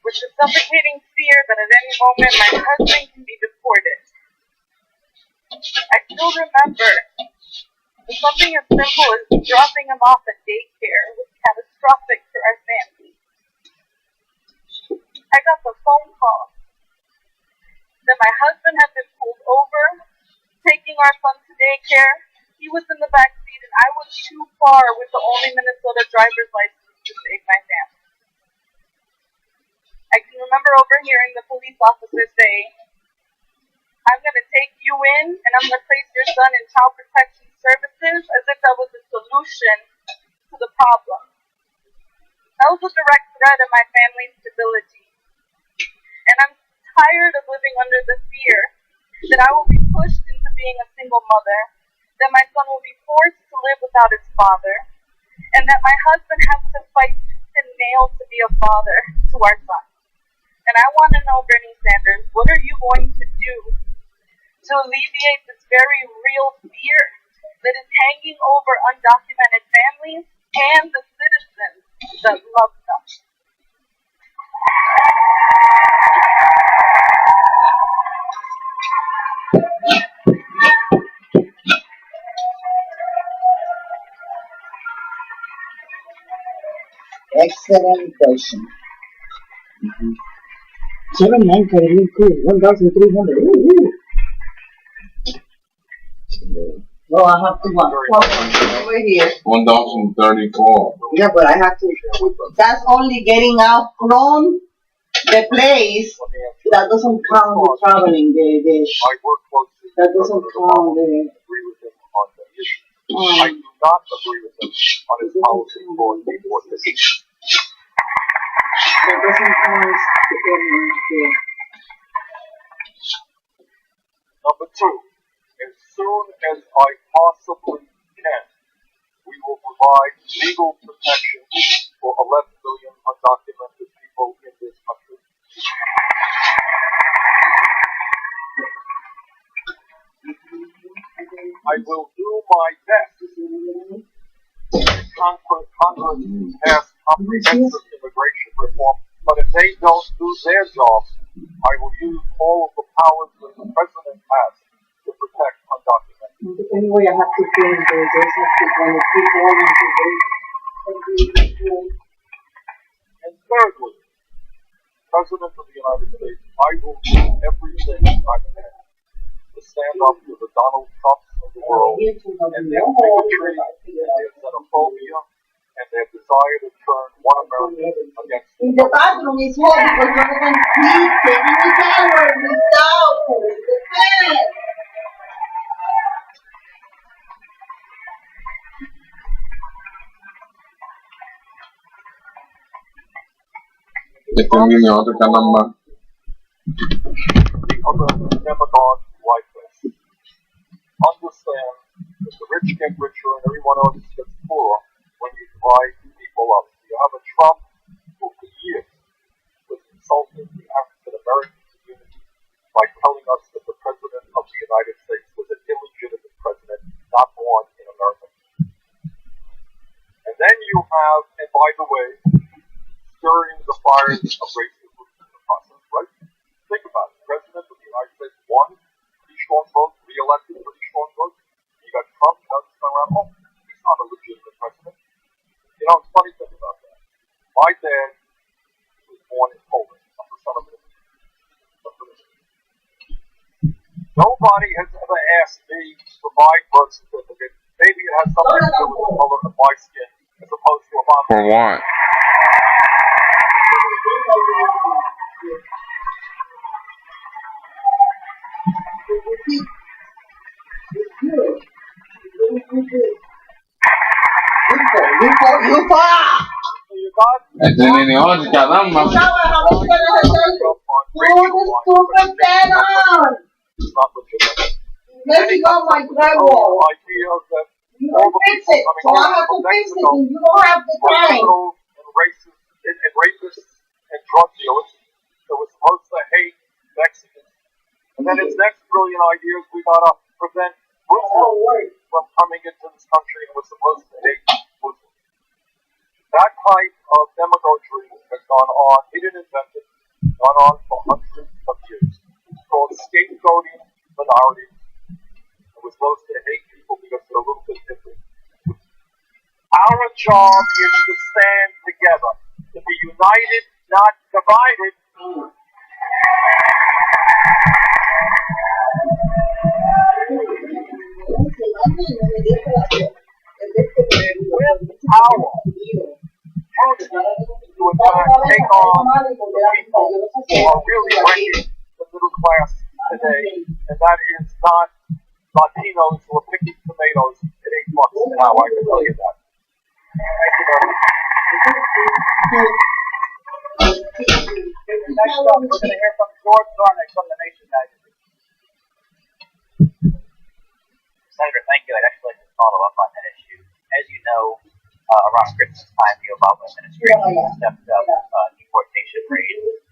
With the suffocating fear that at any moment my husband can be deported. I still remember that something as simple as dropping him off at daycare was catastrophic for our family. I got the phone call that my husband had been pulled over, taking our son to daycare. He was in the back seat and I was too far with the only Minnesota driver's license to save my family. I can remember overhearing the police officer say, "I'm going to take you in and I'm going to place your son in child protection services," as if that was the solution to the problem. That was a direct threat of my family's stability. And I'm tired of living under the fear that I will be pushed into being a single mother, that my son will be forced to live without his father, and that my husband has to fight tooth and nail to be a father to our son. And I want to know, Bernie Sanders, what are you going to do to alleviate this very real fear that is hanging over undocumented families and the citizens that love them? Excellent question. Mm-hmm. 7-9 really cool. 1,300. Oh, I have to walk over here. 1,034. Yeah, but I have to. That's only getting out from the place. That doesn't count the traveling. That doesn't count the. I do not agree with him on his policy for deportation. That doesn't count the. Number two, as soon as I possibly can, we will provide legal protection for 11 million undocumented people in this country. I will do my best if Congress pass comprehensive immigration reform, but if they don't do their job, I will use all of the powers that the president has to protect undocumented. Anyway, I have to change the just have to kind of keep on. And thirdly, President of the United States, I will do everything I can to stand up to the Donald Trumps of the world and their bigotry and their xenophobia and their desire to turn one America against the bathroom is hot because you're going to keep taking the shower without pulling the fan. Este es mi otro canal más. The other demagogues like this understand that the rich get richer and everyone else gets poorer when you divide people up. You have a Trump who for years was insulting the African American community by telling us that the President of the United States was an illegitimate president, not born in America. And then you have, and by the way, stirring the fires of racism in the process, right? Think about it. The President of the United States won pretty strong votes, re-elected pretty strong votes. You got Trump, now he's going around, oh, he's not a legitimate president. You know, it's funny to think about that. My dad was born in Poland. I'm the son of an immigrant. Nobody has ever asked me for my birth certificate. Maybe it has something to do with the color of my skin as opposed to a mom. For what? Este nene hoy, caramba. Let's go, my drywall. You don't fix it, so I have to fix it, and you don't have the time. And rapists and drug dealers that were supposed to hate Mexicans And then his next brilliant idea is we gotta prevent Muslims from coming into this country, and we're supposed to hate Muslims. That type of demagoguery has gone on. He didn't invent it. It's gone on for hundreds of years. It's called scapegoating minorities. And we're supposed to hate people because they're a little bit different. Our job is to stand together, to be united, not divided. And with our unity to in fact take on the people who are really wrecking the middle class today, and that is not Latinos who are picking tomatoes at $8 an hour, I can tell you that. Thank you very much. Next up, we're going to hear from George Zornick from The Nation magazine. Senator, thank you. I'd actually like to follow up on that issue. As you know, around Christmas time, the Obama administration stepped up deportation raids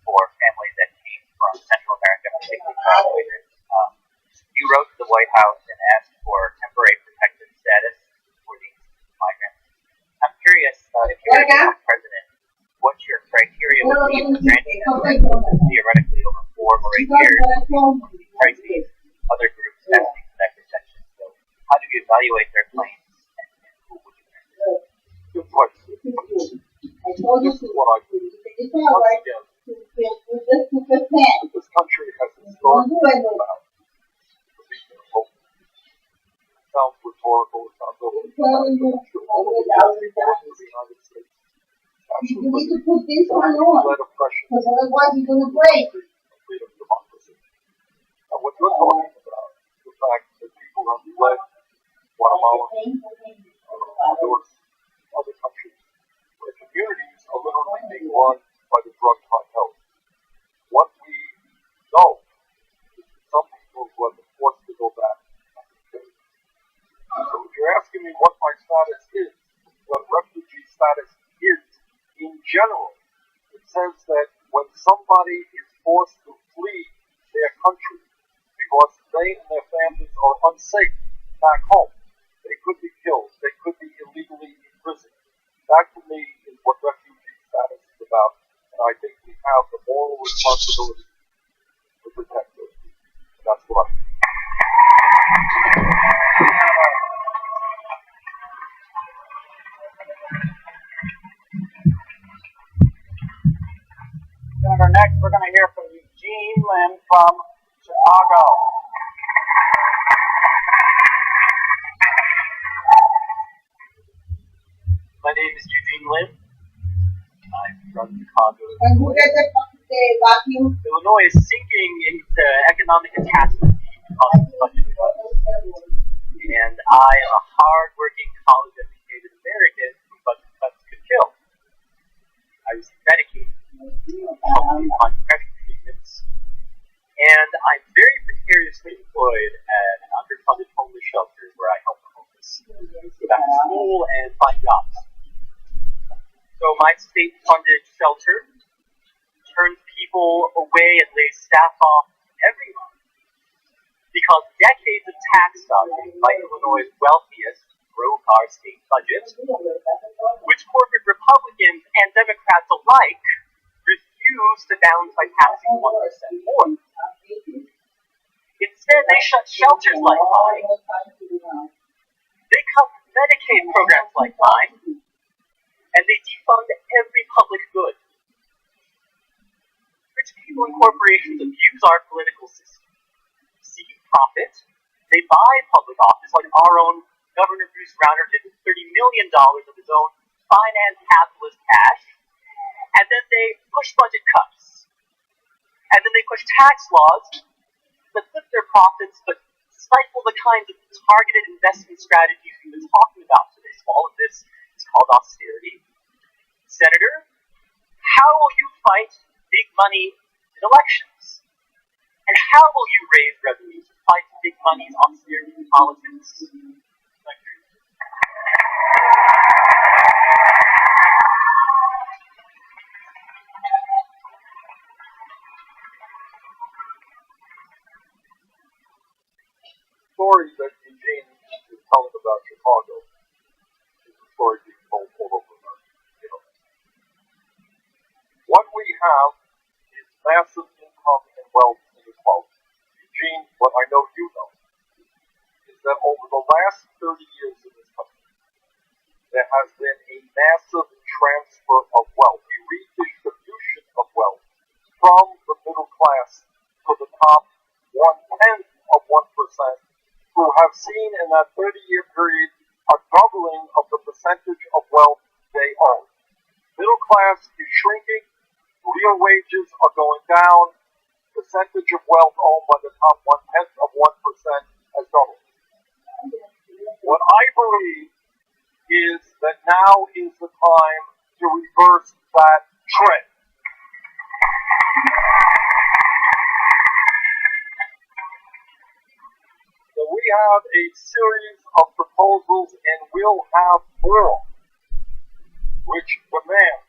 for families that came from Central America, particularly child migrants. You wrote to the White House and asked for temporary protected status for these migrants. I'm curious, if you were to become president, what your criteria would be for granting them theoretically over 4 or 8 years of these crises, other groups asking for that protection. So how do you evaluate their claims, and who would you grant? Good question. This is what I do. Once again, this country has historically about the beacon of hope. It sounds rhetorical, it sounds overly the United States. You need to put this one on, because otherwise you're going to break. Freedom, democracy. And what you're talking about is the fact that people have fled Guatemala, Honduras, other countries, where communities are literally being run by the drug cartels. What we know is that some people who have been forced to go back have been killed. So if you're asking me what my status is, what refugee status is in general, it says that when somebody is forced to flee their country because they and their families are unsafe back home, they could be killed, they could be illegally imprisoned. That to me is what refugee status is about, and I think we have the moral responsibility to protect those people. And that's what I think. Senator, next we're going to hear from Eugene Lin from Chicago. My name is Eugene Lin. I'm from Chicago. Illinois is sinking into economic catastrophe because of budget cuts. And I am a hard-working, college-educated American who budget cuts could kill. I receive Medicaid, on depression treatments, and I'm very precariously employed at an underfunded homeless shelter where I help the homeless go back to school and find jobs. So my state-funded shelter turns people away and lays staff off every month because decades of tax dodging by Illinois' wealthiest broke our state budget, which corporate Republicans and Democrats alike refuse to balance by passing 1% more. Instead, they shut shelters like mine. They cut Medicaid programs like mine. And they defund every public good. Rich people and corporations abuse our political system. Seeking profit, they buy public office like our own Governor Bruce Rauner did with $30 million of his own finance capitalist cash. And then they push budget cuts. And then they push tax laws that lift their profits but stifle the kinds of targeted investment strategies we've been talking about today. So all of this is called austerity. Senator, how will you fight big money in elections? And how will you raise revenue to fight big money's austerity politics? Thank you. story that Eugene is telling about Chicago is a story being told all over America. You know. What we have is massive income and wealth inequality. Eugene, what I know you know, is that over the last 30 years in this country, there has been a massive transfer of wealth, a redistribution of wealth from the middle class to the top 1/10 of 1%, who have seen in that 30-year period a doubling of the percentage of wealth they own. Middle class is shrinking, real wages are going down, percentage of wealth owned by the top 1/10 of 1% has doubled. What I believe is that now is the time to reverse that trend. So we have a series of proposals and we'll have more, which demands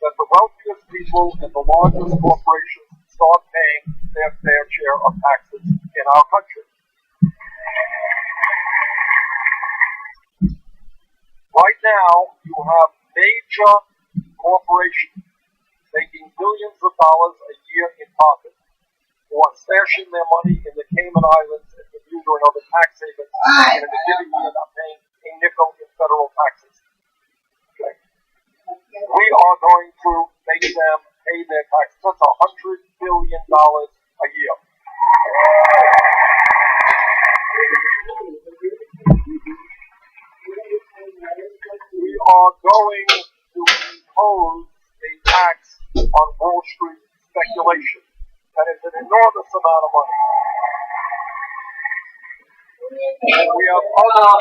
that the wealthiest people and the largest corporations start paying their fair share of taxes in our country. Right now, you have major corporations making billions of dollars a year in profit, who are stashing their money in the Cayman Islands and Bermuda and other tax havens, and in a given year not paying a nickel in federal taxes. Okay. We are going to make them pay their taxes. That's $100 billion a year. We are going to impose a tax on Wall Street speculation. That is an enormous amount of money. And we have other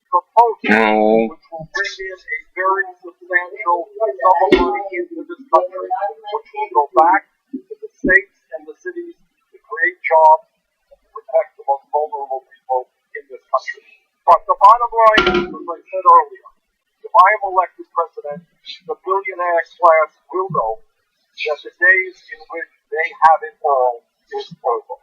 proposals which will bring in a very substantial sum of money into this country, which will go back to the states and the cities to create jobs and to protect the most vulnerable people in this country. But the bottom line is, as I said earlier, if I am elected president, the billionaire class will know that the days in which they have it all is over.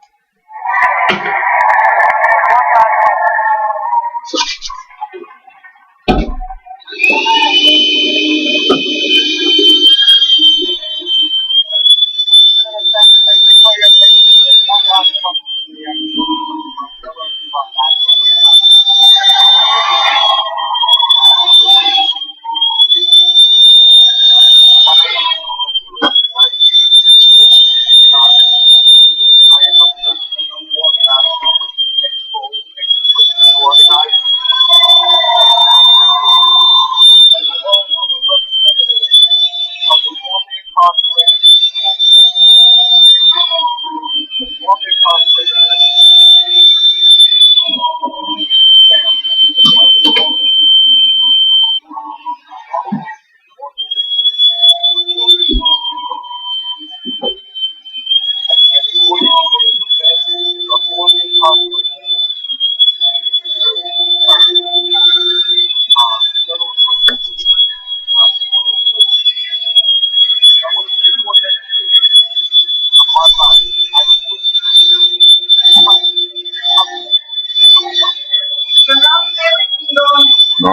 No.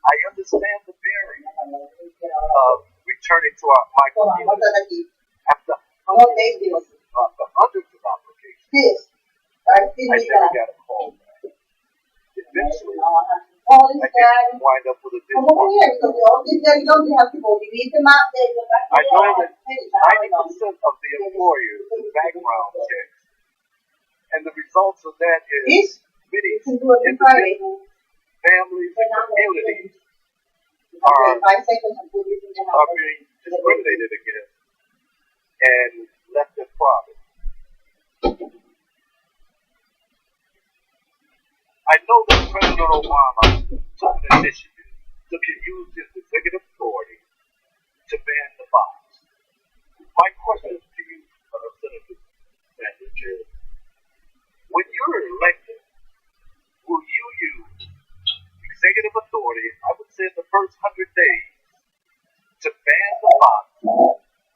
I understand the bearing of returning to my community after hundreds of applications. I never got a call back. Eventually, I did wind up with a dishwasher. I know that 90% of the employers do background checks, and the results of that is many individuals, families, and communities are being discriminated against and left in private. I know that President Obama took an initiative to use his executive authority to ban the box. My question to you, Senator Sanders, is when you're elected, will you use executive authority, I would say in the first 100 days, to ban the box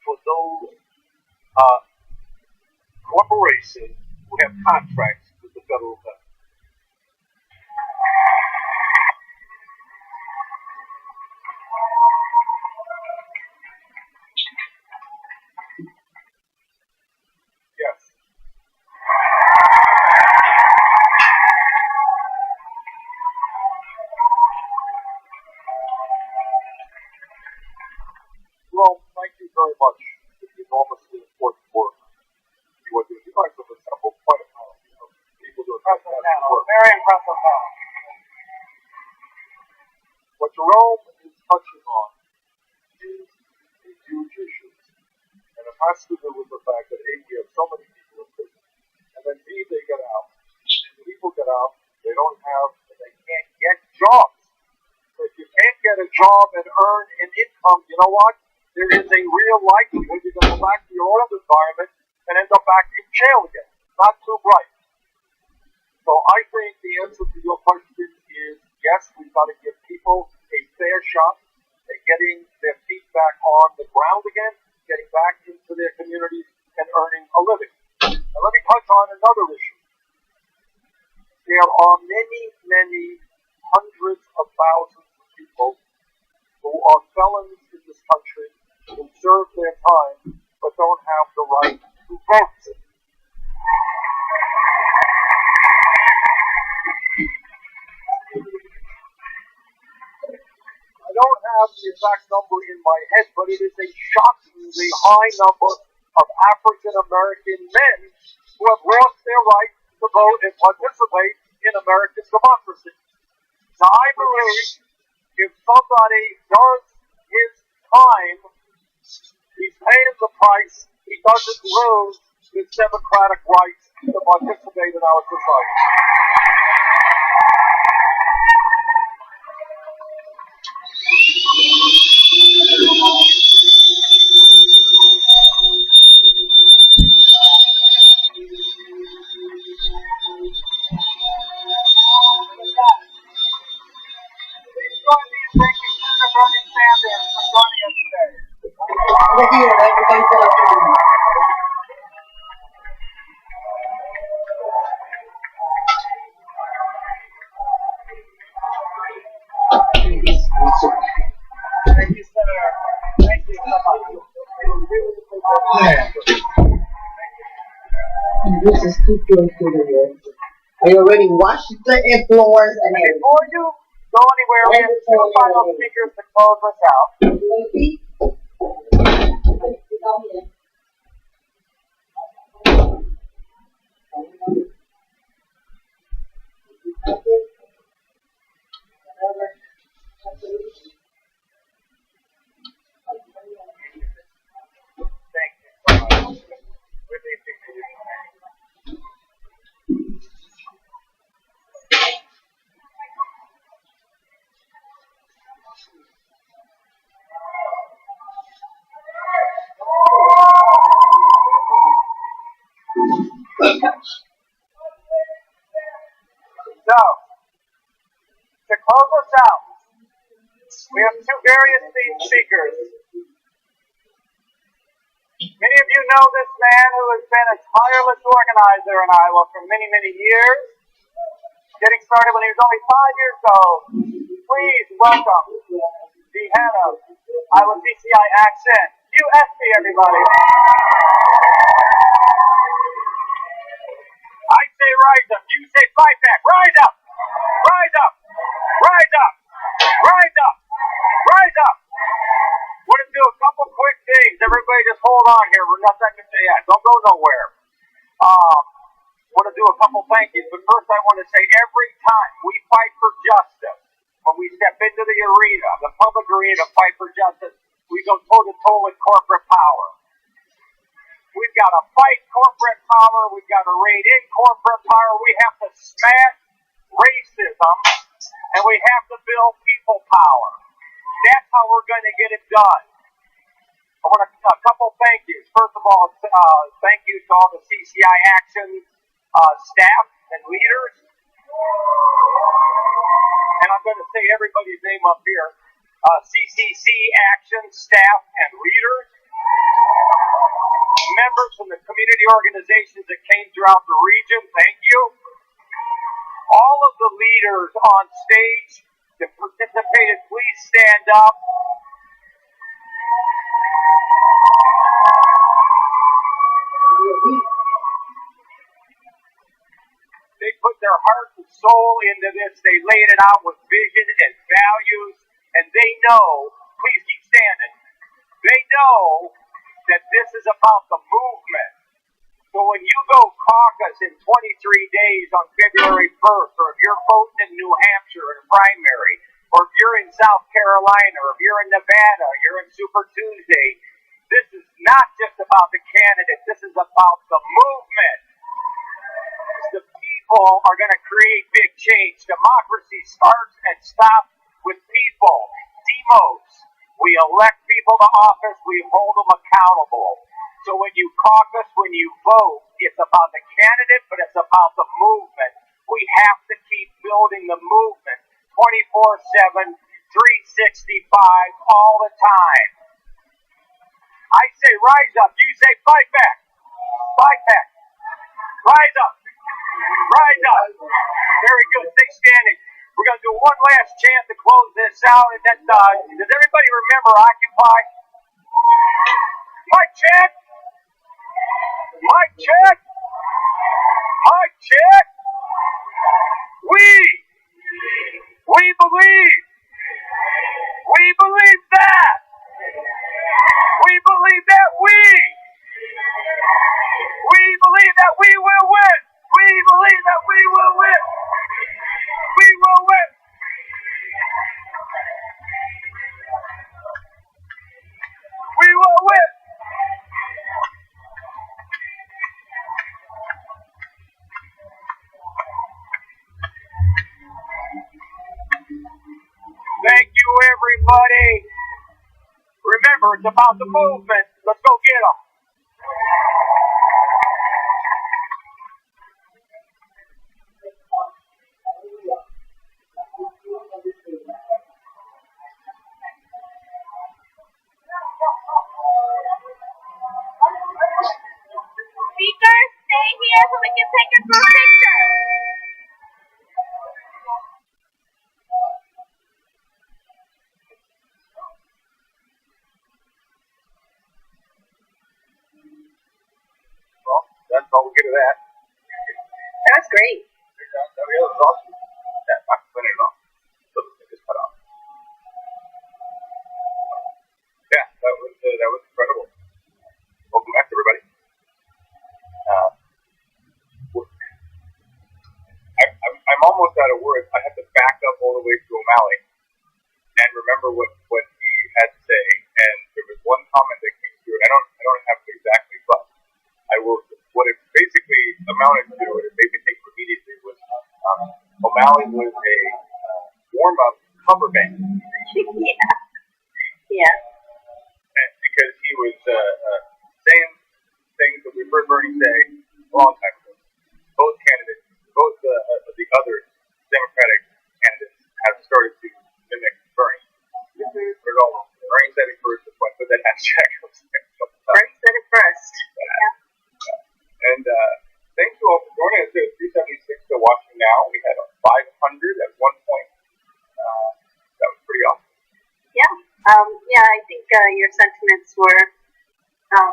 for those corporations who have contracts with the federal government? Yes. Well, thank you very much for the enormously important work you are doing. You guys have assembled quite a panel of people doing fantastic work. Very impressive panel. What Jerome is touching on is a huge issue. And it has to do with the fact that A, we have so many people in prison, and then B, they get out. And people get out, they don't have, and they can't get jobs. So if you can't get a job and earn an income, you know what? There is a real likelihood you're going to go back to your old environment and end up back in jail again. Not too bright. So I think the answer to your question is yes, we've got to give people a fair shot at getting their feet back on the ground again, getting back into their communities and earning a living. Now let me touch on another issue. There are many, many hundreds of thousands of people who are felons in this country who serve their time but don't have the right to vote. I don't have the exact number in my head, but it is a shockingly high number of African American men who have lost their right to vote and participate in American democracy. Now, I believe if somebody does his time, he's paying the price, he doesn't lose his democratic rights to participate in our society. Please join me in thanking Senator Bernie Sanders for joining us today. Thank you, Senator. Thank you so much. This is too close to the wall. I already washed the floors and everything. Before you go anywhere, we have two final speakers to close us out. Thank you so much. Really appreciate it. So, to close us out, we have two very esteemed speakers. Many of you know this man who has been a tireless organizer in Iowa for many, many years, getting started when he was only 5 years old. Please welcome the head of Iowa PCI Action, USC, everybody. I say rise up. You say fight back. Rise up. Rise up. Rise up. Rise up. Rise up. Want to do a couple quick things. Everybody just hold on here. We're not that good yet. Don't go nowhere. Want to do a couple thank yous, but first I want to say every time we fight for justice, when we step into the arena, the public arena to fight for justice, we go toe-to-toe with corporate power. We've got to fight corporate power. We've got to rein in corporate power. We have to smash racism, and we have to build people power. That's how we're going to get it done. I want a couple thank yous. First of all, thank you to all the CCI Action staff and leaders. And I'm going to say everybody's name up here. CCC Action staff and leaders. Members from the community organizations that came throughout the region, thank you. All of the leaders on stage that participated, please stand up. They put their heart and soul into this. They laid it out with vision and values, and they know, please keep standing, they know that this is about the movement. So when you go caucus in 23 days on February 1st, or if you're voting in New Hampshire in a primary, or if you're in South Carolina, or if you're in Nevada, or you're in Super Tuesday, this is not just about the candidate. This is about the movement. The people are going to create big change. Democracy starts and stops with people. Demos. We elect people to office. We hold them accountable. So when you caucus, when you vote, it's about the candidate, but it's about the movement. We have to keep building the movement 24/7, 365, all the time. I say rise up. You say fight back. Fight back. Rise up. Rise up. Very good. Stay standing. We're going to do one last chant to close this out. And then, does everybody remember Occupy? Mic check. Mic check. Mic check. We believe. We believe that. We believe that we believe that we will win. We believe that we will win. We will win. We will win. Thank you, everybody. Remember, it's about the movement. Let's go get them. Speakers, stay here so we can take a group picture. Well, that's all we get of that. That was great. That was awesome. Yeah, I can put it off. Just cut off. Yeah, that was incredible. Welcome back, everybody. I'm almost out of words. I have to back up all the way to O'Malley and remember what he had to say. And there was one comment that came through, and I don't have it exactly, but I will. What it basically amounted to, what it made me think immediately was O'Malley was a warm-up cover band. Yeah. And because he was saying things that we've heard Bernie say a long time ago. Both candidates, both the other Democratic candidates have started to mimic Bernie. There's all Bernie said it first, but put that hashtag up there. Bernie said it first. Yeah. And thank you all for joining us at 376 to watching now. We had 500 at one point. That was pretty awesome. Yeah. Yeah, I think your sentiments were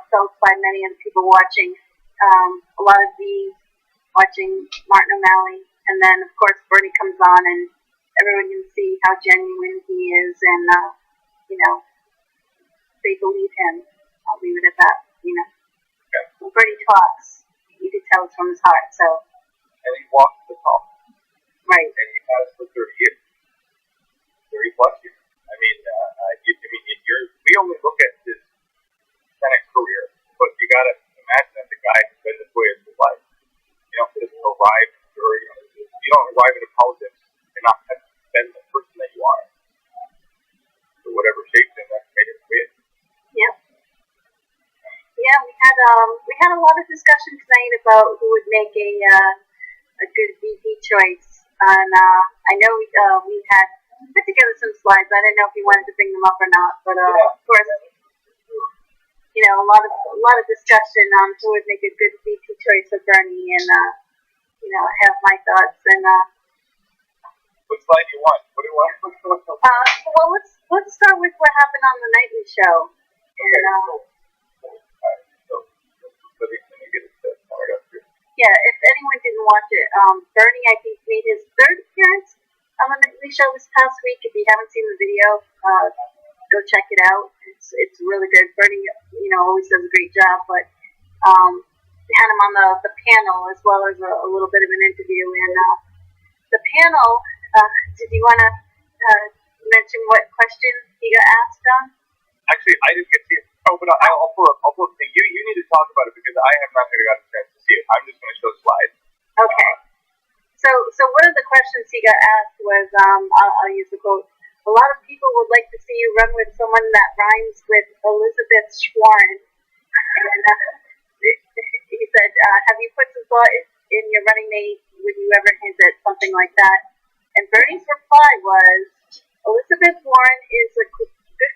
felt by many of the people watching. A lot of the watching Martin O'Malley, and then of course Bernie comes on, and everyone can see how genuine he is, and they believe him. I'll leave it at that. When Bernie talks, you can tell it's from his heart. So and he walked to the top. Right. And he has for 30 years, 30 plus years. I mean, we only look at his Senate career, but you got to imagine that the guy has been this way his whole life. You don't just arrive, or you don't arrive into politics and not have been the person that you are. So whatever shaped him, that's made him win. Yep. Yeah, we had a lot of discussion tonight about who would make a good VP choice, and I know we had put together some slides. I didn't know if you wanted to bring them up or not, but of course, you know, a lot of discussion on who would make a good VP choice for Bernie, and you know, I have my thoughts. And what slide do you want? What do you want? Well, let's start with what happened on the nightly show. And, yeah, if anyone didn't watch it, Bernie, I think, made his third appearance on the nightly show this past week. If you haven't seen the video, go check it out. It's really good. Bernie, you know, always does a great job, but they had him on the panel as well as a little bit of an interview. And the panel, did you want to mention what question he got asked on? Actually, I didn't get to see it. Oh, but I'll pull up. You need to talk about it because I have not got a chance to see it. I'm just going to show slides. Okay. So one of the questions he got asked was, I'll use the quote, "A lot of people would like to see you run with someone that rhymes with Elizabeth Warren." And he said, "Have you put some thought in your running mate? Would you ever hint at something like that?" And Bernie's reply was, "Elizabeth Warren is a good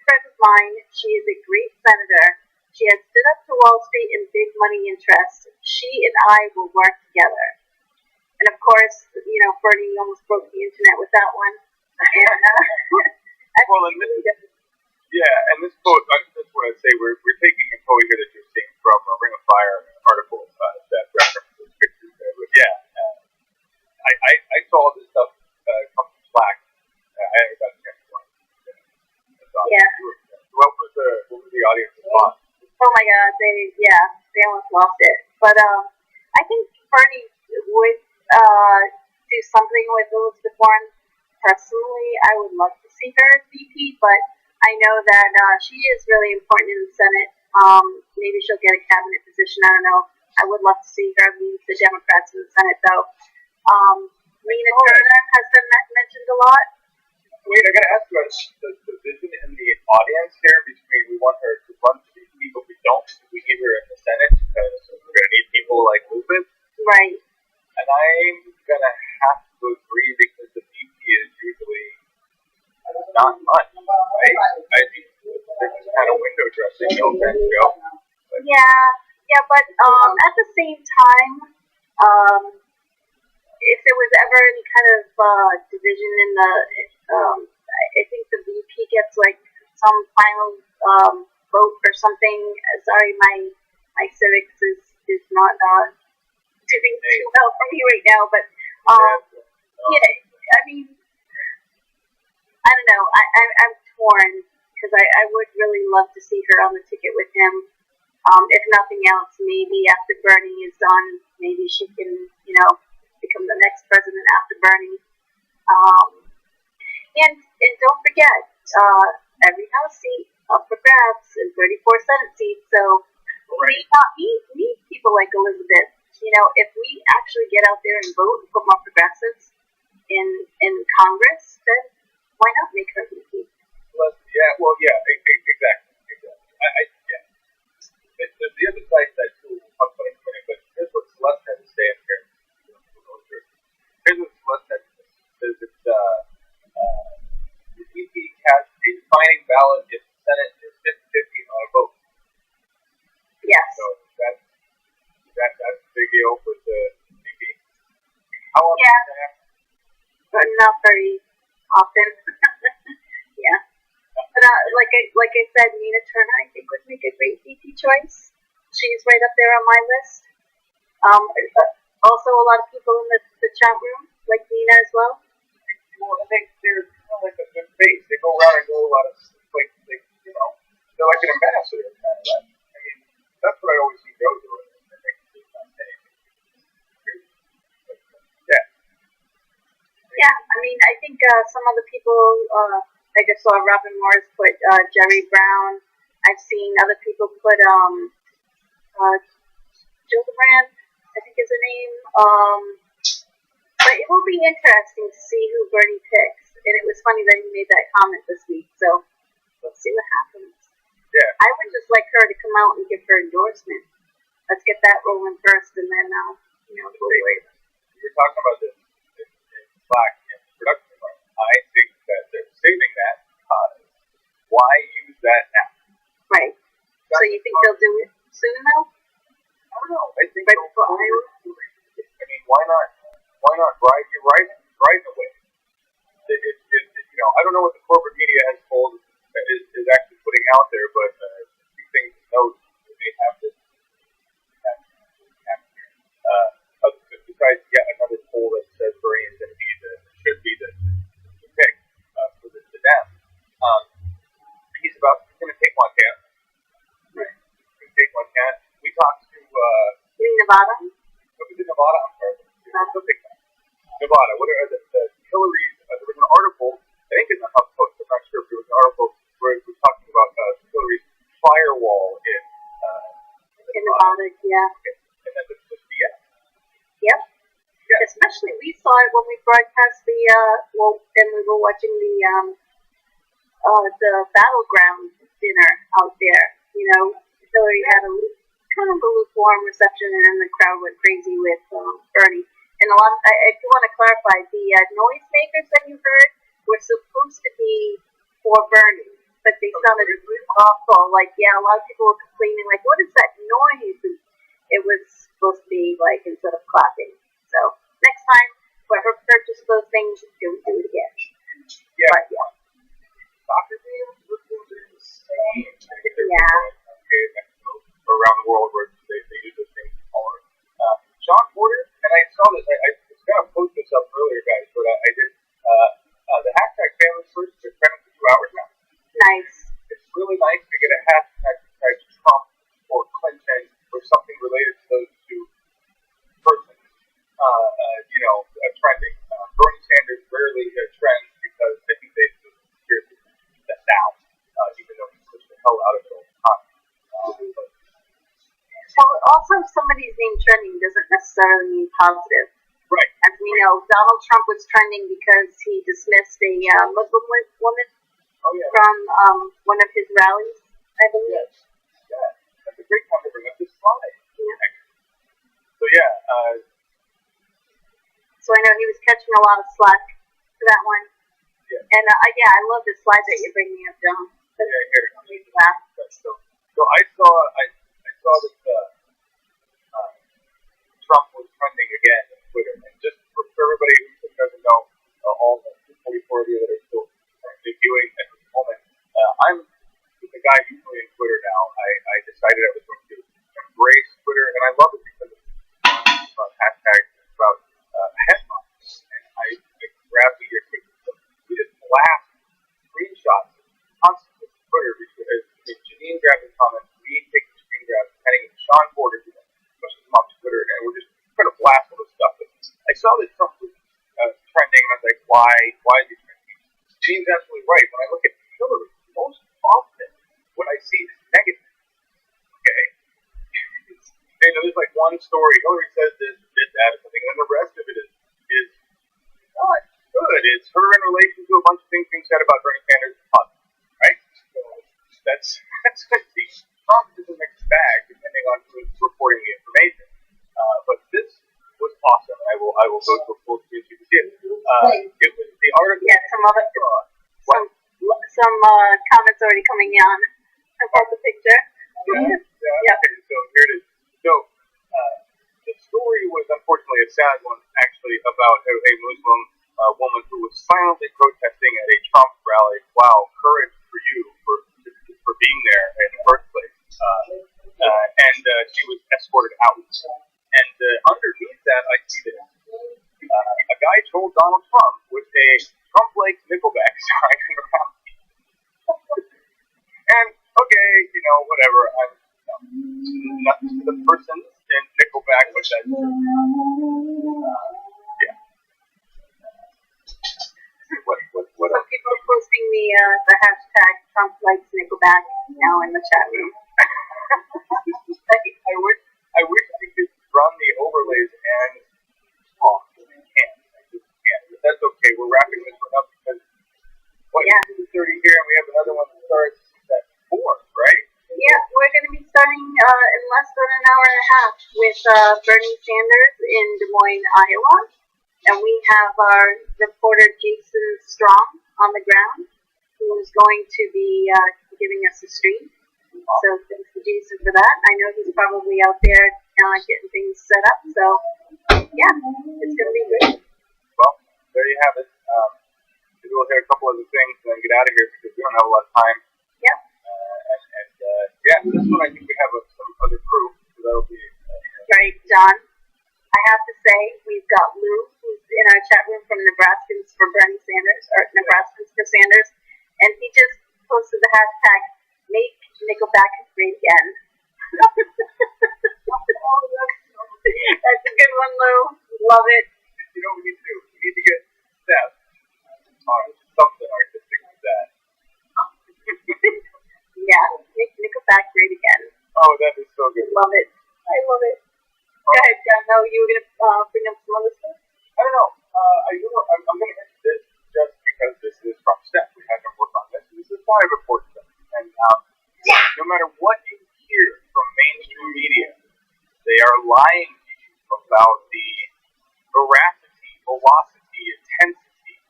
friend of mine. She is a great senator. She has stood up to Wall Street and big money interests. She and I will work together." And of course, you know, Bernie almost broke the internet with that one. And this quote, I just want to say we're taking a quote here that you're seeing from a Ring of Fire article that references pictures there. But I saw this stuff come from Slack. I haven't got a chance to watch it. Yeah. What was the audience response? Oh my God, they almost lost it. But I think Bernie would do something with Elizabeth Warren. Personally, I would love to see her as VP, but I know that she is really important in the Senate. Maybe she'll get a cabinet position. I don't know. I would love to see her lead the Democrats in the Senate, though. Lena Turner has been mentioned a lot. Wait, I gotta ask you about the division in the audience here between we want her to run to VP, but we don't. We need her in the Senate because we're gonna need people like Elizabeth. Right. And I'm gonna have to agree because the VP is usually not much, right? I think they're just kind of window dressing, no offense, Joe. Yeah, but at the same time, if there was ever any kind of division in the, I think the VP gets like some final vote or something. Sorry, my civics is not doing too well for me right now, but yeah, I mean, I don't know. I'm torn because I would really love to see her on the ticket with him. If nothing else, maybe after Bernie is done, maybe she can, you know, become the next president after Bernie. And don't forget, every House seat up for grabs and 34 Senate seats. So we may not need people like Elizabeth. You know, if we actually get out there and vote and put more progressives in Congress, then why not make her VP? Exactly. The other side of that too, I'm going to put it, but here's what Celeste had to say in here. Here's what Celeste had to say. Says it's, the VP has a defining ballot if the Senate is 50-50 on a vote. Yes. So that's a big deal with the VP. How often does that happen? But not very often. Yeah. But like I said, Nina Turner, I think, would make a great VP choice. She's right up there on my list. Also, a lot of people in the chat room, like Nina as well. Well, I think they're kind of like a good face. They go around and do a lot of, like you know, they're like an ambassador kind of like. I mean, that's what I always see Joe doing. I think he's not saying. I mean, I think some other people, like I saw Robin Morris put Jerry Brown. I've seen other people put Gillibrand, I think is her name. But it will be interesting to see who Bernie picks. And it was funny that he made that comment this week. So let's see what happens. Yeah. I would just like her to come out and give her endorsement. Let's get that rolling first, and then we'll wait. You're talking about this in Slack in the production environment. I think that they're saving that because why use that now? Right. So you think they'll do it soon, though? I don't know. I think right before Iowa. I mean, why not? Why not ride away? I don't know what the corporate media has told is actually putting out there, but two things to note that may have this happen here. Besides yet another poll that says Bernie is going to be should be the pick for the Dems. He's going to take Montana. Right. He's going to take Montana. We talked to Nevada. Was it Nevada? I'm sorry. Nevada. What are the Hillary's? There was an article, I think in the HuffPost, I'm not sure if there was an article where it was talking about Hillary's firewall in Nevada, yeah. Okay. And then the BS. Yep. Yeah. Especially we saw it when we broadcast and we were watching the battleground dinner out there. Hillary had a kind of a lukewarm reception, and then the crowd went crazy with Bernie. And a lot of, I do want to clarify, the noisemakers that you heard were supposed to be for Bernie, but they sounded awful. Like, a lot of people were complaining, like, what is that noise? And it was supposed to be, like, instead of clapping. So, next time, whoever purchased those things, don't do it again. Yeah. But, yeah. Soccer games were insane. Yeah. Okay, around the world where they use those things all over. Sean Porter, and I saw this, I was going to post this up earlier, guys, but I did. The hashtag Families First is trending for 2 hours now. Nice. It's really nice to get a hashtag besides Trump or Clinton or something related to those two persons, trending. Bernie Sanders rarely trends because I think they seriously that down, even though he pushed the hell out of it all the time. Well, also, somebody's name trending doesn't necessarily mean positive. Right. As we know, Donald Trump was trending because he dismissed a Muslim woman from one of his rallies, I believe. Yes. Yeah. That's a great time to bring up this slide. Yeah. So, yeah. So I know he was catching a lot of slack for that one. Yeah. And, I love this slide that you're bringing up, John. Yeah, here. So I saw that Trump was trending again on Twitter, and just for everybody who doesn't know, all the 44 of you that are still viewing at this moment, I'm the guy usually in Twitter now. I decided I was going to embrace Twitter, and I love it because it's about hashtags, it's about headlines, and I grabbed it here quickly. So we just blast screenshots constantly on Twitter. Janine grabbed the comment, me taking the screen grab, heading Sean Porter to them, pushing them off Twitter, and we're just trying to blast all this stuff. But I saw that Trump was trending, and I was like, why is he trending? Jane's absolutely right. When I look at Hillary, most often what I see is negative. Okay? There's like one story, Hillary says this, did that, or something, and then the rest of it is not good. It's her in relation to a bunch of things being said about Bernie Sanders, right? So that's what Trump is a mixed bag depending on who is reporting the information. But this was awesome. I will go to a full screen so you can see it. It was the article. Yeah, some comments already coming on about the picture. Yeah. Okay, so here it is. So the story was unfortunately a sad one, actually, about a Muslim woman who was silently protesting at a Trump rally. Wow, courage for you for being there in the first place. And she was escorted out. And underneath that, I see this. A guy told Donald Trump with a Trump Likes Nickelback sign in the rally. And, okay, whatever. I'm nothing to the person in Nickelback, but that's yeah. the hashtag Trump likes Nickelback now in the chat room. I wish I could run the overlays and talk. I can't. But that's okay. We're wrapping this one up because it's 2:30 here, and we have another one that starts at 4, right? Yeah, we're going to be starting in less than an hour and a half with Bernie Sanders in Des Moines, Iowa. And we have our reporter Jason Strong on the ground, who is going to be giving us a stream. So thanks to Jason for that. I know he's probably out there getting things set up. So yeah, it's going to be great. Well, there you have it. Maybe we'll hear a couple other things and then get out of here because we don't have a lot of time. Yep. Yeah, this one I think we have some other proof. So that'll be right, John. I have to say we've got Lou, who's in our chat room from Nebraskans for Bernie Sanders, or Nebraskans for Sanders, and he just posted the hashtag Make Nickelback Great Again. That's a good one, Lou. Love it. You know what we need to do? We need to get Steph on something artistic with that. Yeah, Make Nickelback Great Again. Oh, that is so good. Love it. I love it. Go ahead, John. No, you were going to bring up some other stuff? I don't know. I'm going to mention this just because this is from Steph. We had him work on this. This is why I report stuff. And no matter what you hear from mainstream media, they are lying to you about the veracity, velocity, intensity,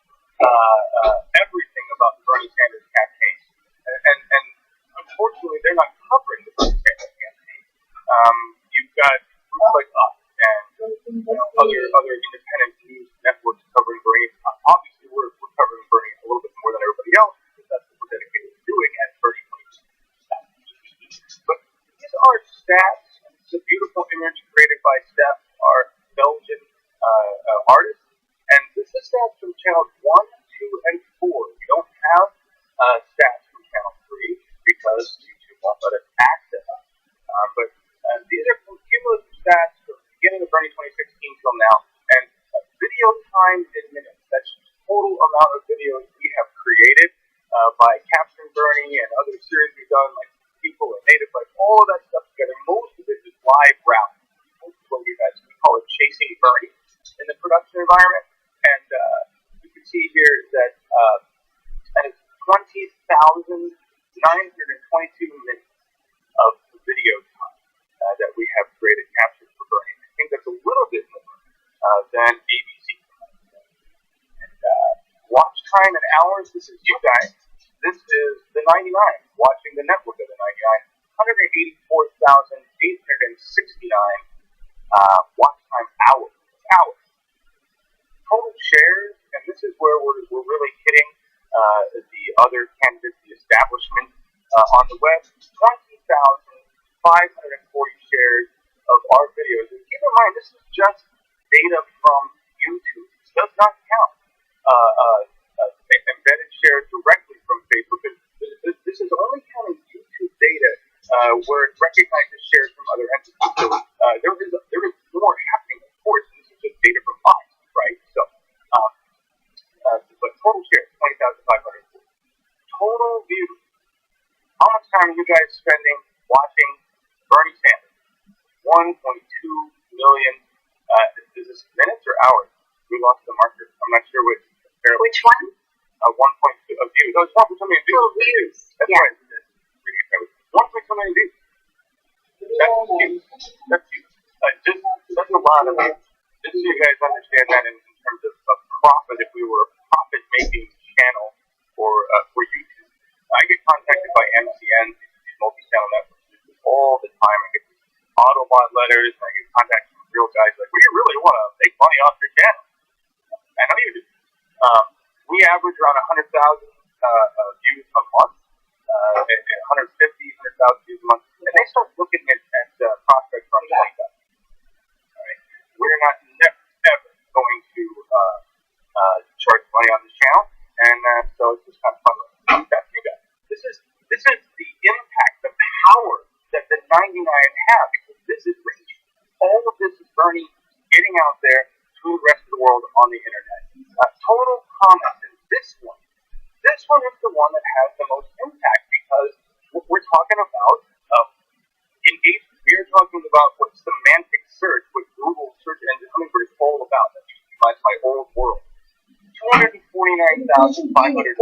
everything about the Bernie Sanders campaign. And unfortunately, they're not covering the Bernie Sanders campaign. You've got groups like us and other independent news networks covering Bernie. Obviously, we're covering Bernie a little bit more than everybody else because that's what we're dedicated to doing at Bernie 2022. But these are stats. It's a beautiful image created by Steph, our Belgian artist. And this is stats from channels 1, 2, and 4. We don't have stats from channel 3 because YouTube won't let us access them. But these are cumulative stats from the beginning of Bernie 2016 till now. And video time in minutes. That's the total amount of videos we have created by Capturing Bernie and other series we've done, like People and Native Life, all of that stuff together. Most of it is live route. Most of what we call it Chasing Bernie in the production environment. And you can see here that that is 20,922 minutes of video time that we have created captured for Bernie. I think that's a little bit more than ABC. And watch time in hours, this is you guys. This is the 99, watching the network of the 99. 184,869 watch time hours. Total shares, and this is where we're really hitting the other candidates, the establishment on the web. 20,540 shares of our videos. And keep in mind, this is just data from YouTube. It does not count embedded shares directly from Facebook. This is only counting YouTube data where it recognizes shares from other entities. So there is more happening, of course. This is just data from us, right? So, but total shares, 20,540. Total views. How much time are you guys spending watching Bernie Sanders? 1.2 million. Is this minutes or hours? We lost the marker. I'm not sure which. Which one? 1.2 of views. Oh, it's 1.2 million views. Oh, views. That's Yeah. right. 1.2 million views. That's huge. That's huge. That's a lot of views. Just so you guys understand that in terms of profit, if we were a profit-making channel for YouTube. I get contacted by MCNs, these multi-channel networks, all the time. I get Autobot letters, and I get contacts from real guys like, we really want to make money off your channel. I know you do. We average around 100,000 views a month, 150,000 views a month, and they start looking at prospects from 20,000. Right? We're not ever going to charge money on this channel, and so it's just kind of fun. That's you guys. This is the impact, the power that the 99 have, because this is reach. All of this is Bernie getting out there to the rest of the world on the internet. Total comments in this one is the one that has the most impact because we're talking about engagement. We are talking about what semantic search, what Google search engine Hummingbird is all about. That's my old world. 249,500 minus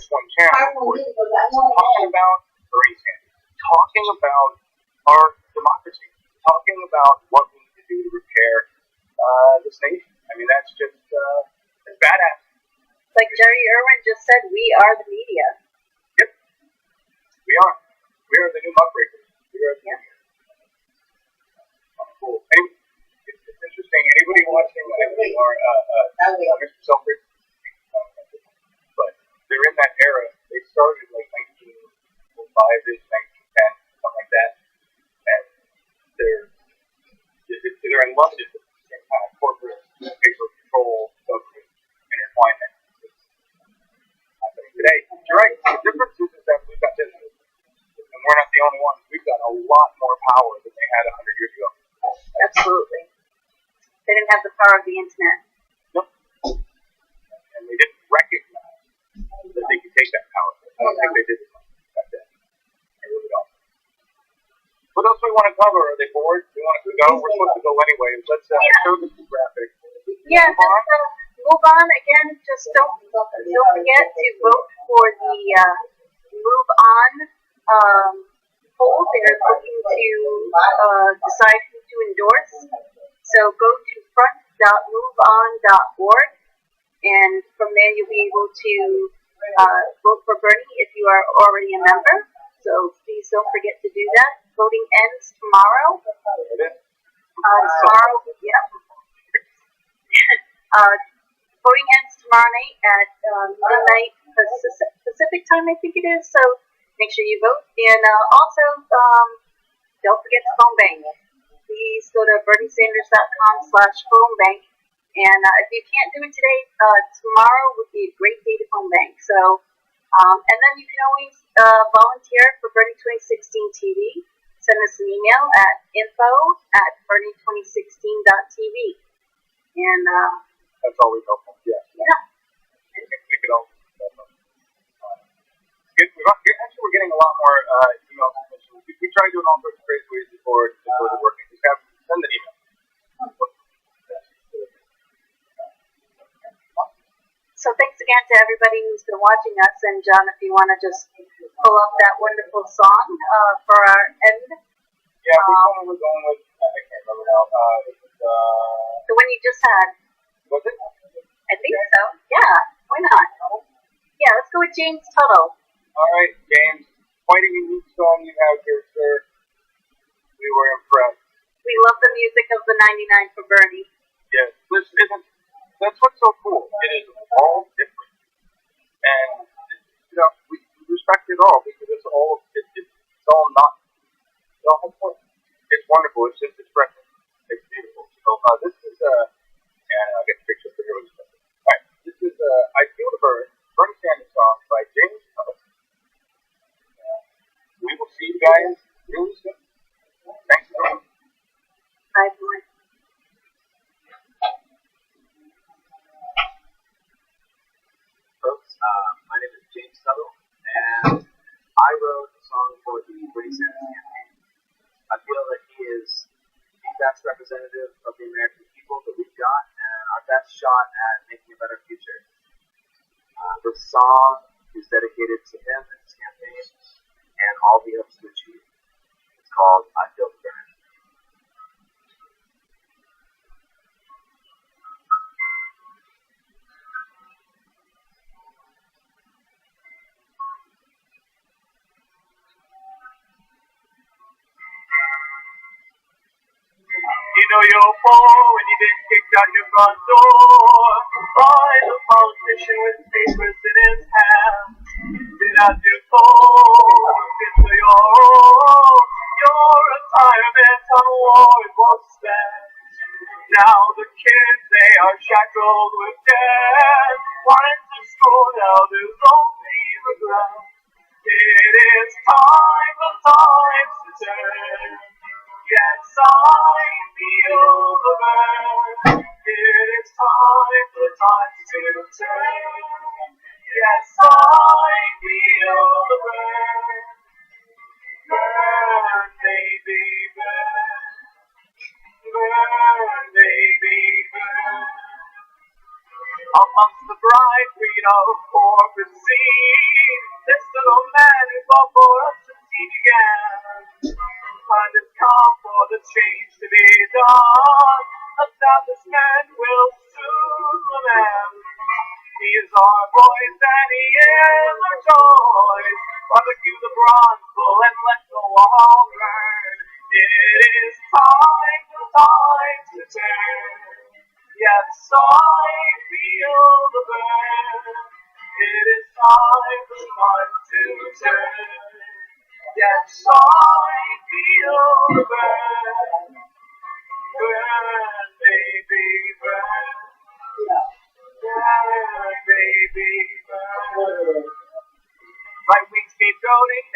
one channel, of course, talking about Bernie Sanders, talking about our democracy, talking about what we need to do to repair this nation. I mean, that's just it's badass. Like Jerry Irwin just said, we are the media. Yep, we are. We are the new muckrakers. We are the media. Cool. Anyway, it's interesting. Anybody watching Mr. Selfridge? But they're in that era. They started like 1905-ish, 1910, something like that. And they're in London at the same time. Corporate paper control, government, intertwinement. Happening today. You're right. The difference is that we've got this, and we're not the only ones. We've got a lot more power than they had 100 years ago. Absolutely. They didn't have the power of the internet. Nope. And they didn't recognize that they could take that power. I don't think they did back then. They really don't. What else do we want to cover? Are they bored? Do we want to go? We're supposed to go anyway. Let's show them the graphic. Yeah, move on. Again, just don't forget to vote for the Move On poll. They're looking to decide who to endorse. So go to front.moveon.org, and from there you'll be able to vote for Bernie if you are already a member. So please don't forget to do that. Voting ends tomorrow. Voting ends tomorrow night at midnight Pacific time, I think it is. So make sure you vote, and also don't forget to phone bank. Please go to berniesanders.com/phone bank, and if you can't do it today, tomorrow would be a great day to phone bank. So, and then you can always volunteer for Bernie 2016 TV. Send us an email at info@bernie2016.tv, and that's always helpful. Yeah. We could all. Actually, we're getting a lot more emails. We try doing all sorts of crazy ways before they're working. Just send an email. So thanks again to everybody who's been watching us. And John, if you want to just pull up that wonderful song for our end. Yeah, which one we're going with? I can't remember now. It was the one you just had. Was it? I think so. Yeah. Why not? Yeah, let's go with James Tuttle. All right, James. Quite a unique song you have here, sir. We were impressed. We love the music of the 99 for Bernie. Yes, this isn't. That's what's so cool. It is all different, and we respect it all because it's all not. It all has point. It's wonderful. It's just expressive. It's beautiful. So this is and I'll get the picture for you. All right, this is "I Feel the Bird," Bernie Sanders song by James Tuttle. We will see you guys really soon. Thanks for joining. Bye, everyone. Folks, my name is James Tuttle, and I wrote a song for the Bernie Sanders campaign. I feel that he is the best representative of the American people that we've got, and our best shot at making a better future. The song is dedicated to him and his campaign, and all he hopes to achieve. It's called "I Feel the Burn." You know you're poor when you've been kicked out your front door by the politician with papers in his hand. Did as you're told, into your own. Your retirement on war it won't stand. Now the kids, they are shackled with debt. Went to school, now there's only regret. It is time, the times to turn. Yes, I feel the burn. It is time for times to turn. Yes, I feel the burn. Burn, baby, burn. Burn, baby, burn. Amongst the bright green of open sea, this little man who fought for us to see began. Time has come for the change to be done. A selfish man will soon lament. He is our voice and he is our choice. Barbecue the bronze bull and let the wall burn. It is time to turn. Yes, I feel the burn. It is time to turn. Yes, I feel the burn. Burn, baby, burn. Burn, baby, burn. My wings keep going,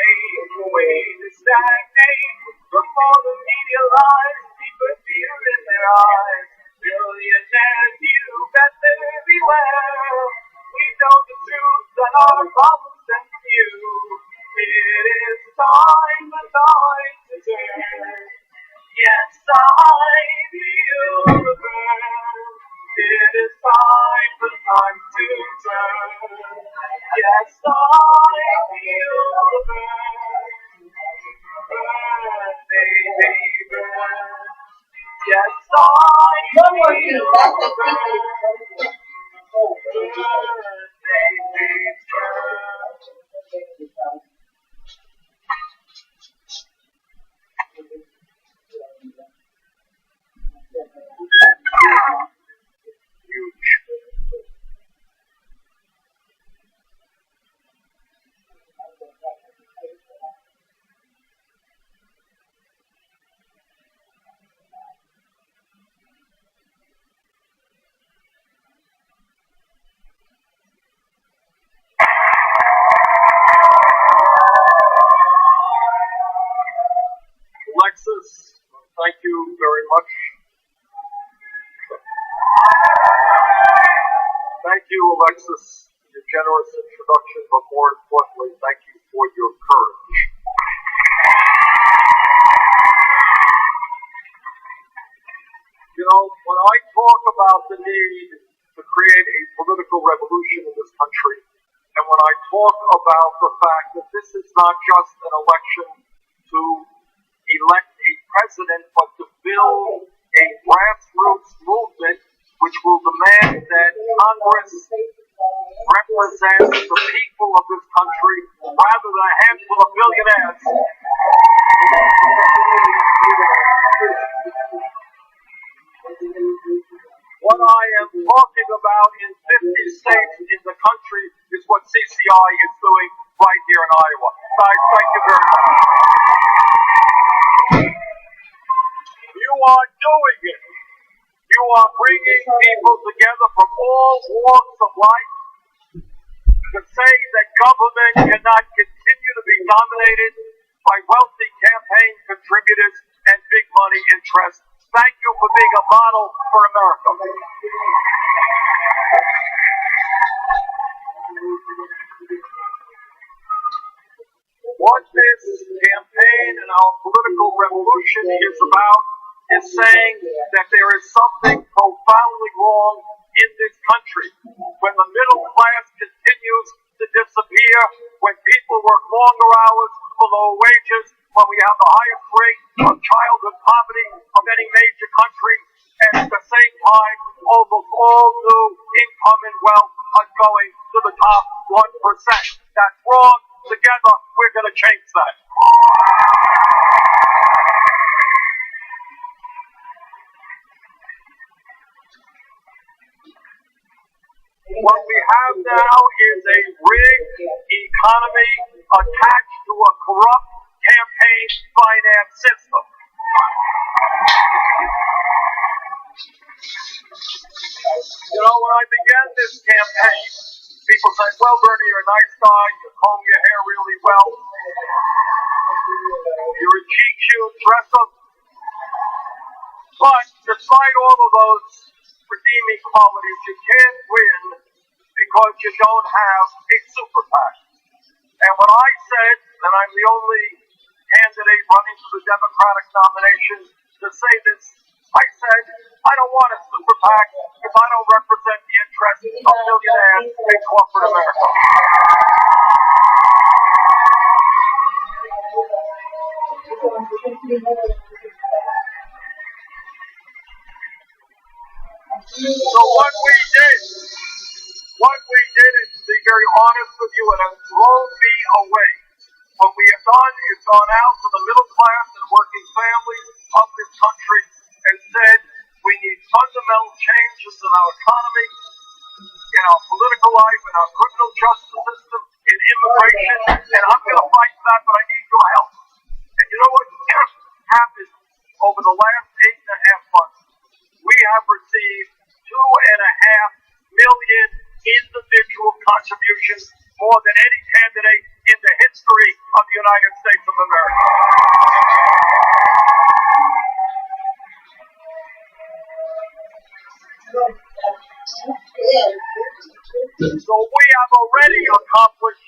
ways to stagnate. From all the media lies, deeper fear in their eyes. Billionaires, you better beware. We know the truth and our problems stem from you. It is time to turn. Yes, I feel the burn. It is time to turn. Yes, I feel the burn. Burn, baby, burn. Yes, I feel the burn. Burn, baby, burn. Alexis, thank you very much. Thank you, Alexis, for your generous introduction, but more importantly, thank you for your courage. You know, when I talk about the need to create a political revolution in this country, and when I talk about the fact that this is not just an election to elect a president, but to build a grassroots movement which will demand that Congress represents the people of this country rather than a handful of billionaires. What I am talking about in 50 states in the country is what CCI is doing right here in Iowa. Guys, thank you very much. You are doing it. You are bringing people together from all walks of life to say that government cannot continue to be dominated by wealthy campaign contributors and big money interests. Thank you for being a model for America. What this campaign and our political revolution is about is saying that there is something profoundly wrong in this country. When the middle class continues to disappear, when people work longer hours for low wages, when we have the highest rate of childhood poverty of any major country, and at the same time, almost all new income and wealth are going to the top 1%. That's wrong. Together, we're going to change that. What we have now is a rigged economy attached to a corrupt campaign finance system. You know, when I began this campaign, people say, well, Bernie, you're a nice guy, you comb your hair really well, you're a GQ dresser. But despite all of those redeeming qualities. You can't win because you don't have a super PAC. And when I said that I'm the only candidate running for the Democratic nomination to say this, I said I don't want a super PAC if I don't represent the interests of millionaires in corporate America. So what we did is to be very honest with you, and has blown me away. What we have done is gone out to the middle class and working families of this country and said we need fundamental changes in our economy, in our political life, in our criminal justice system, in immigration, and I'm going to fight for that, but I need your help. And you know what happened over the last 8.5 months? We have received 2.5 million individual contributions, more than any candidate in the history of the United States of America. So we have already accomplished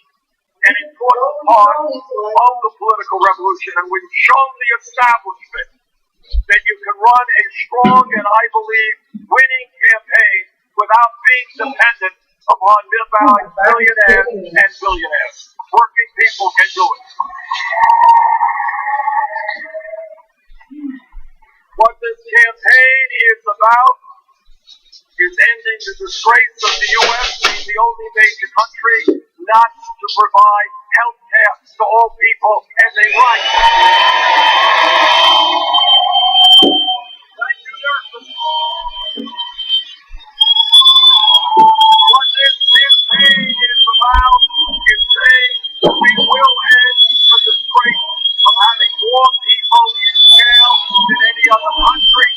an important part of the political revolution, and we've shown the establishment that you can run a strong and, I believe, winning campaign without being dependent upon millionaires and billionaires. Working people can do it. What this campaign is about is ending the disgrace of the U.S. being the only major country not to provide health care to all people as a right. Thank you, nurses. What this campaign is about is saying we will end the disgrace of having more people in jail than any other country.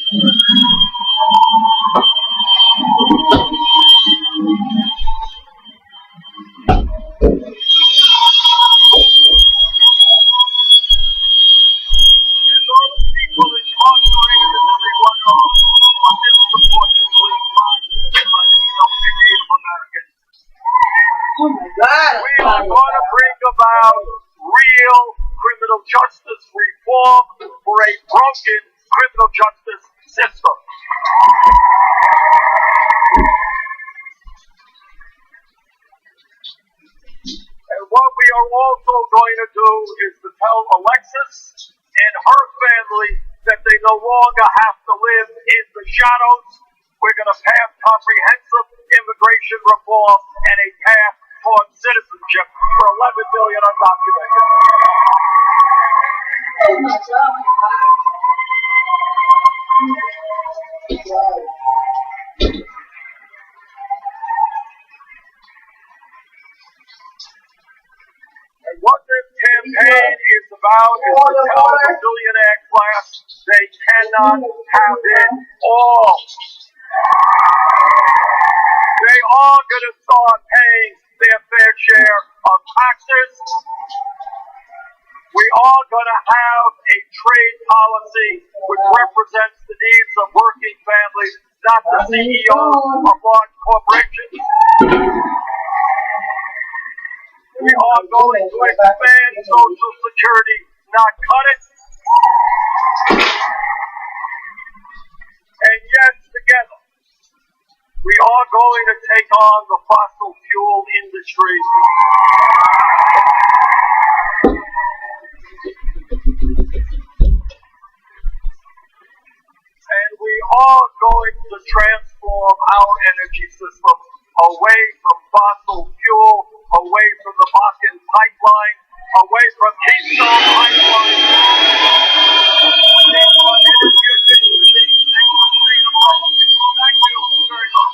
We are going to bring about real criminal justice reform for a broken criminal justice system. And what we are also going to do is to tell Alexis and her family that they no longer have to live in the shadows. We're going to pass comprehensive immigration reform and a path toward citizenship for 11 million undocumented. Oh my God. And what this campaign is about is to tell the billionaire class they cannot have it all. They are going to start paying their fair share of taxes. We are going to have a trade policy which represents the needs of working families, not the CEOs of large corporations. We are going to expand Social Security, not cut it. And yes, together, we are going to take on the fossil fuel industry. And we are going to transform our energy system away from fossil fuel, away from the Bakken pipeline, away from Keystone Pipeline. Thank you very much.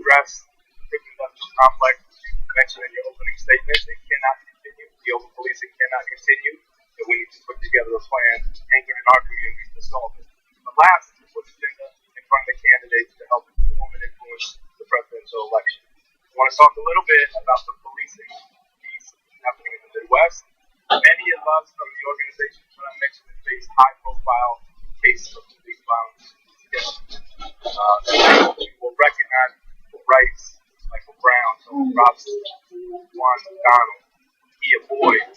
address the industrial complex you mentioned in your opening statement. They cannot continue. The over-policing cannot continue. And we need to put together a plan anchored in our communities to solve it. But last, to put the agenda in front of the candidates to help inform and influence the presidential election. I want to talk a little bit about the policing piece happening in the Midwest. Many of us from the organizations that I mentioned face high-profile cases of police violence together. We will recognize Rice, Michael Brown, Tony Robinson, Juan McDonald, Ia Boyd,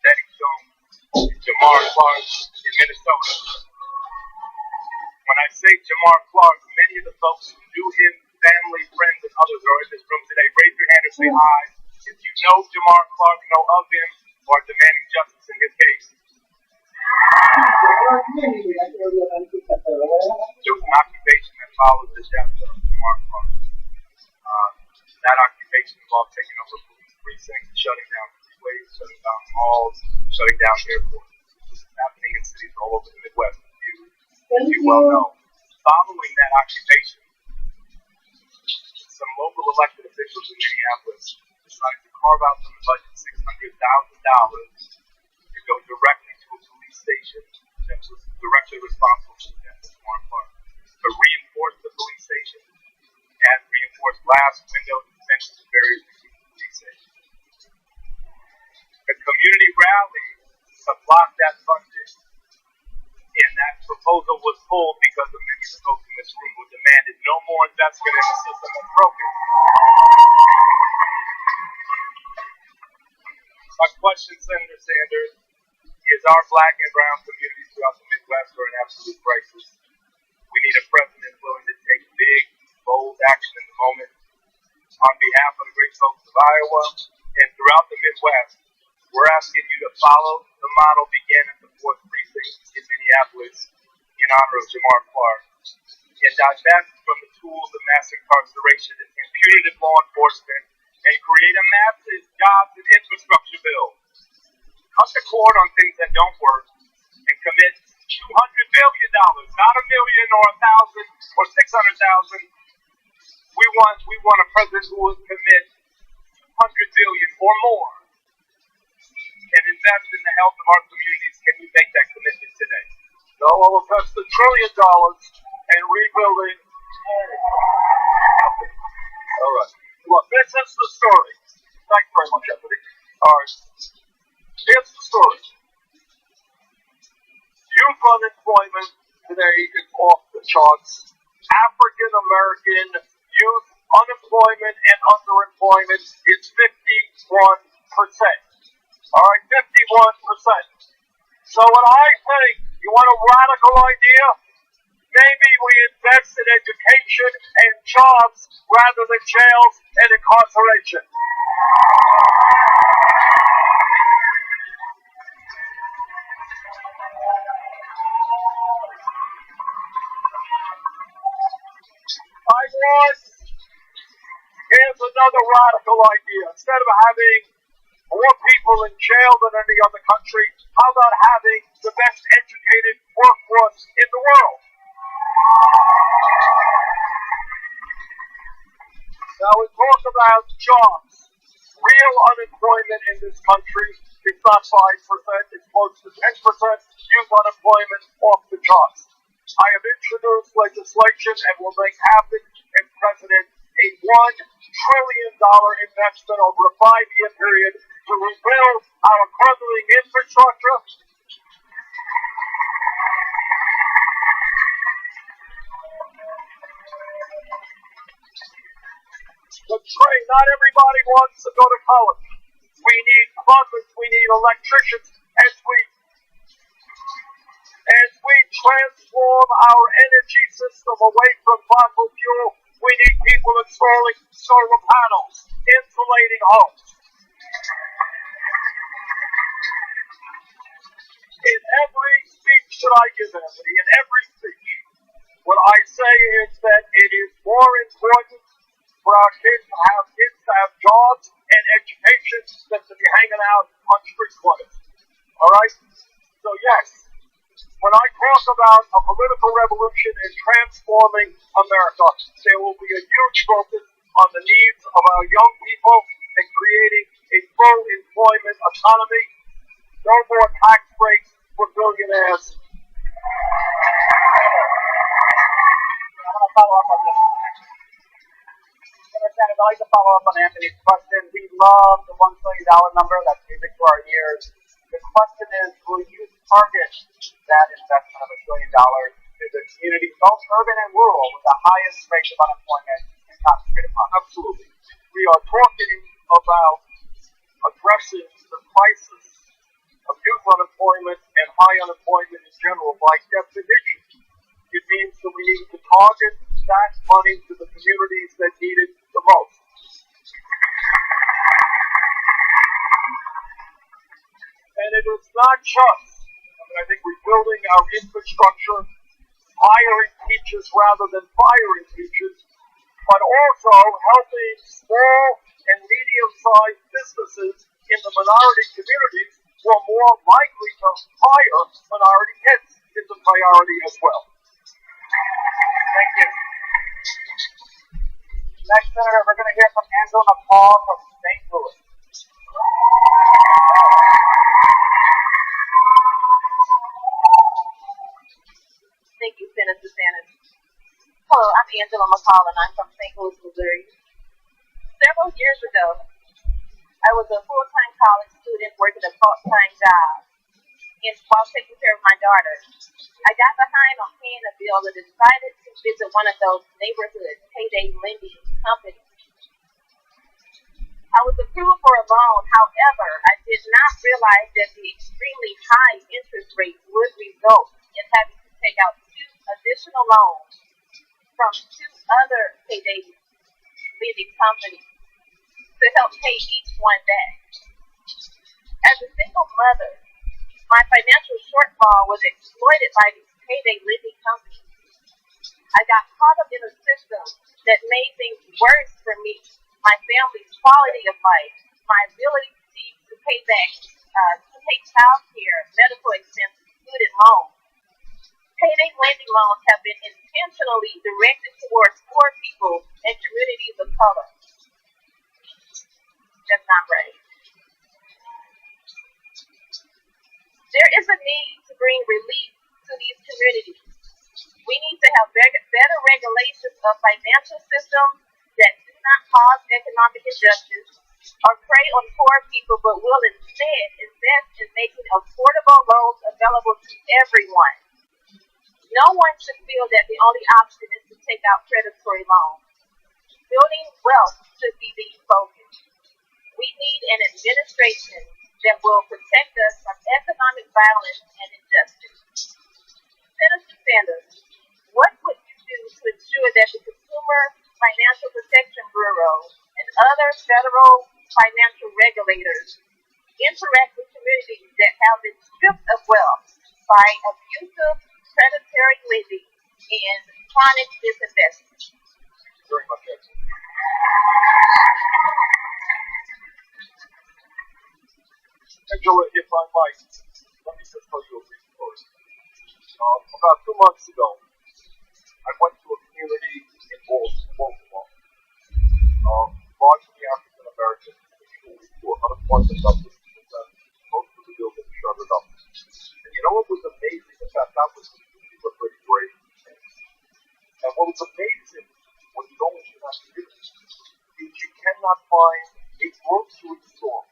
Teddy Jones, Jamar Clark in Minnesota. When I say Jamar Clark, many of the folks who knew him, family, friends, and others are in this room today. Raise your hand and say hi. If you know Jamar Clark, know of him, or are demanding justice in his case. There was an occupation that followed the death of Jamar Clark. That occupation involved taking over police precincts, shutting down freeways, shutting down malls, shutting down airports. This is happening in cities all over the Midwest, as you well know. Following that occupation, some local elected officials in Minneapolis decided to carve out from the budget $600,000 to go directly to a police station that was directly responsible for the death of Jamar Clark, to reinforce the police station and reinforce glass, windows, and fences and barriers between the police station. The community rallied to block that funding, and that proposal was pulled because of many of the folks in this room who demanded no more investment in a system that's broken. My question, Senator Sanders, is our black and brown communities throughout the Midwest are in absolute crisis. We need a president willing to take big, bold action in the moment. On behalf of the great folks of Iowa and throughout the Midwest, we're asking you to follow the model began at the 4th Precinct in Minneapolis in honor of Jamar Clark and divest from the tools of mass incarceration and punitive law enforcement and create a massive jobs and infrastructure bill. Cut the cord on things that don't work and commit $200 billion, not $1 million or 1,000 or 600,000. We want a president who will commit $200 billion or more and invest in the health of our communities. Can you make that commitment today? No, I'll invest $1 trillion in rebuilding. All right. Look, this is the story. Thank you very much, Anthony. All right. Here's the story. Youth unemployment today is off the charts. African American youth unemployment and underemployment is 51%. All right, 51%. So what I think, you want a radical idea? Maybe we invest in education and jobs rather than jails and incarceration. Here's another radical idea. Instead of having more people in jail than any other country, how about having the best educated workforce in the world? Now we talk about jobs. Real unemployment in this country is not 5%, it's close to 10%. Youth unemployment off the charts. I have introduced legislation and will make happen and President a $1 trillion investment over a 5-year period to rebuild our crumbling infrastructure. The train, not everybody wants to go to college. We need plumbers, we need electricians, as we transform our energy system away from fossil fuel, we need people installing solar panels, insulating homes. In every speech that I give, Anthony, in every speech, what I say is that it is more important for our kids to have jobs and education than to be hanging out on street corners. All right? So yes, when I talk about a political revolution and transforming America, there will be a huge focus on the needs of our young people and creating a full employment economy. No more tax breaks for billionaires. I'm going to follow up on this. Senator, I'd like to follow up on Anthony's question. We love the $1 trillion number. That's music to our ears. The question is, will you target that investment of $1 trillion to the communities, both urban and rural, with the highest rates of unemployment and concentrated poverty? Absolutely. We are talking about addressing the crisis of youth unemployment and high unemployment in general by definition. It means that we need to target that money to the communities that need it the most. And it is not just, I think rebuilding our infrastructure, hiring teachers rather than firing teachers, but also helping small and medium-sized businesses in the minority communities who are more likely to hire minority kids is a priority as well. Thank you. Next, Senator, we're going to hear from Angela McCall from St. Louis. Thank you, Senator Sanders. Hello, I'm Angela McCall, and I'm from St. Louis, Missouri. Several years ago, I was a full-time college student working a part-time job while taking care of my daughter. I got behind on paying a bill and decided to visit one of those neighborhood payday lending companies. I was approved for a loan. However, I did not realize that the extremely high interest rate would result in having to take out 2 additional loans from 2 other payday lending companies to help pay each one back. As a single mother, my financial shortfall was exploited by these payday lending companies. I got caught up in a system that made things worse for me, my family's quality of life, my ability to pay back, to pay child care, medical expenses, student loans. Payday lending loans have been intentionally directed towards poor people and communities of color. That's not right. There is a need to bring relief to these communities. We need to have better regulations of financial systems that do not cause economic injustice or prey on poor people, but will instead invest in making affordable loans available to everyone. No one should feel that the only option is to take out predatory loans. Building wealth should be the focus. We need an administration that will protect us from economic violence and injustice. Senator Sanders, what would you do to ensure that the Consumer Financial Protection Bureau and other federal financial regulators interact with communities that have been stripped of wealth by abusive, predatory lending and chronic disinvestment? Very much, Angela, if I might, let me just tell you a brief story. About 2 months ago, I went to a community in Baltimore, largely African American, who are unemployment up to 50%, most of the buildings shuttered up. And you know what was amazing? In fact, that was pretty great. And what was amazing when you go into that community is you cannot find a grocery store.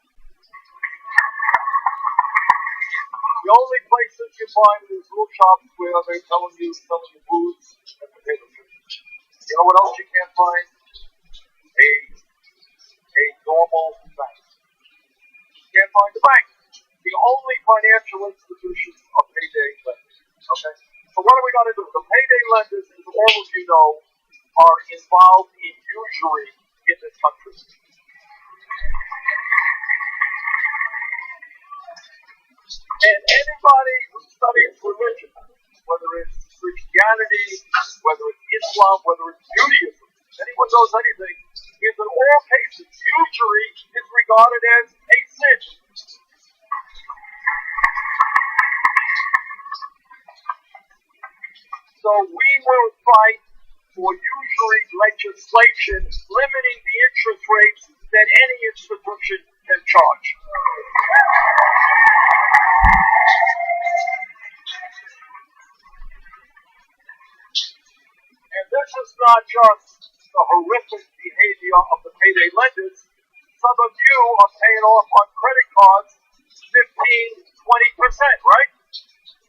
The only places you find is little shops where they're selling you foods and potato chips. You know what else you can't find? A normal bank. You can't find a bank. The only financial institutions are payday lenders. Okay? So what are we going to do? The payday lenders, as all of you know, are involved in usury in this country. And anybody who studies religion, whether it's Christianity, whether it's Islam, whether it's Judaism, anyone knows anything, is in all cases, usury is regarded as a sin. So we will fight for usury legislation limiting the interest rates that any institution can charge. And this is not just the horrific behavior of the payday lenders. Some of you are paying off on credit cards 15, 20%, right?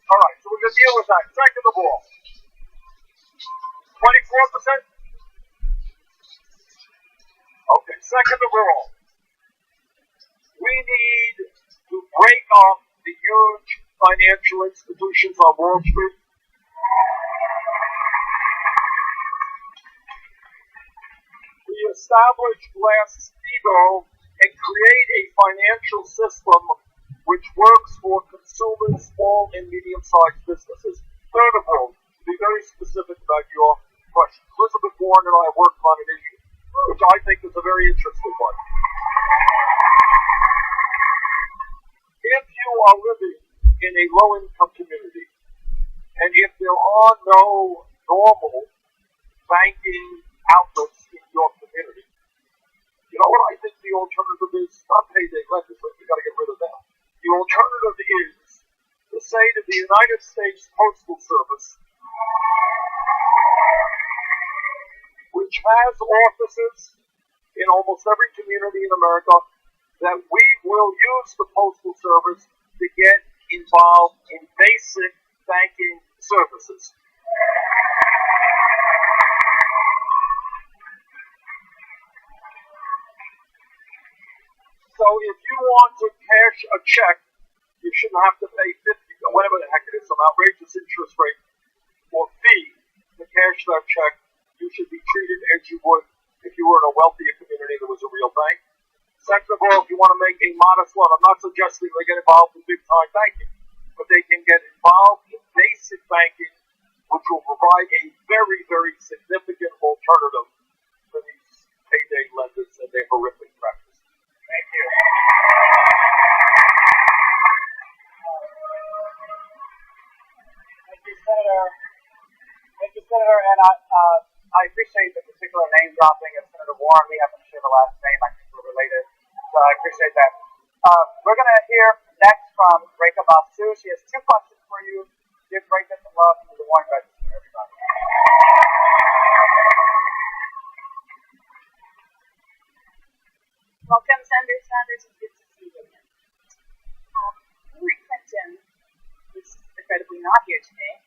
All right, so we're going to deal with that. Second of all, 24%? Okay, second of all, we need to break up the huge financial institutions on Wall Street. We establish Glass-Steagall and create a financial system which works for consumers, small and medium-sized businesses. Third of all, to be very specific about your question, Elizabeth Warren and I worked on an issue which I think is a very interesting one. If you are living in a low-income community, and if there are no normal banking outlets in your community, you know what I think the alternative is? Not payday lenders, but we got to get rid of them. The alternative is to say to the United States Postal Service, which has offices in almost every community in America, that we will use the Postal Service to get involved in basic banking services. So if you want to cash a check, you shouldn't have to pay 50, whatever the heck it is, some outrageous interest rate or fee to cash that check. You should be treated as you would if you were in a wealthier community that was a real bank. Second of all, if you want to make a modest loan, I'm not suggesting they get involved in big-time banking, but they can get involved in basic banking, which will provide a very, very significant alternative for these payday lenders and their horrific practice. Thank you. Thank you, Senator. Thank you, Senator. And I appreciate the particular name dropping of Senator Warren. We haven't shared the last name. I think we're related. So I appreciate that. We're going to hear next from Rekha Basu. She has two questions for you. Give Rekha some love to the Warren Register, everybody. Welcome, Senator Sanders. It's good to see you again. Hillary Clinton is regrettably not here today.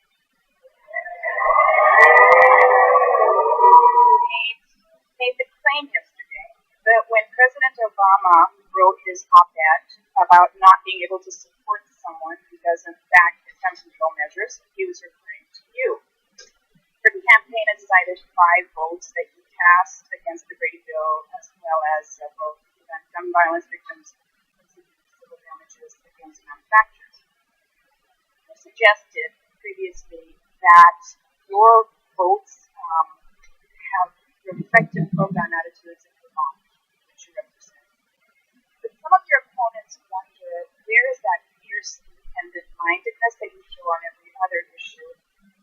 Made the claim yesterday that when President Obama wrote his op-ed about not being able to support someone who doesn't back gun control measures, he was referring to you. The campaign has cited 5 votes that you cast against the Brady bill, as well as several gun violence victims receiving civil damages against manufacturers. You suggested previously that your votes have reflected pro-gun attitudes in Vermont, which you represent. But some of your opponents wonder, where is that fierce, independent-mindedness that you show on every other issue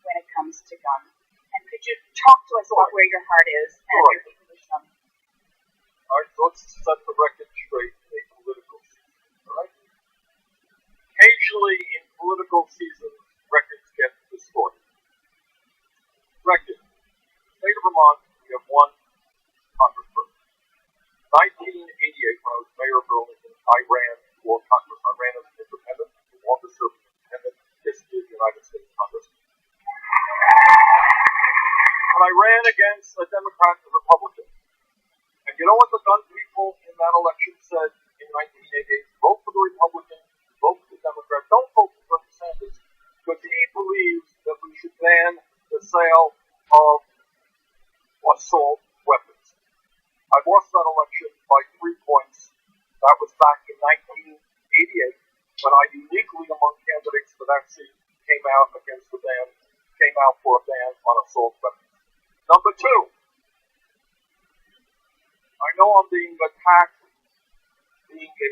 when it comes to guns? And could you talk to us about where your heart is and your position? All right, so let's set the record straight in a political season, all right? Occasionally in political seasons, records get distorted. Record. State of Vermont, we have one congressperson. 1988, when I was mayor of Burlington, I ran for Congress. I ran as an independent, the longest serving independent history of the United States Congress. And I ran against a Democrat and a Republican. And you know what the gun people in that election said in 1988? Vote for the Republican, vote for the Democrat. Don't vote for Bernie Sanders, because he believes that we should ban the sale of assault weapons. I lost that election by 3 points. That was back in 1988, when I uniquely among candidates for that seat came out for a ban on assault weapons. Number 2, I know I'm being attacked, being a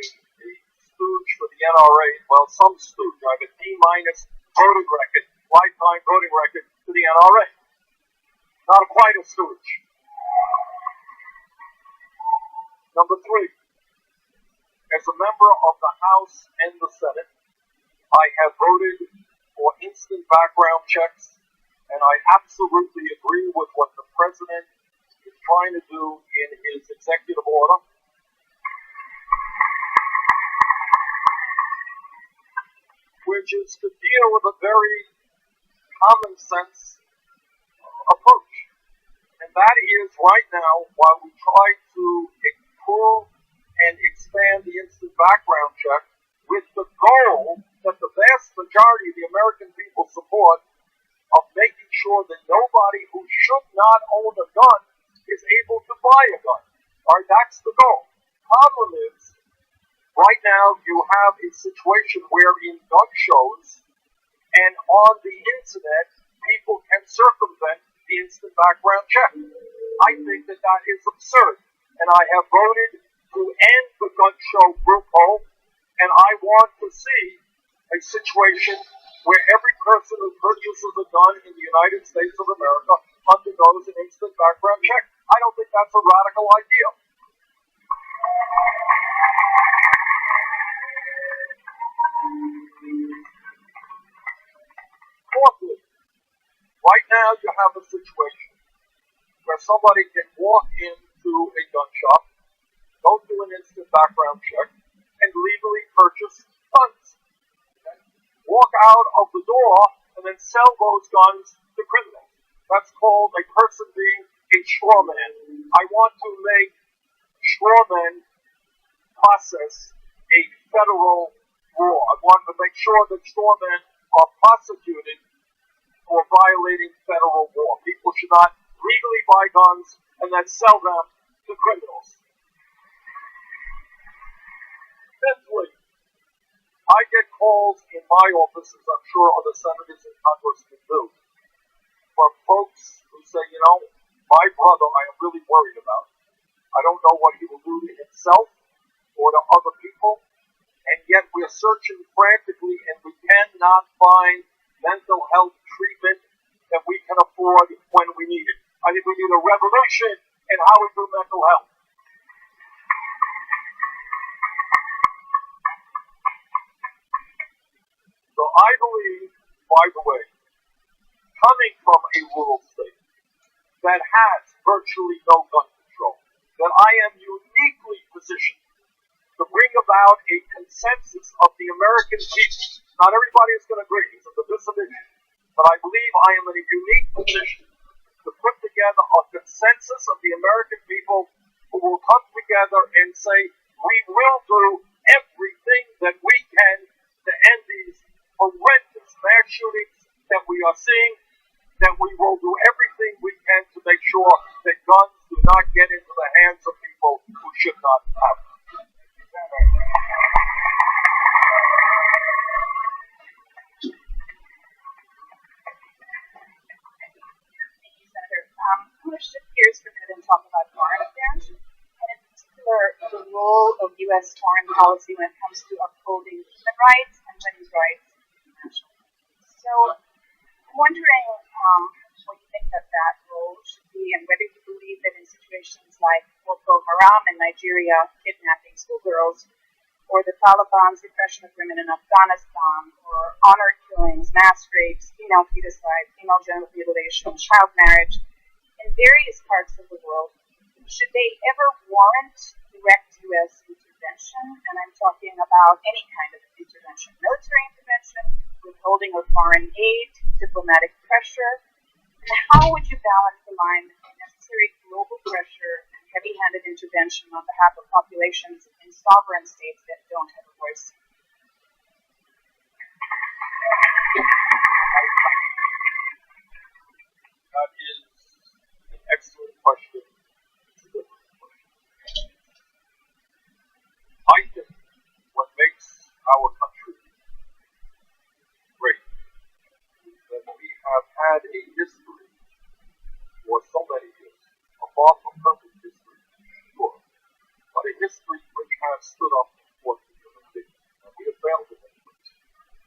stooge for the NRA. Well, some stooge. I have a D- voting record, lifetime voting record for the NRA. not a plight of sewage. Number three, as a member of the House and the Senate, I have voted for instant background checks, and I absolutely agree with what the President is trying to do in his executive order. Which is to deal with a very common sense approach. And that is right now, while we try to improve and expand the instant background check with the goal that the vast majority of the American people support of making sure that nobody who should not own a gun is able to buy a gun. All right, that's the goal. Problem is, right now you have a situation where in gun shows and on the internet, people can circumvent the instant background check. I think that that is absurd. And I have voted to end the gun show loophole, and I want to see a situation where every person who purchases a gun in the United States of America undergoes an instant background check. I don't think that's a radical idea. Fourthly, right now you have a situation where somebody can walk into a gun shop, go through an instant background check, and legally purchase guns. Okay? Walk out of the door and then sell those guns to criminals. That's called a person being a straw man. I want to make straw man process a federal law. I want to make sure that straw men are prosecuted for violating federal law. People should not legally buy guns and then sell them to criminals. Fifthly, I get calls in my office, as I'm sure other senators and congressmen do, from folks who say, you know, my brother I am really worried about. I don't know what he will do to himself or to other people, and yet we're searching frantically and we cannot find mental health treatment that we can afford when we need it. I think we need a revolution in how we do mental health. So I believe, by the way, coming from a rural state that has virtually no gun control, that I am uniquely positioned to bring about a consensus of the American people. Not everybody is going to agree, it's a divisive issue, but I believe I am in a unique position to put together a consensus of the American people who will come together and say, we will do everything that we can to end these horrendous mass shootings that we are seeing, that we will do everything we can to make sure that guns do not get into the hands of people who should not have them. I'm going to shift gears for a minute and talk about foreign affairs, and in particular, the role of U.S. foreign policy when it comes to upholding human rights and women's rights internationally. So, I'm wondering what you think that role should be, and whether you believe that in situations like Boko Haram in Nigeria kidnapping schoolgirls, or the Taliban's repression of women in Afghanistan, or honor killings, mass rapes, female feticide, female genital mutilation, child marriage, in various parts of the world, should they ever warrant direct U.S. intervention? And I'm talking about any kind of intervention, military intervention, withholding of foreign aid, diplomatic pressure. And how would you balance the line between necessary global pressure and heavy-handed intervention on behalf of populations in sovereign states that don't have a voice? That is an excellent question. I think what makes our country great is that we have had a history for so many years, a far from perfect history, sure, but a history which has stood up for the human being, and we have failed in many ways.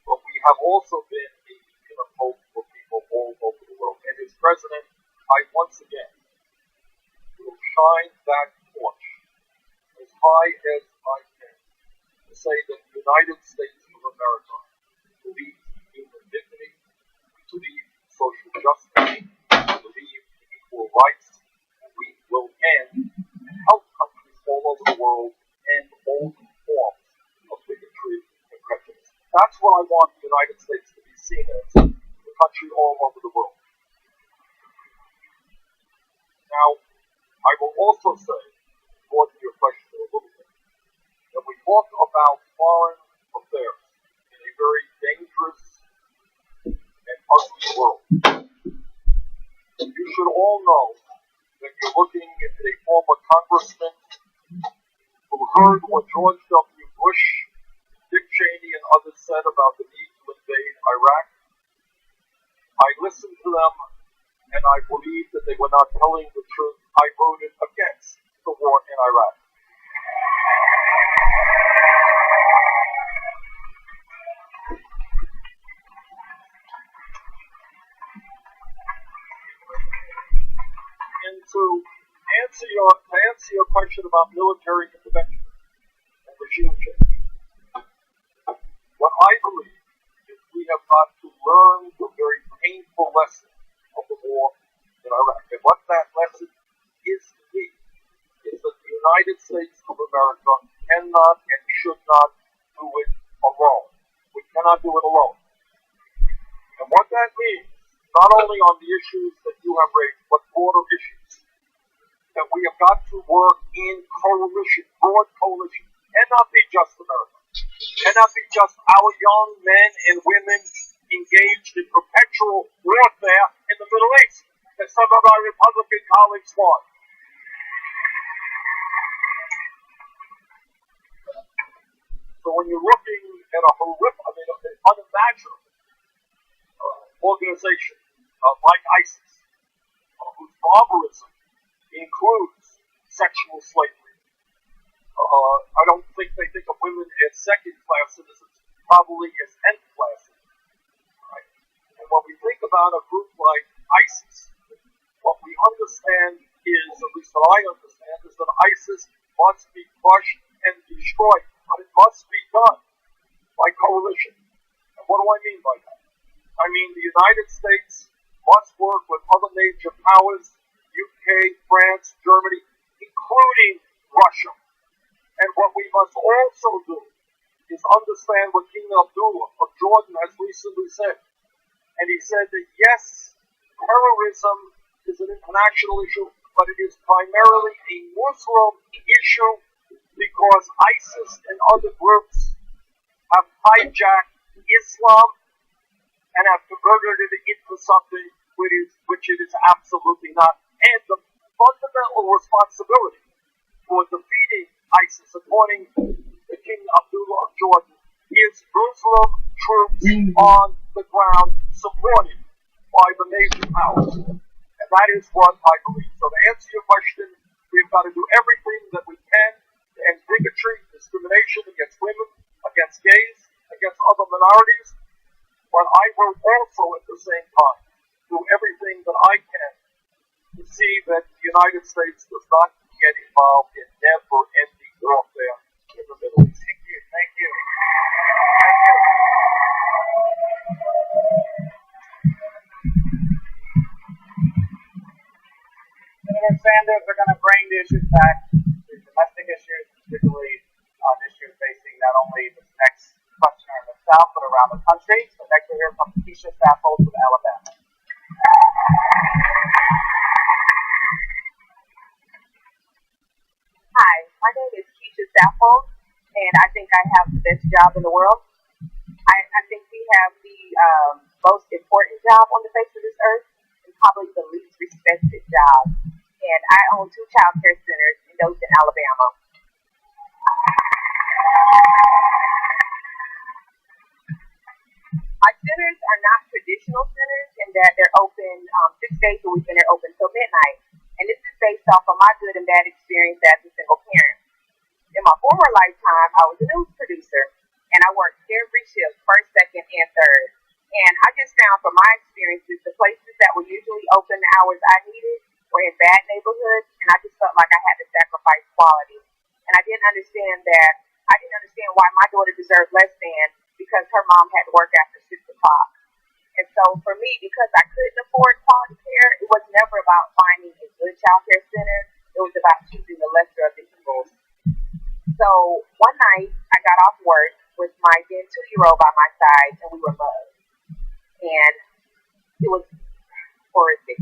But we have also been a beacon of hope for people all over the world. And as President, I once again will shine that torch as high as I can to say that the United States of America believes in human dignity, we believe in social justice, we believe in equal rights, and we will end and help countries all over the world end all forms of bigotry and prejudice. That's what I want the United States to be seen as, the country all over the world. Now, I will also say, according to your question a little bit, that we talk about foreign affairs in a very dangerous and ugly world. You should all know that you're looking at a former congressman who heard what George W. Bush, Dick Cheney, and others said about the need to invade Iraq. I listened to them, and I believed that they were not telling the truth. I voted against the war in Iraq. And to answer your question about military intervention and regime change, what I believe is we have got to learn the very painful lesson of the war in Iraq. And what that lesson is to me is that the United States of America cannot and should not do it alone. We cannot do it alone. And what that means, not only on the issues that you have raised, but broader issues, that we have got to work in coalition, broad coalition, cannot be just America, cannot be just our young men and women engaged in perpetual warfare in the Middle East, that some of our Republican colleagues want. So when you're looking at a horrific, an unimaginable organization like ISIS, whose barbarism includes sexual slavery, I don't think they think of women as second-class citizens, probably as nth-class citizens. Right? And when we think about a group like ISIS, what we understand is, at least what I understand, is that ISIS must be crushed and destroyed, but it must be done by coalition. And what do I mean by that? I mean the United States must work with other major powers, UK, France, Germany, including Russia. And what we must also do is understand what King Abdullah of Jordan has recently said. And he said that yes, terrorism is an international issue, but it is primarily a Muslim issue because ISIS and other groups have hijacked Islam and have converted it into something which it is absolutely not. And the fundamental responsibility for defeating ISIS, according to King Abdullah of Jordan, is Muslim troops on the ground supported by the major powers. And that is what I believe. So to answer your question, we've got to do everything that we can to end bigotry, discrimination against women, against gays, against other minorities. But I will also at the same time do everything that I can to see that the United States does not get involved in never-ending warfare in the Middle East. Thank you. Thank you. Senator Sanders are going to bring the issues back, the domestic issues, particularly issues facing not only this next questioner in the South, but around the country. So next we'll hear from Keisha Saffold from Alabama. Hi, my name is Keisha Saffold, and I think I have the best job in the world. I think we have the most important job on the face of this earth, and probably the least respected job. And I own 2 child care centers in Dothan, Alabama. My centers are not traditional centers in that they're open 6 days a week and they're open till midnight. And this is based off of my good and bad experience as a single parent. In my former lifetime, I was a news producer, and I worked every shift, first, second, and third. And I just found from my experiences, the places that were usually open the hours I needed and I didn't understand that. I didn't understand why my daughter deserved less than because her mom had to work after 6 o'clock. And so for me, because I couldn't afford quality care, it was never about finding a good child care center. It was about choosing the lesser of the evils. So one night, I got off work with my then 2-year-old by my side, and we were mugged. And it was horrific.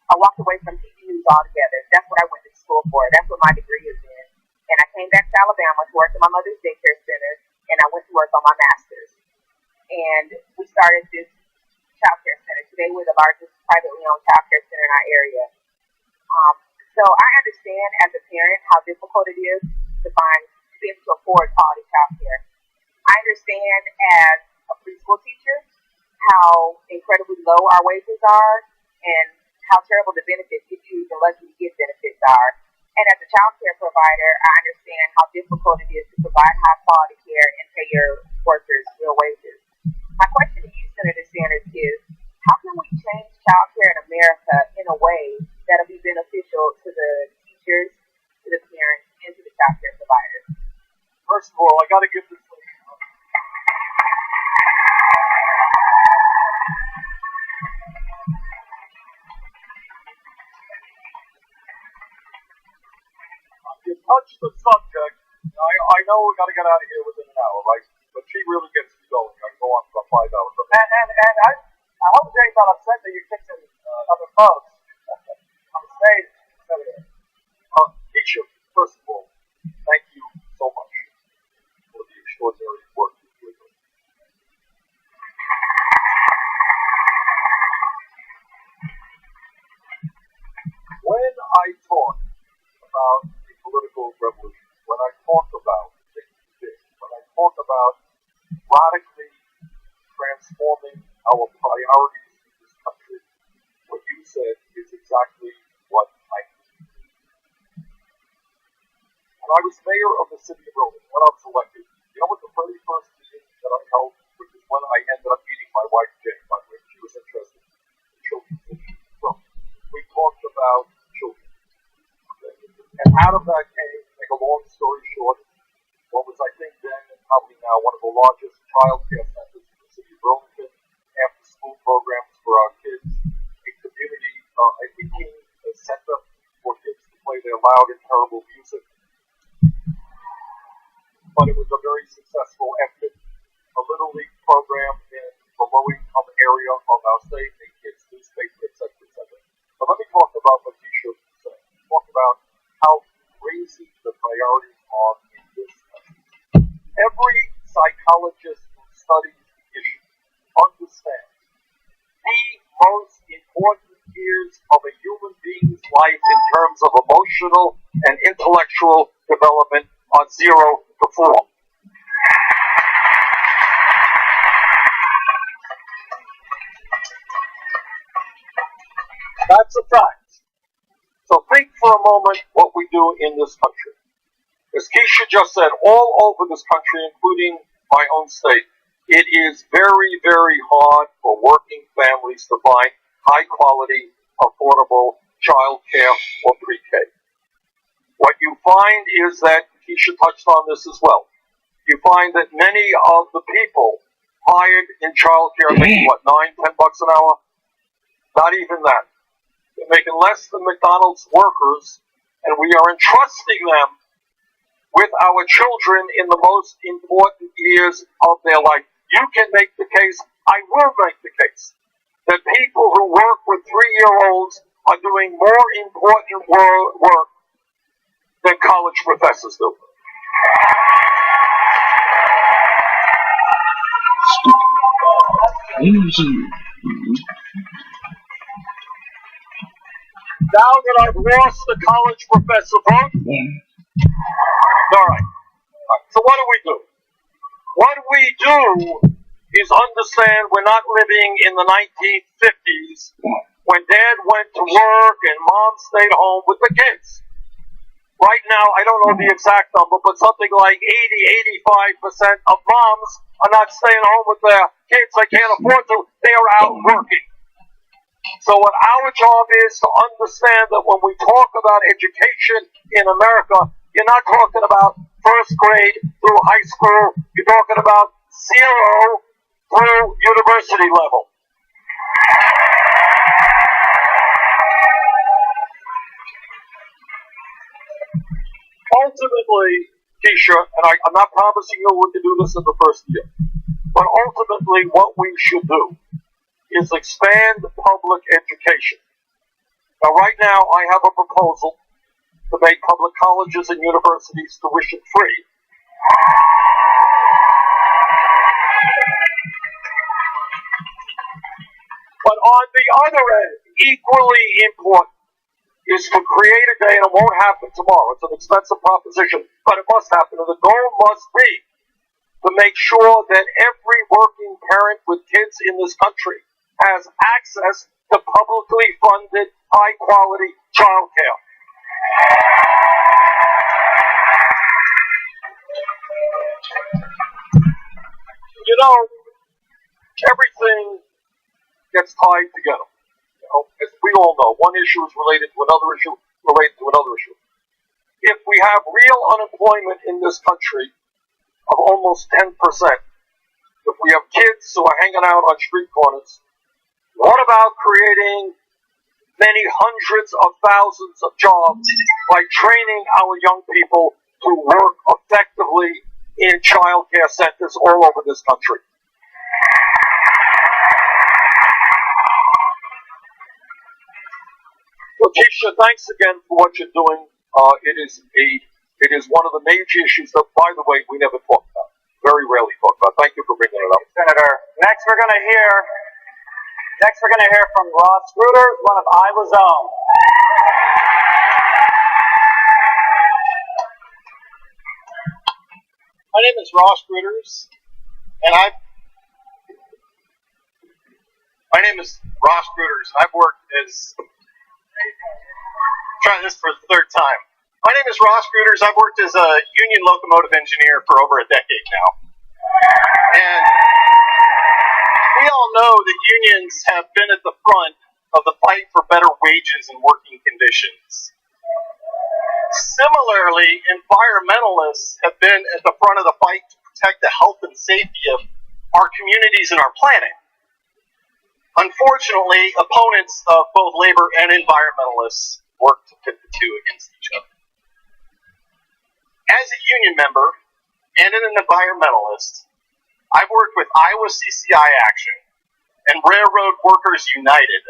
I walked away from TV news altogether. That's what I went to school for. That's what my degree is in. And I came back to Alabama to work at my mother's daycare center, and I went to work on my master's. And we started this child care center. Today we're the largest privately owned child care center in our area. So I understand as a parent how difficult it is to be able to afford quality child care. I understand as a preschool teacher how incredibly low our wages are and how terrible the benefits, if you even lucky to get benefits, are. And as a child care provider, I understand how difficult it is to provide high quality care and pay your workers real wages. My question to you, Senator Sanders, is how can we change child care in America in a way that'll be beneficial to the teachers, to the parents, and to the child care providers? First of all, I got to give this. You touched the subject. I know we got to get out of here within an hour, right? But she really gets me going. I can go on for 5 hours. And I hope Jay's not upset that you're kicking other folks on the stage. Keisha, first of all, thank you so much for the extraordinary work you're doing. When I talk about the political revolution, when I talk about things, when I talk about radically transforming our priorities in this country, what you said is exactly what I need. When I was mayor of the city of Wilmington, when I was elected, you know what the very first meeting that I held, which is when I ended up meeting my wife Jane, by the way, she was interested in children's issues. So we talked about children. And out of that came, to make a long story short, what was I think then and probably now one of the largest child care centers in the city of Burlington, after school programs for our kids, a community, a center for kids to play their loud and terrible music. But it was a very successful effort. A Little League program in the low-income area of our state, a kids' newspaper, etc., etc. But let me talk about what Keisha said. Talk about how crazy the priorities are in this country. Every psychologist who studies the issue understands the most important years of a human being's life in terms of emotional and intellectual development are 0 to 4. That's a fact. So think for a moment what we do in this country. As Keisha just said, all over this country, including my own state, it is very, very hard for working families to find high-quality, affordable child care or pre-K. What you find is that, Keisha touched on this as well, you find that many of the people hired in child care are making, what, $9, $10 an hour? Not even that. They're making less than McDonald's workers, and we are entrusting them with our children in the most important years of their life. You can make the case, I will make the case, that people who work with 3-year-olds are doing more important work than college professors do. Now that I've lost the college professor vote, all right. So what do? What we do is understand we're not living in the 1950s when Dad went to work and Mom stayed home with the kids. Right now, I don't know the exact number, but something like 80-85% of moms are not staying home with their kids. They can't afford to. They are out working. So what our job is to understand that when we talk about education in America, you're not talking about first grade through high school. You're talking about 0 through university level. Ultimately, Keisha, and I'm not promising you we can do this in the first year, but ultimately what we should do is expand public education. Now, right now, I have a proposal to make public colleges and universities tuition free. But on the other end, equally important, is to create a day, and it won't happen tomorrow. It's an expensive proposition, but it must happen. And the goal must be to make sure that every working parent with kids in this country has access to publicly funded, high-quality child care. You know, everything gets tied together. As we all know, one issue is related to another issue, related to another issue. If we have real unemployment in this country of almost 10%, if we have kids who are hanging out on street corners, what about creating many hundreds of thousands of jobs by training our young people to work effectively in child care centers all over this country? Well, Keisha, thanks again for what you're doing. It is one of the major issues that, by the way, we never talk about. Very rarely talk about. Thank you for bringing it up, Senator. Next, we're going to hear from Ross Gruters, one of Iowa's own. My name is Ross Gruters, and I've worked as trying this for the third time. My name is Ross Gruters. I've worked as a union locomotive engineer for over a decade now. And we all know that unions have been at the front of the fight for better wages and working conditions. Similarly, environmentalists have been at the front of the fight to protect the health and safety of our communities and our planet. Unfortunately, opponents of both labor and environmentalists work to pit the two against each other. As a union member and an environmentalist, I've worked with Iowa CCI Action and Railroad Workers United,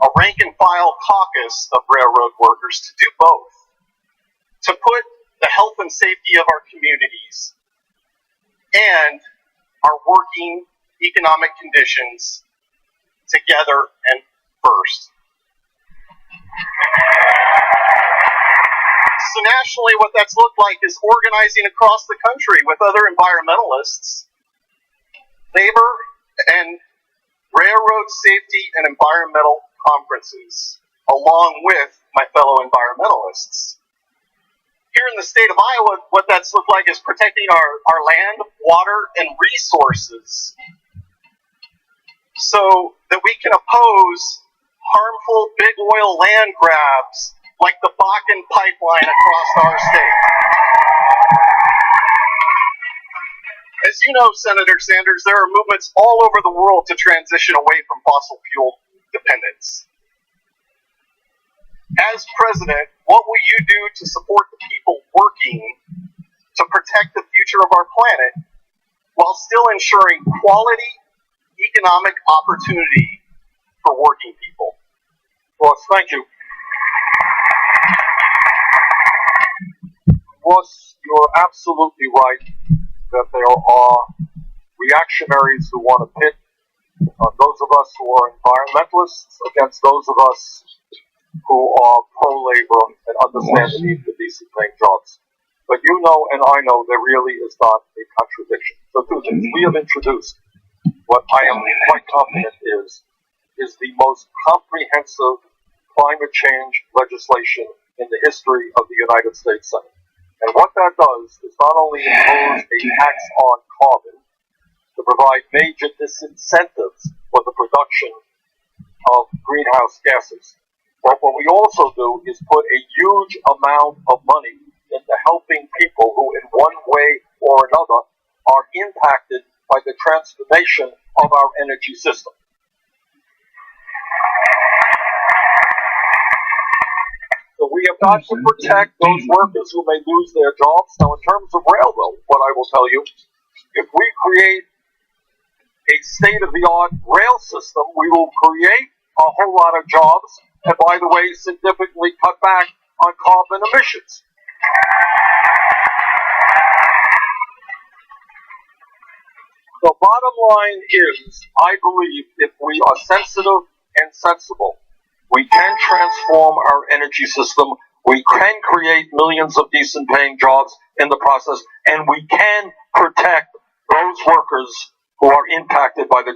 a rank-and-file caucus of railroad workers, to do both, to put the health and safety of our communities and our working economic conditions together and first. So nationally, what that's looked like is organizing across the country with other environmentalists, labor and railroad safety and environmental conferences, along with my fellow environmentalists. Here in the state of Iowa, what that's looked like is protecting our land, water, and resources so that we can oppose harmful big oil land grabs like the Bakken pipeline across our state. As you know, Senator Sanders, there are movements all over the world to transition away from fossil fuel dependence. As president, what will you do to support the people working to protect the future of our planet while still ensuring quality economic opportunity for working people? Ross, thank you. Ross, you're absolutely right that there are reactionaries who want to pit those of us who are environmentalists against those of us who are pro-labor and understand the need for decent paying jobs. But you know and I know there really is not a contradiction. So two things. We have introduced what I am quite confident is the most comprehensive climate change legislation in the history of the United States Senate. And what that does is not only impose a tax on carbon to provide major disincentives for the production of greenhouse gases, but what we also do is put a huge amount of money into into helping people who in one way or another are impacted by the transformation of our energy system. So we have got to protect those workers who may lose their jobs. Now, in terms of rail, though, what I will tell you, if we create a state-of-the-art rail system, we will create a whole lot of jobs, and by the way, significantly cut back on carbon emissions. The bottom line is, I believe, if we are sensitive and sensible, we can transform our energy system, we can create millions of decent paying jobs in the process, and we can protect those workers who are impacted by the